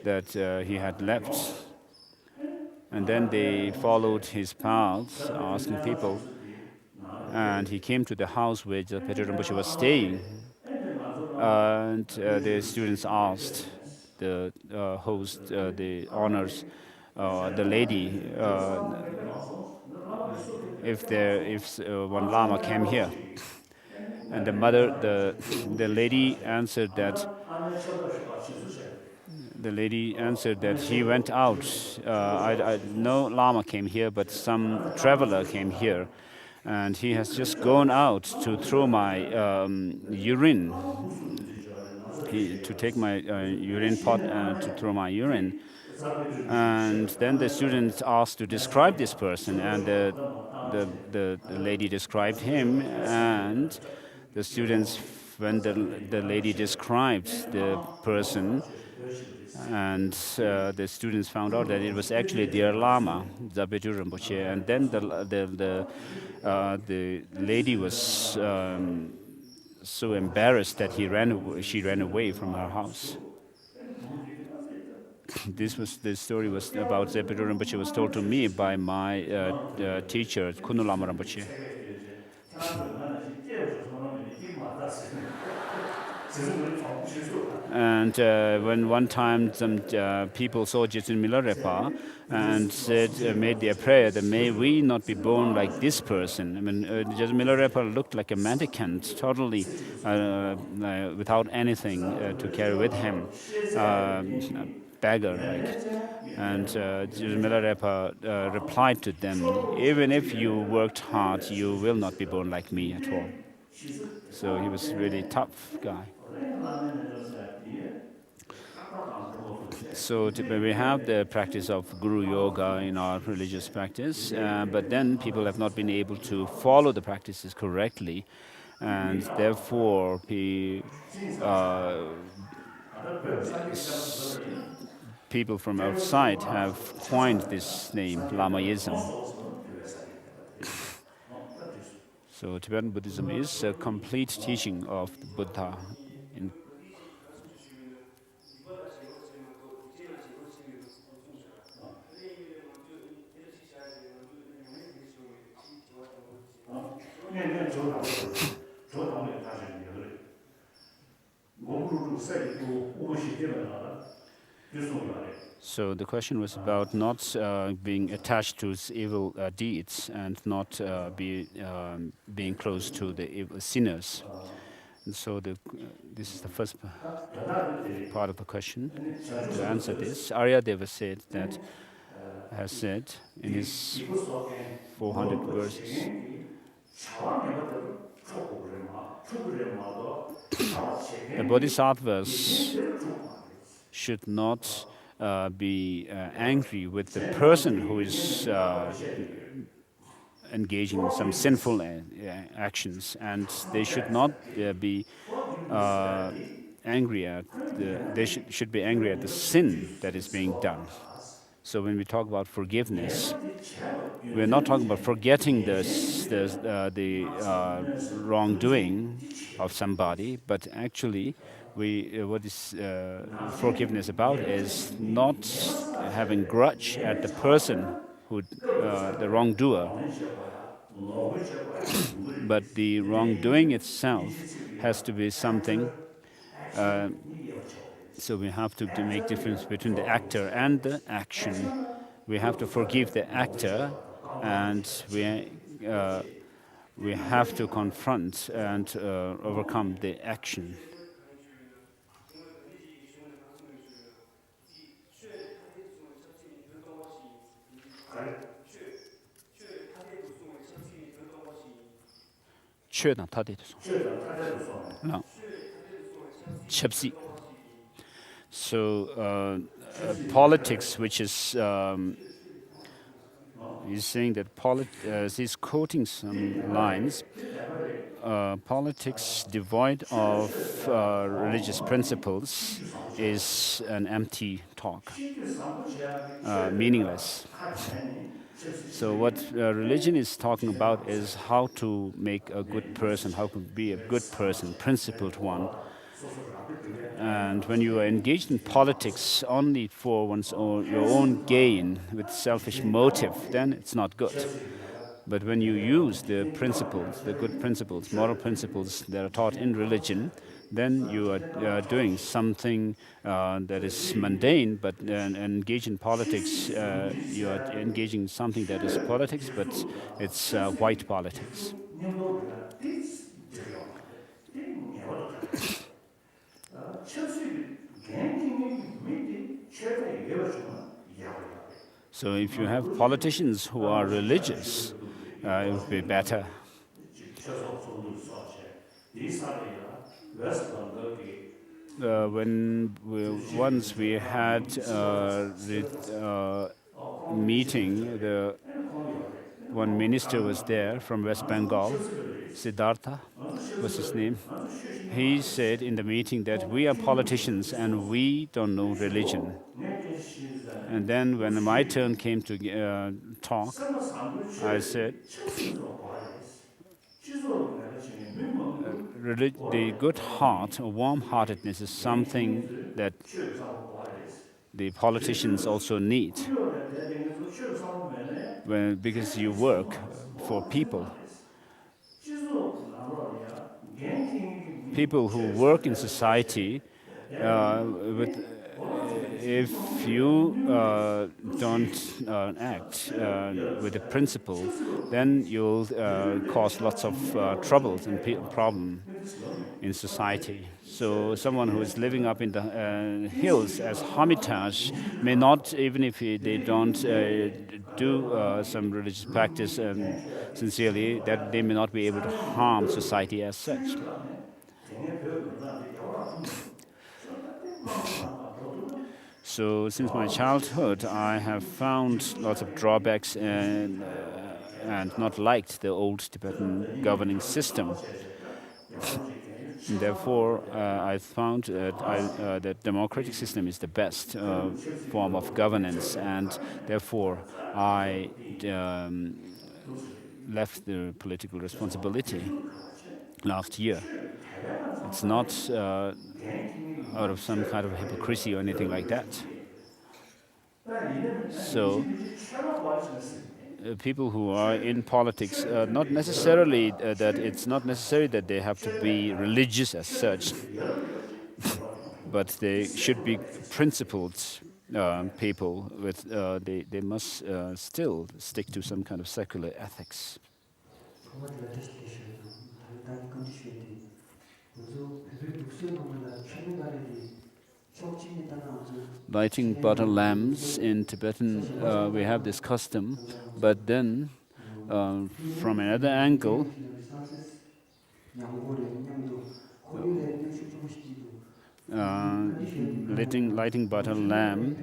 that he had left. And then they followed his path, asking people. And he came to the house where Zapedu Rinpoche was staying. And the students asked the host, the honors, the lady, if one Lama came here. And the lady answered that he went out. No Lama came here, but some traveler came here. And he has just gone out to throw my urine, to take my urine pot to throw my urine. And then the students asked to describe this person, and the lady described him. And the students, when the lady described the person, and the students found out that it was actually their Lama, Zapedu Rinpoche. And then the lady was so embarrassed that she ran away from her house. The story was about Zapedu Rinpoche was told to me by my teacher, Kunu Lama Rinpoche. And when one time some people saw Jetsun Milarepa and made their prayer that may we not be born like this person. Jetsun Milarepa looked like a mendicant, totally without anything to carry with him, beggar like. And Jetsun Milarepa replied to them, even if you worked hard, you will not be born like me at all. So he was really a tough guy. So we have the practice of Guru Yoga in our religious practice, but then people have not been able to follow the practices correctly, and therefore people from outside have coined this name, Lamaism. So Tibetan Buddhism is a complete teaching of the Buddha. So the question was about not being attached to evil deeds and not being close to the evil sinners. And so this is the first part of the question. To answer this, Aryadeva has said in his 400 verses, the bodhisattvas should not be angry with the person who is engaging in some sinful actions, and they should not be angry at they should be angry at the sin that is being done. So when we talk about forgiveness, we're not talking about forgetting the wrongdoing of somebody, but actually, what is forgiveness about is not having grudge at the person who, the wrongdoer, but the wrongdoing itself has to be something. So we have to make difference between the actor and the action. We have to forgive the actor, and we have to confront and overcome the action. So politics, which is he's saying that he's quoting some lines. Politics devoid of religious principles is an empty talk, meaningless. So what religion is talking about is how to make a good person, how to be a good person, principled one. And when you are engaged in politics only for your own gain with selfish motive, then it's not good. But when you use the principles, the good principles, moral principles that are taught in religion, then you are doing something that is mundane, but engage in politics, you are engaging in something that is politics, but it's white politics. So if you have politicians who are religious, it would be better. Once we had the meeting, one minister was there from West Bengal, Siddhartha was his name. He said in the meeting that we are politicians and we don't know religion. And then when my turn came to talk, I said, the good heart, warm-heartedness is something that the politicians also need. Because you work for people. People who work in society, if you don't act with a principle, then you'll cause lots of troubles and problems in society. So someone who is living up in the hills as hermitage may not, even if they don't do some religious practice sincerely, that they may not be able to harm society as such. So since my childhood, I have found lots of drawbacks and not liked the old Tibetan governing system. Therefore, I found that democratic system is the best form of governance, and therefore I left the political responsibility last year. It's not out of some kind of hypocrisy or anything like that. So people who are in politics, not necessarily that it's not necessary that they have to be religious as such, but they should be principled people. They must still stick to some kind of secular ethics. Lighting butter lamps in Tibetan, we have this custom, but then from another angle, lighting butter lamp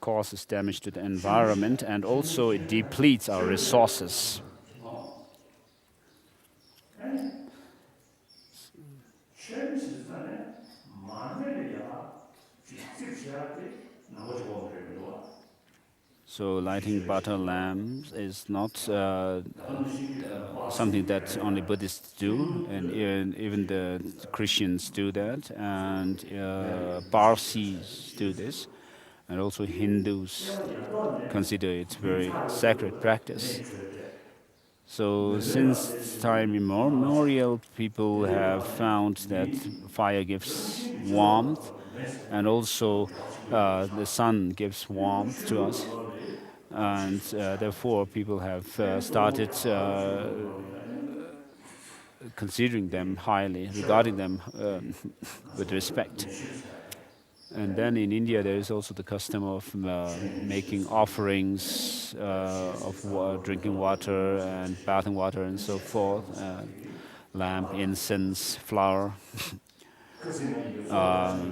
causes damage to the environment, and also it depletes our resources. So lighting butter lamps is not something that only Buddhists do, and even the Christians do that, and Parsis do this, and also Hindus consider it very sacred practice. So since time immemorial, people have found that fire gives warmth, and also the sun gives warmth to us. And therefore, people have started considering them highly, regarding them with respect. And then in India, there is also the custom of making offerings of drinking water and bathing water and so forth, lamp, incense, flour,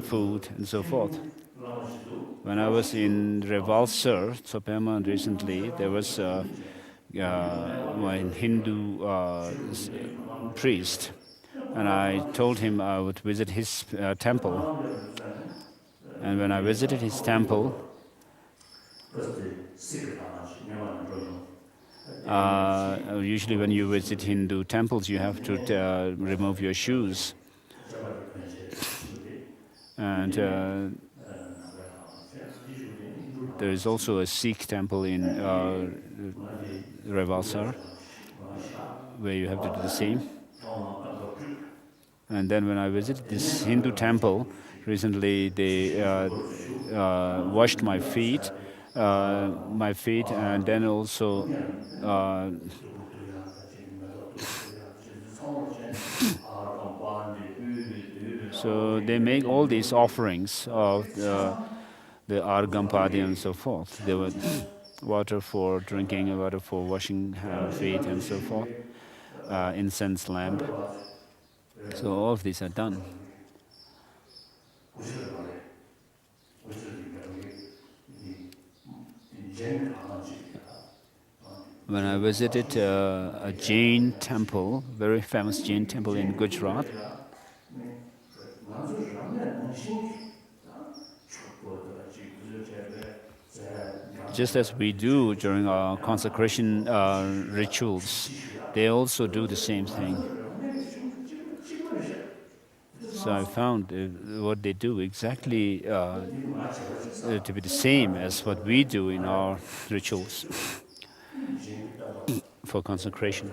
food, and so forth. When I was in Revalsar, Tsongkhapa, recently, there was one Hindu priest, and I told him I would visit his temple. And when I visited his temple, usually when you visit Hindu temples, you have to remove your shoes. And there is also a Sikh temple in Revalsar, where you have to do the same. And then when I visited this Hindu temple, recently they washed my feet, and then also so they make all these offerings of the argampadi and so forth. There were water for drinking, water for washing feet and so forth, incense lamp. So all of these are done. When I visited a Jain temple, very famous Jain temple in Gujarat, just as we do during our consecration rituals, they also do the same thing. So I found what they do exactly to be the same as what we do in our rituals for consecration.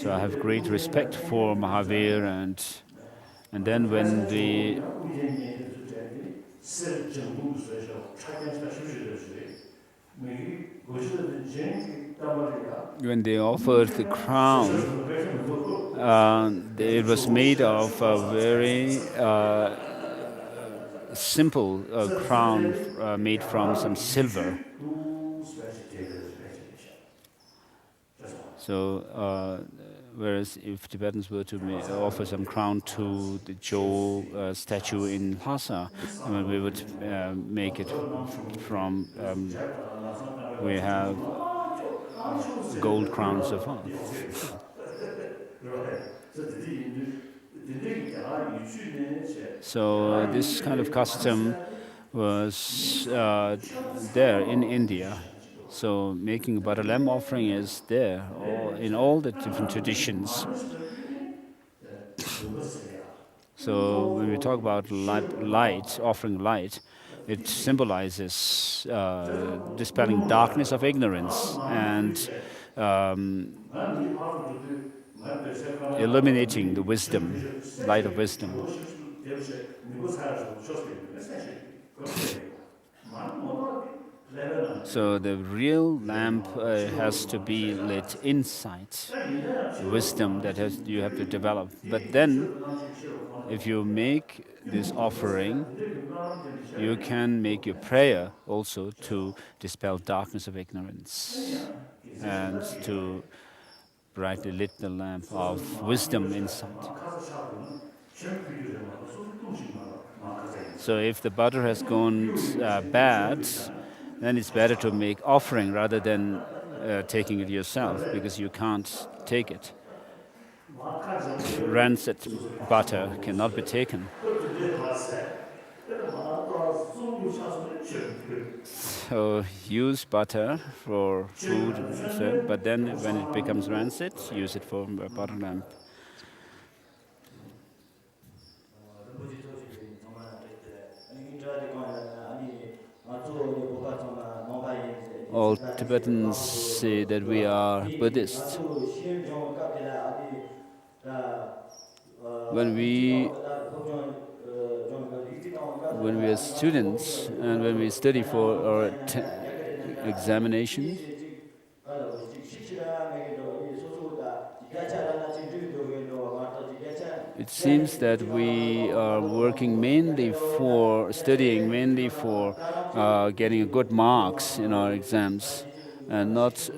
So I have great respect for Mahavir, and then when they offered the crown, it was made of a very simple crown made from some silver. So, whereas if Tibetans were to offer some crown to the Jo statue in Lhasa, we would make it from, we have gold crowns of us. So this kind of custom was there in India. So making a butter lamp offering is there in all the different traditions. So when we talk about light, offering light, it symbolizes dispelling darkness of ignorance and illuminating the wisdom, light of wisdom. So the real lamp has to be lit inside, wisdom that you have to develop. But then, if you make this offering, you can make your prayer also to dispel darkness of ignorance and to brightly lit the lamp of wisdom inside. So if the butter has gone bad, then it's better to make offering rather than taking it yourself, because you can't take it. rancid butter cannot be taken. So use butter for food, but then when it becomes rancid, use it for a butter lamp. All Tibetans say that we are Buddhists. When we are students and when we study for our examination, it seems that we are working mainly for studying, mainly for getting good marks in our exams, and not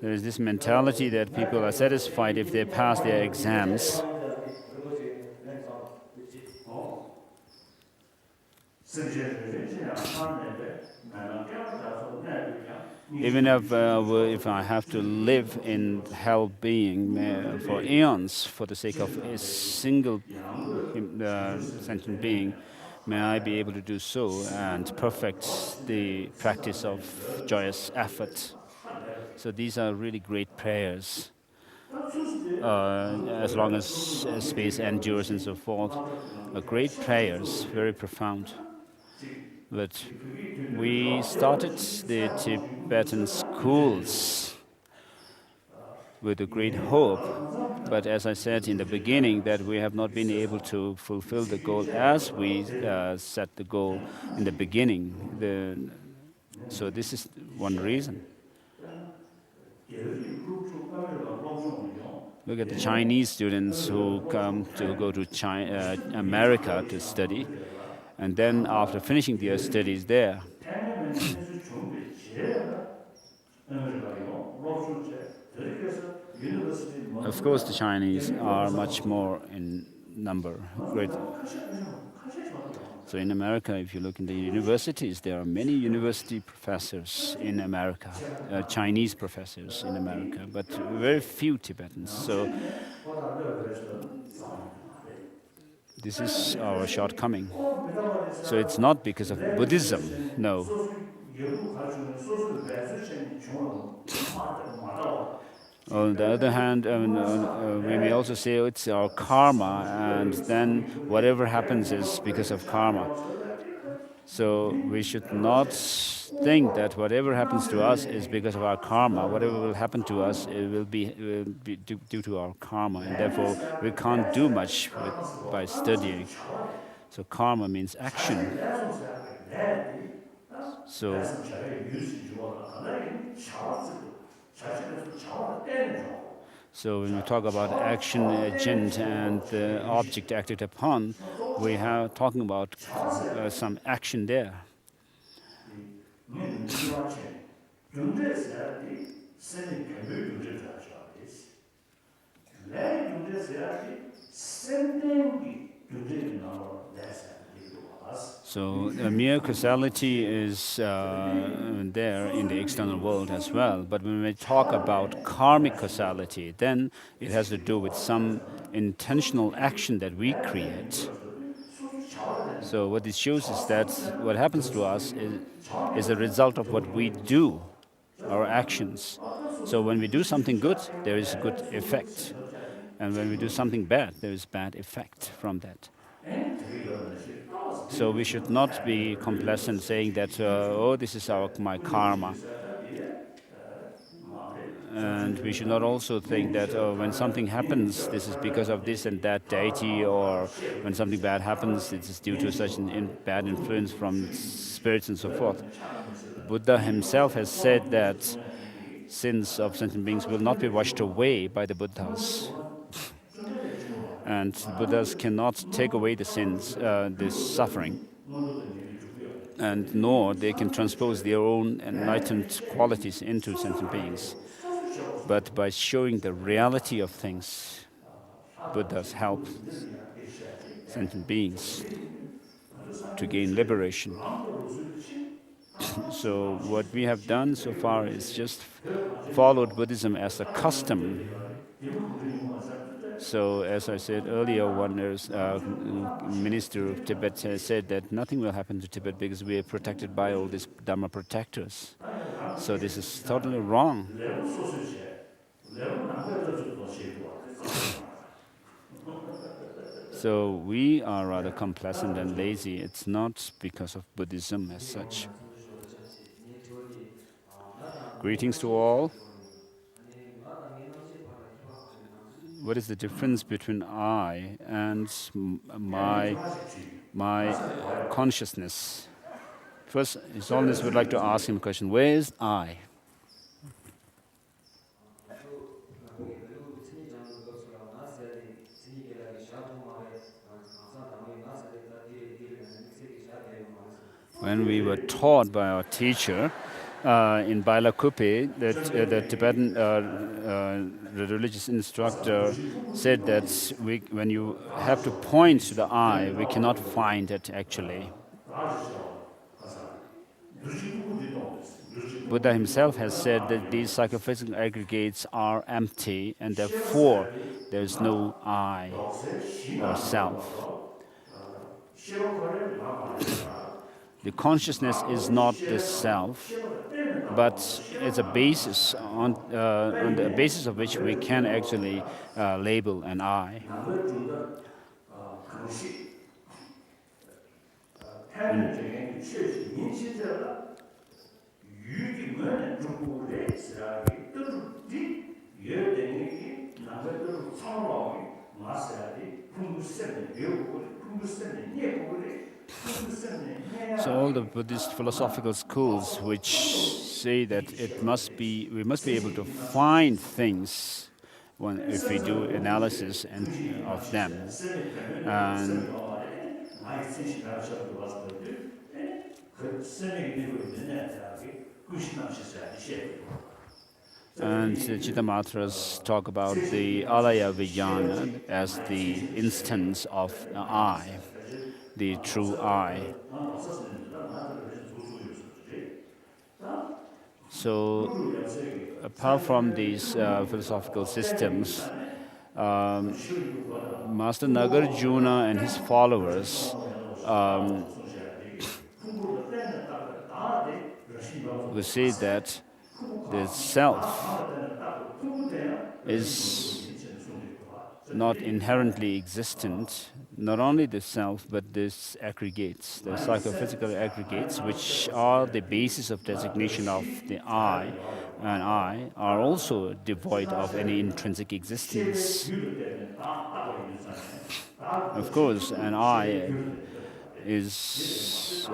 there is this mentality that people are satisfied if they pass their exams. Even if I have to live in hell being for eons for the sake of a single sentient being, may I be able to do so and perfect the practice of joyous effort. So these are really great prayers. As long as space endures and so forth, great prayers, very profound. But we started the Tibetan schools with a great hope. But as I said in the beginning, that we have not been able to fulfill the goal as we set the goal in the beginning. So this is one reason. Look at the Chinese students who come to go to America to study, and then after finishing their studies there, of course the Chinese are much more in number. Great. So in America, if you look in the universities, there are many university professors in America, Chinese professors in America, but very few Tibetans. So this is our shortcoming. So it's not because of Buddhism, no. On the other hand, we may also say it's our karma, and then whatever happens is because of karma. So we should not think that whatever happens to us is because of our karma. Whatever will happen to us, it will be due to our karma, and therefore we can't do much by studying. So karma means action. So when we talk about action agent and the object acted upon, we are talking about some action there. So mere causality is there in the external world as well. But when we talk about karmic causality, then it has to do with some intentional action that we create. So what this shows is that what happens to us is a result of what we do, our actions. So when we do something good, there is a good effect. And when we do something bad, there is bad effect from that. So we should not be complacent saying that, oh, this is my karma. And we should not also think that when something happens, this is because of this and that deity, or when something bad happens, it is due to such bad influence from spirits and so forth. Buddha himself has said that sins of sentient beings will not be washed away by the Buddhas. And Buddhas cannot take away the sins, this suffering, and nor they can transpose their own enlightened qualities into sentient beings. But by showing the reality of things, Buddhas help sentient beings to gain liberation. So what we have done so far is just followed Buddhism as a custom. So as I said earlier, one minister of Tibet said that nothing will happen to Tibet because we are protected by all these Dharma protectors. So this is totally wrong. So we are rather complacent and lazy. It's not because of Buddhism as such. Greetings to all. What is the difference between I and my consciousness? First, His Holiness would like to ask him a question. Where is I? When we were taught by our teacher in Bailakuppe, that the Tibetan the religious instructor said that when you have to point to the I, we cannot find it actually. Buddha himself has said that these psychophysical aggregates are empty and therefore there is no I or self. The consciousness is not the self, but it's a basis on the basis of which we can actually label an I. So all the Buddhist philosophical schools which say that we must be able to find things if we do analysis of them. And Chittamantras talk about the alaya vijnana as the instance of I, the true I. So apart from these philosophical systems, Master Nagarjuna and his followers would say that the self is not inherently existent. Not only the self, but these aggregates, the psychophysical aggregates, which are the basis of designation of the I, and I are also devoid of any intrinsic existence. Of course, an I is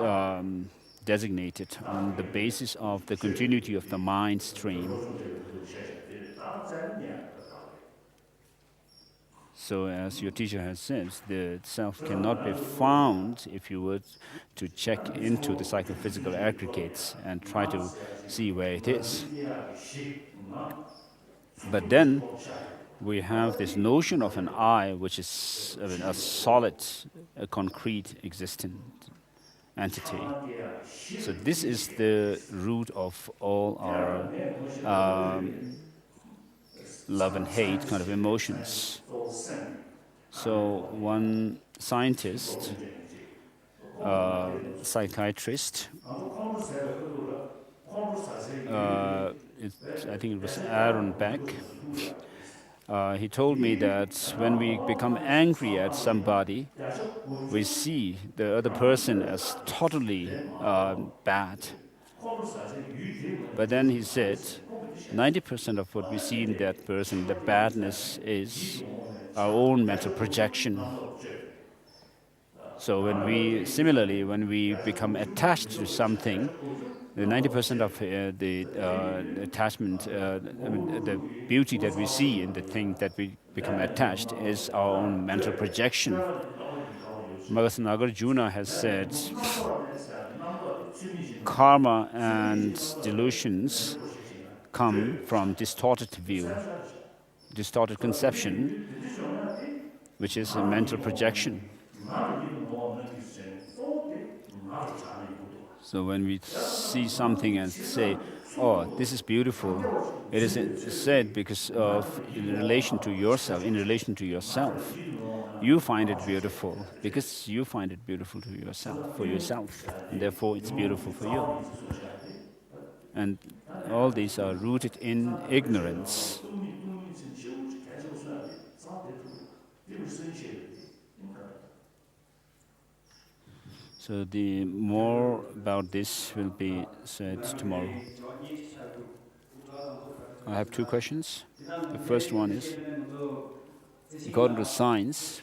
designated on the basis of the continuity of the mind stream. So as your teacher has said, the self cannot be found if you were to check into the psychophysical aggregates and try to see where it is. But then we have this notion of an I, which is a solid, a concrete existent entity. So this is the root of all our love and hate kind of emotions. So one scientist, psychiatrist, I think it was Aaron Beck, he told me that when we become angry at somebody, we see the other person as totally bad. But then he said, 90% of what we see in that person, the badness, is our own mental projection. So when we become attached to something, the 90% of the attachment, the beauty that we see in the thing that we become attached is our own mental projection. Master Nagarjuna has said, karma and delusions come from distorted view, distorted conception, which is a mental projection. So when we see something and say, "Oh, this is beautiful," it is said because of in relation to yourself. In relation to yourself, you find it beautiful because you find it beautiful to yourself, for yourself, and therefore it's beautiful for you. And all these are rooted in ignorance. So the more about this will be said tomorrow. I have two questions. The first one is, according to science,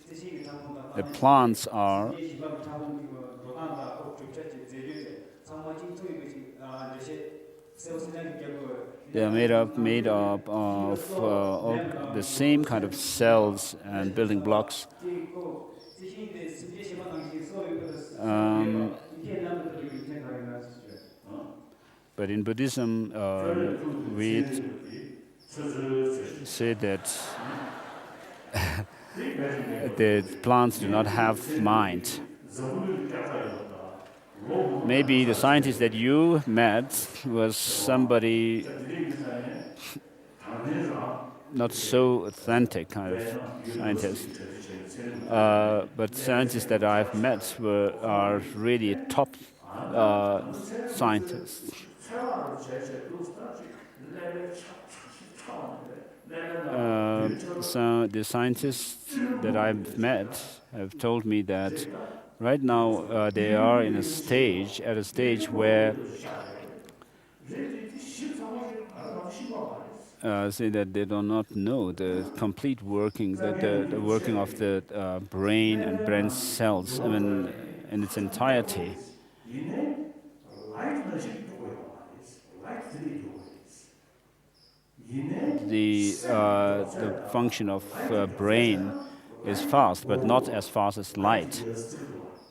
the plants are they are made up of all the same kind of cells and building blocks. But in Buddhism, we say that the plants do not have mind. Maybe the scientist that you met was somebody not so authentic kind of scientist. But scientists that I've met are really top scientists. So the scientists that I've met have told me that right now they are at a stage where say that they do not know the complete working, the working of the brain and brain cells, I mean, in its entirety. The function of brain is fast, but not as fast as light.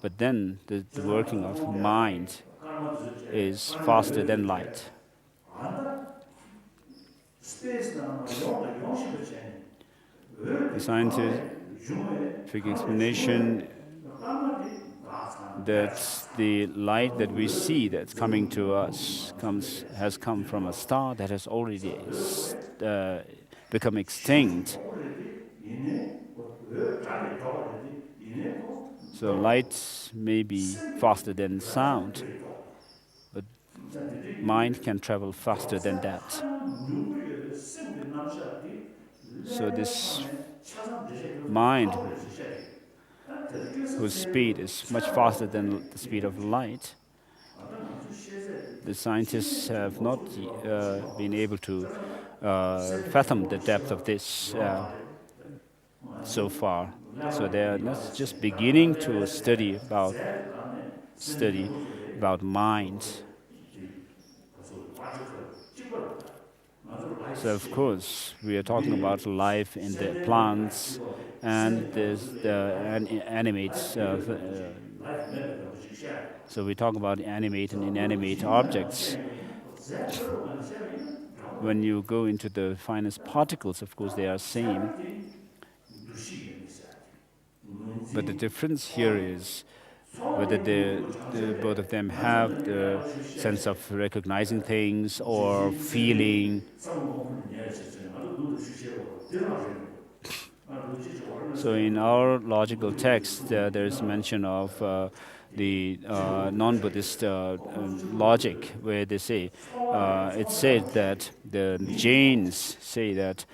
But then the working of mind is faster than light. The scientific explanation that the light that we see that's coming to us has come from a star that has already become extinct. So light may be faster than sound, but mind can travel faster than that. So this mind, whose speed is much faster than the speed of light, the scientists have not been able to fathom the depth of this so far. So they are just beginning to study about mind. So of course we are talking about life in the plants and the animates. So we talk about animate and inanimate objects. When you go into the finest particles, of course they are same. But the difference here is whether both of them have the sense of recognizing things or feeling. So in our logical text, there is mention of the non-Buddhist logic, where they say, it said that the Jains say that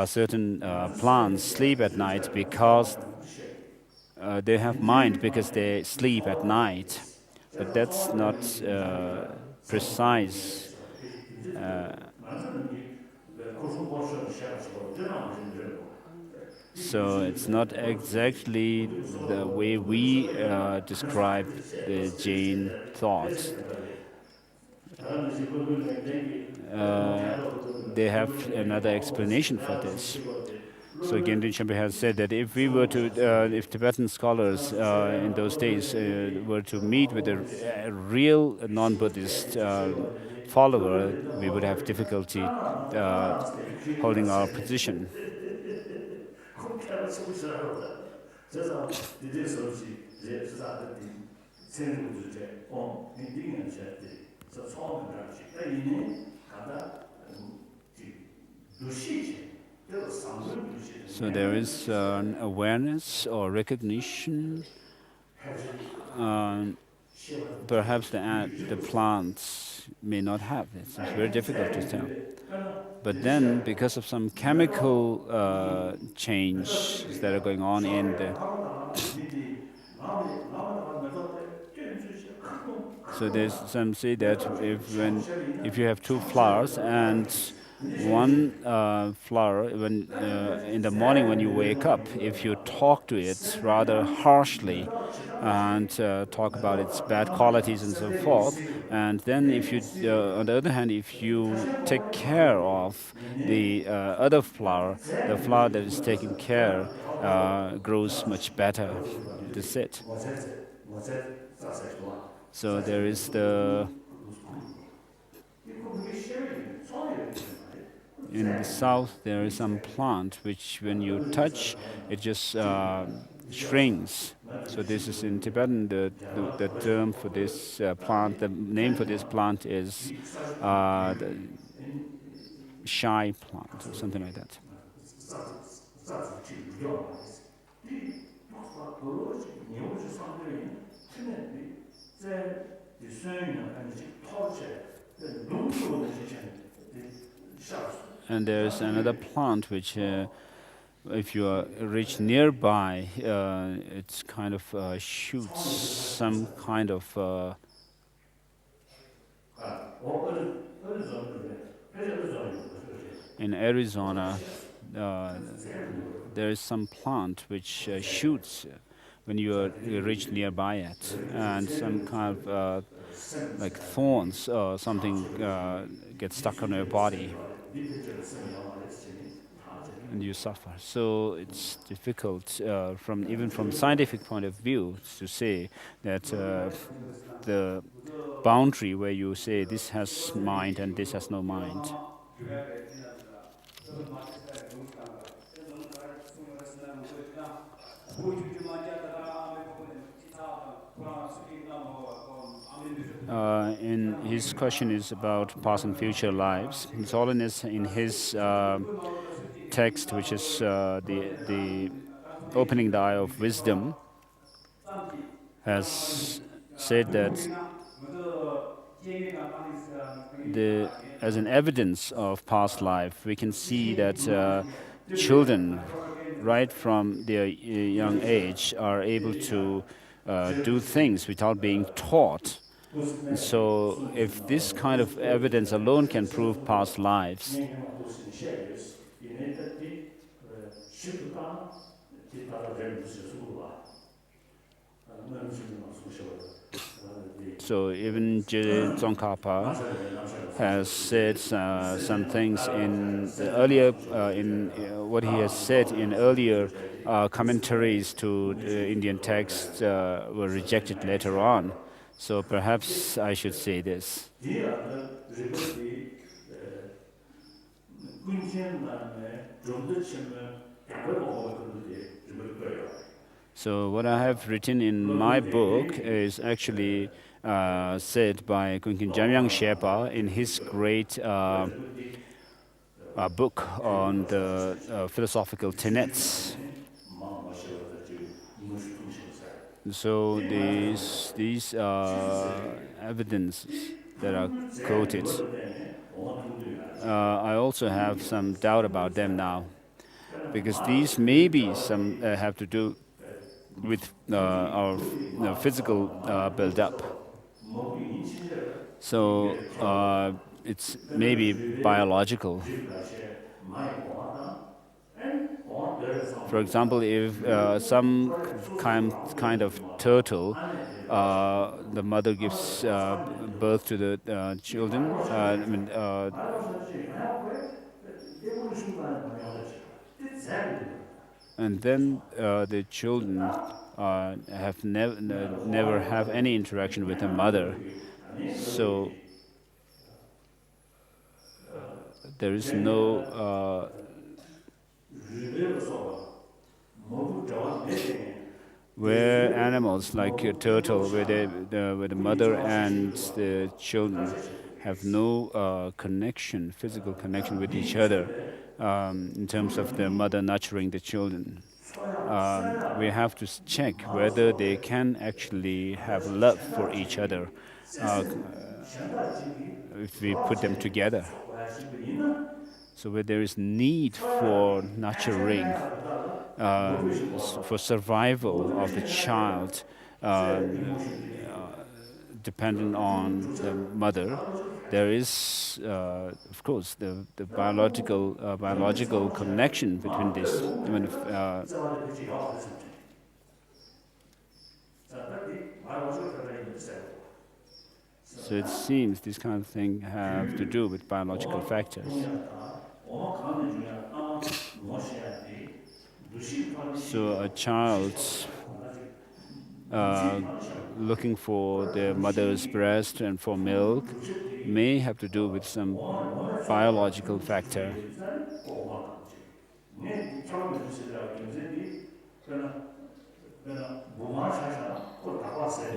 certain plants sleep at night because they have mind because they sleep at night, but that's not precise. So it's not exactly the way we describe the Jain thought. They have another explanation for this. So Genrin Champa has said that if we were to, if Tibetan scholars in those days were to meet with a real non-Buddhist follower, we would have difficulty holding our position. So there is an awareness or recognition. Perhaps the plants may not have this. It's very difficult to tell. But then, because of some chemical changes that are going on in the so there's some say that if you have two flowers and one flower when in the morning when you wake up, if you talk to it rather harshly and talk about its bad qualities and so forth, and then if you on the other hand, if you take care of the other flower, the flower that is taken care grows much better. That's it. So there is in the south there is some plant which when you touch it just shrinks. So this is in Tibetan the term for this plant, the name for this plant is the shy plant or something like that. And there's another plant which, if you reach nearby, it's kind of shoots some kind of. In Arizona, there is some plant which shoots when you reach nearby it, and some kind of like thorns or something get stuck on your body, and you suffer. So it's difficult even from scientific point of view to say that the boundary where you say this has mind and this has no mind. In his question is about past and future lives. His Holiness in his text, which is the opening the eye of wisdom, has said that as an evidence of past life, we can see that children, right from their young age, are able to do things without being taught. So if this kind of evidence alone can prove past lives, so even Tsongkhapa has said some things in the earlier, in what he has said in earlier commentaries to Indian texts were rejected later on. So perhaps I should say this. So what I have written in my book is actually said by Kunkin Jamyang Sherpa in his great book on the philosophical tenets. So these evidences that are quoted, I also have some doubt about them now, because these maybe some have to do with our physical build-up. So it's maybe biological. For example, if some kind of turtle, the mother gives birth to the children, and then the children have never have any interaction with the mother. So there is no where animals like a turtle, where the mother and the children have no connection, physical connection with each other, in terms of the mother nurturing the children. We have to check whether they can actually have love for each other if we put them together. So where there is need for nurturing, for survival of the child, dependent on the mother, there is, of course, the biological connection between this. So it seems this kind of thing have to do with biological factors. So a child looking for their mother's breast and for milk may have to do with some biological factor.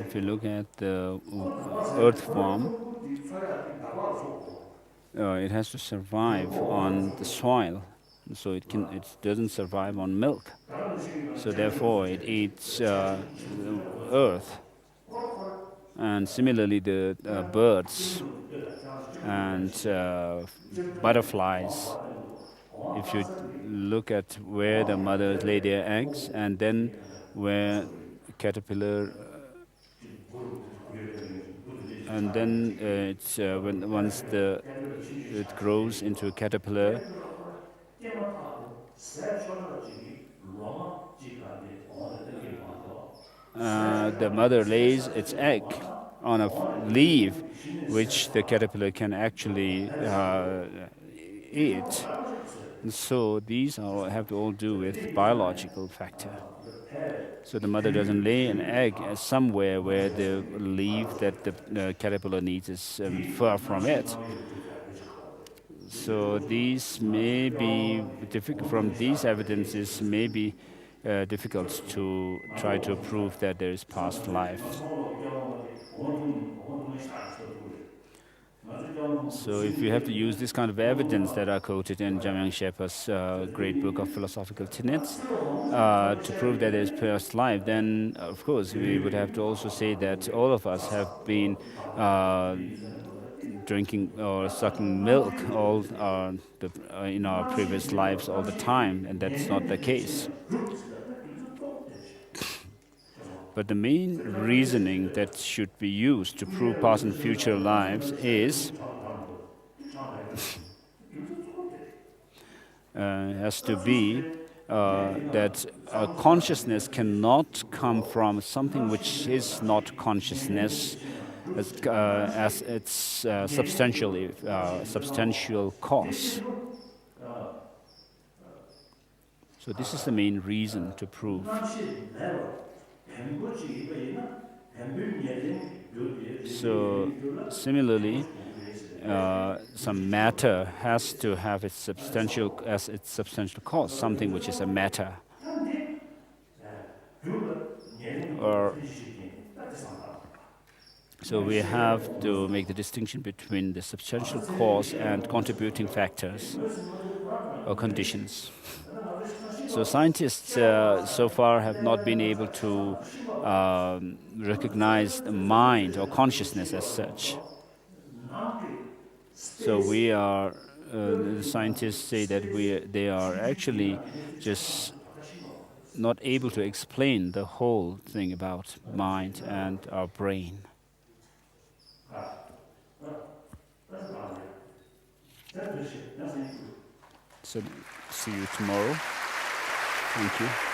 If you look at the earthworm, it has to survive on the soil, so it doesn't survive on milk. So therefore, it eats earth. And similarly, the birds and butterflies, if you look at where the mothers lay their eggs and then where caterpillar, and then once it grows into a caterpillar, the mother lays its egg on a leaf, which the caterpillar can actually eat. And so these have to all do with biological factor. So the mother doesn't lay an egg somewhere where the leaf that the caterpillar needs is far from it. So these may be difficult. From these evidences, may be difficult to try to prove that there is past life. So if you have to use this kind of evidence that are quoted in Jamyang Shepa's great book of philosophical tenets to prove that there is past life, then of course we would have to also say that all of us have been drinking or sucking milk in our previous lives all the time, and that's not the case. But the main reasoning that should be used to prove past and future lives has to be that consciousness cannot come from something which is not consciousness as its substantial cause. So this is the main reason to prove. So similarly, some matter has to have its substantial cause, something which is a matter. So we have to make the distinction between the substantial cause and contributing factors or conditions. So scientists so far have not been able to recognize the mind or consciousness as such. So the scientists say that they are actually just not able to explain the whole thing about mind and our brain. So see you tomorrow. Thank you.